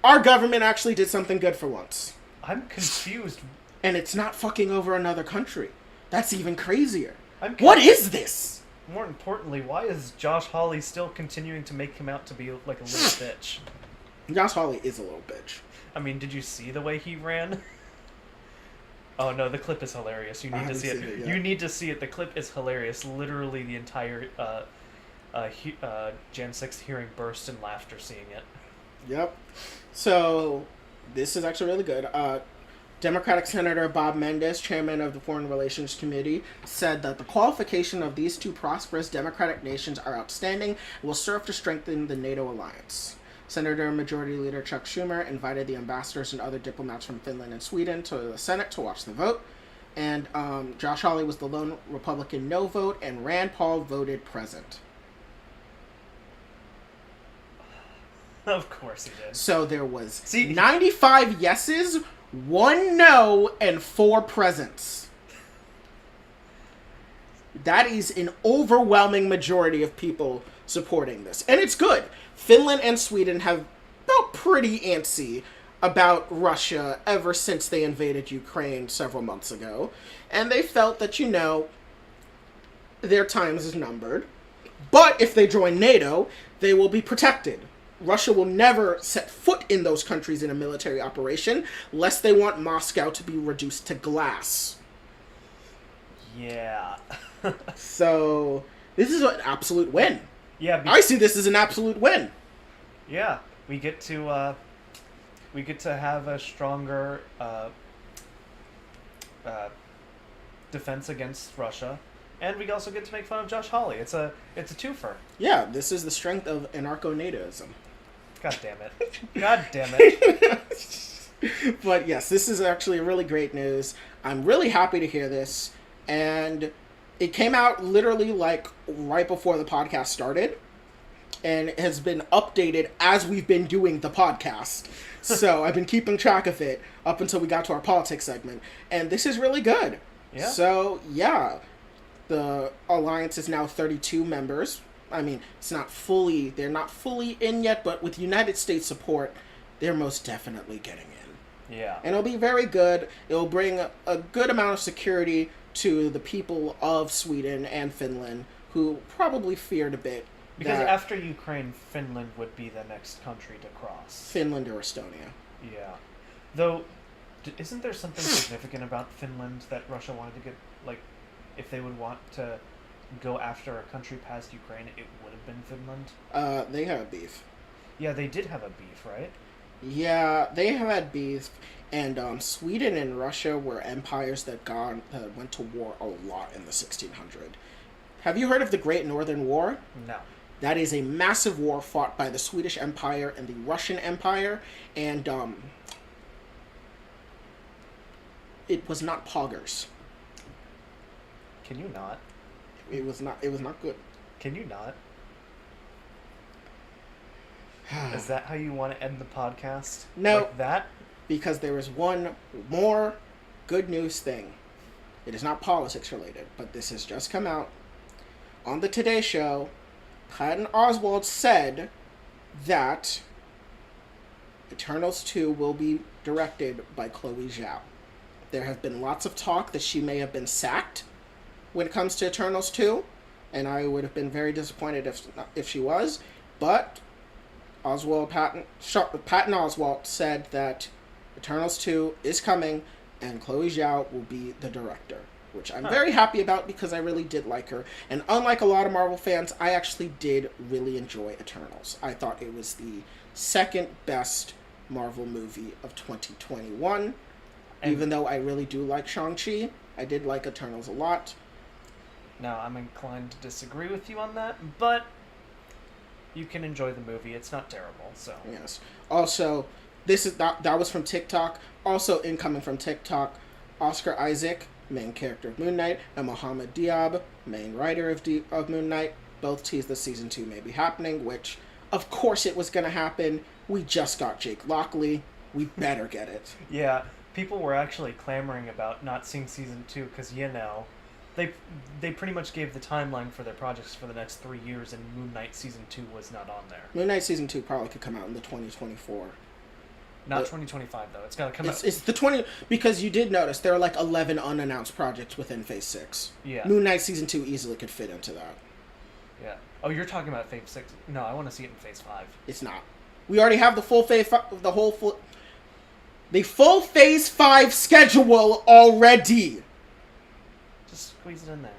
Our government actually did something good for once. I'm confused. And it's not fucking over another country. That's even crazier. What is this? More importantly, why is Josh Hawley still continuing to make him out to be like a little bitch? Josh Hawley is a little bitch. I mean, did you see the way he ran? Oh no, the clip is hilarious. You need to see it. You need to see it. The clip is hilarious. Literally, the entire Jan 6th hearing burst in laughter seeing it. Yep. So, this is actually really good. Democratic Senator Bob Mendes, chairman of the Foreign Relations Committee, said that the qualification of these two prosperous democratic nations are outstanding and will serve to strengthen the NATO alliance. Senator Majority Leader Chuck Schumer invited the ambassadors and other diplomats from Finland and Sweden to the Senate to watch the vote. And Josh Hawley was the lone Republican no vote, and Rand Paul voted present. Of course he did. So there was 95 yeses, 1 no, and 4 presents. That is an overwhelming majority of people supporting this. And it's good. Finland and Sweden have felt pretty antsy about Russia ever since they invaded Ukraine several months ago. And they felt that, their time is numbered. But if they join NATO, they will be protected. Russia will never set foot in those countries in a military operation, lest they want Moscow to be reduced to glass. Yeah. So, this is an absolute win. Yeah. I see this as an absolute win. Yeah, we get to have a stronger defense against Russia. And we also get to make fun of Josh Hawley. It's a twofer. Yeah, this is the strength of anarcho-NATOism. God damn it. God damn it. But yes, this is actually really great news. I'm really happy to hear this. And it came out literally right before the podcast started. And it has been updated as we've been doing the podcast. So I've been keeping track of it up until we got to our politics segment. And this is really good. Yeah. So, yeah. The alliance is now 32 members. I mean, they're not fully in yet, but with United States support, they're most definitely getting in. Yeah. And it'll be very good. It'll bring a good amount of security to the people of Sweden and Finland, who probably feared a bit. Because after Ukraine, Finland would be the next country to cross. Finland or Estonia. Yeah. Though, isn't there something significant about Finland that Russia wanted to get, if they would want to go after a country past Ukraine, it would have been Finland? They have beef. Yeah, they did have a beef, right? Yeah, they have had beef, and Sweden and Russia were empires that went to war a lot in the 1600s. Have you heard of the Great Northern War? No. That is a massive war fought by the Swedish Empire and the Russian Empire, and it was not poggers. Can you not? It was not good. Can you not? Is that how you want to end the podcast? No. Like that? Because there is one more good news thing. It is not politics related, but this has just come out. On the Today Show, Patton Oswalt said that Eternals 2 will be directed by Chloe Zhao. There have been lots of talk that she may have been sacked when it comes to Eternals 2, and I would have been very disappointed if she was, but Patton Oswalt said that Eternals 2 is coming, and Chloe Zhao will be the director, which I'm very happy about because I really did like her. And unlike a lot of Marvel fans, I actually did really enjoy Eternals. I thought it was the second best Marvel movie of 2021. And even though I really do like Shang-Chi, I did like Eternals a lot. Now, I'm inclined to disagree with you on that, but you can enjoy the movie. It's not terrible, so. Yes. Also, that was from TikTok. Also incoming from TikTok, Oscar Isaac, main character of Moon Knight, and Mohamed Diab, main writer of Moon Knight, both teased that season 2 may be happening, which, of course it was going to happen. We just got Jake Lockley. We better get it. Yeah, people were actually clamoring about not seeing season 2 because, they pretty much gave the timeline for their projects for the next 3 years, and Moon Knight season 2 was not on there. Moon Knight season 2 probably could come out in the 2024. Not 2025 though. It's gotta come out. It's the 20 because you did notice there are 11 unannounced projects within Phase 6. Yeah. Moon Knight season 2 easily could fit into that. Yeah. Oh, you're talking about Phase 6. No, I want to see it in Phase 5. It's not. We already have the full Phase 5 schedule already. Just squeeze it in there.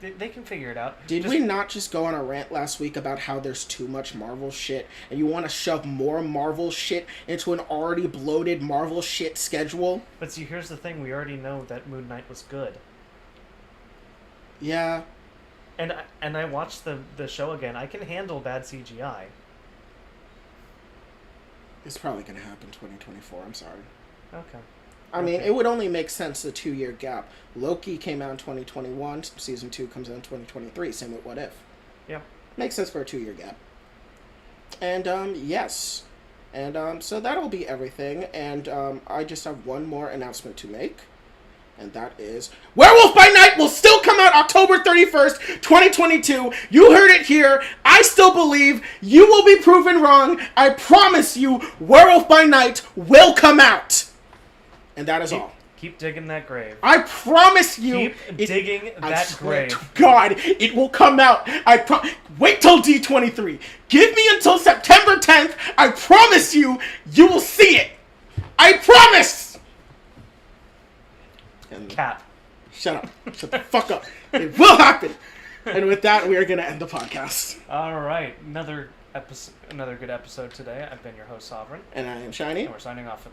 They can figure it out. Did we not just go on a rant last week about how there's too much Marvel shit, and you want to shove more Marvel shit into an already bloated Marvel shit schedule? But see, here's the thing. We already know that Moon Knight was good. Yeah. And I watched the show again. I can handle bad CGI. It's probably going to happen 2024. I'm sorry. Okay. I mean, it would only make sense, the 2-year gap. Loki came out in 2021. Season 2 comes out in 2023. Same with What If. Yeah. Makes sense for a 2-year gap. And, yes. And, so that'll be everything. And, I just have one more announcement to make. And that is, Werewolf by Night will still come out October 31st, 2022. You heard it here. I still believe. You will be proven wrong. I promise you, Werewolf by Night will come out. And that is all. Keep digging that grave. I promise you. Keep digging that grave. To God, it will come out. Wait till D23. Give me until September 10th. I promise you, you will see it. I promise. And Cap. Shut up. Shut the fuck up. It will happen. And with that, we are going to end the podcast. All right. Another good episode today. I've been your host, Sovereign. And I am Shiny. And we're signing off for the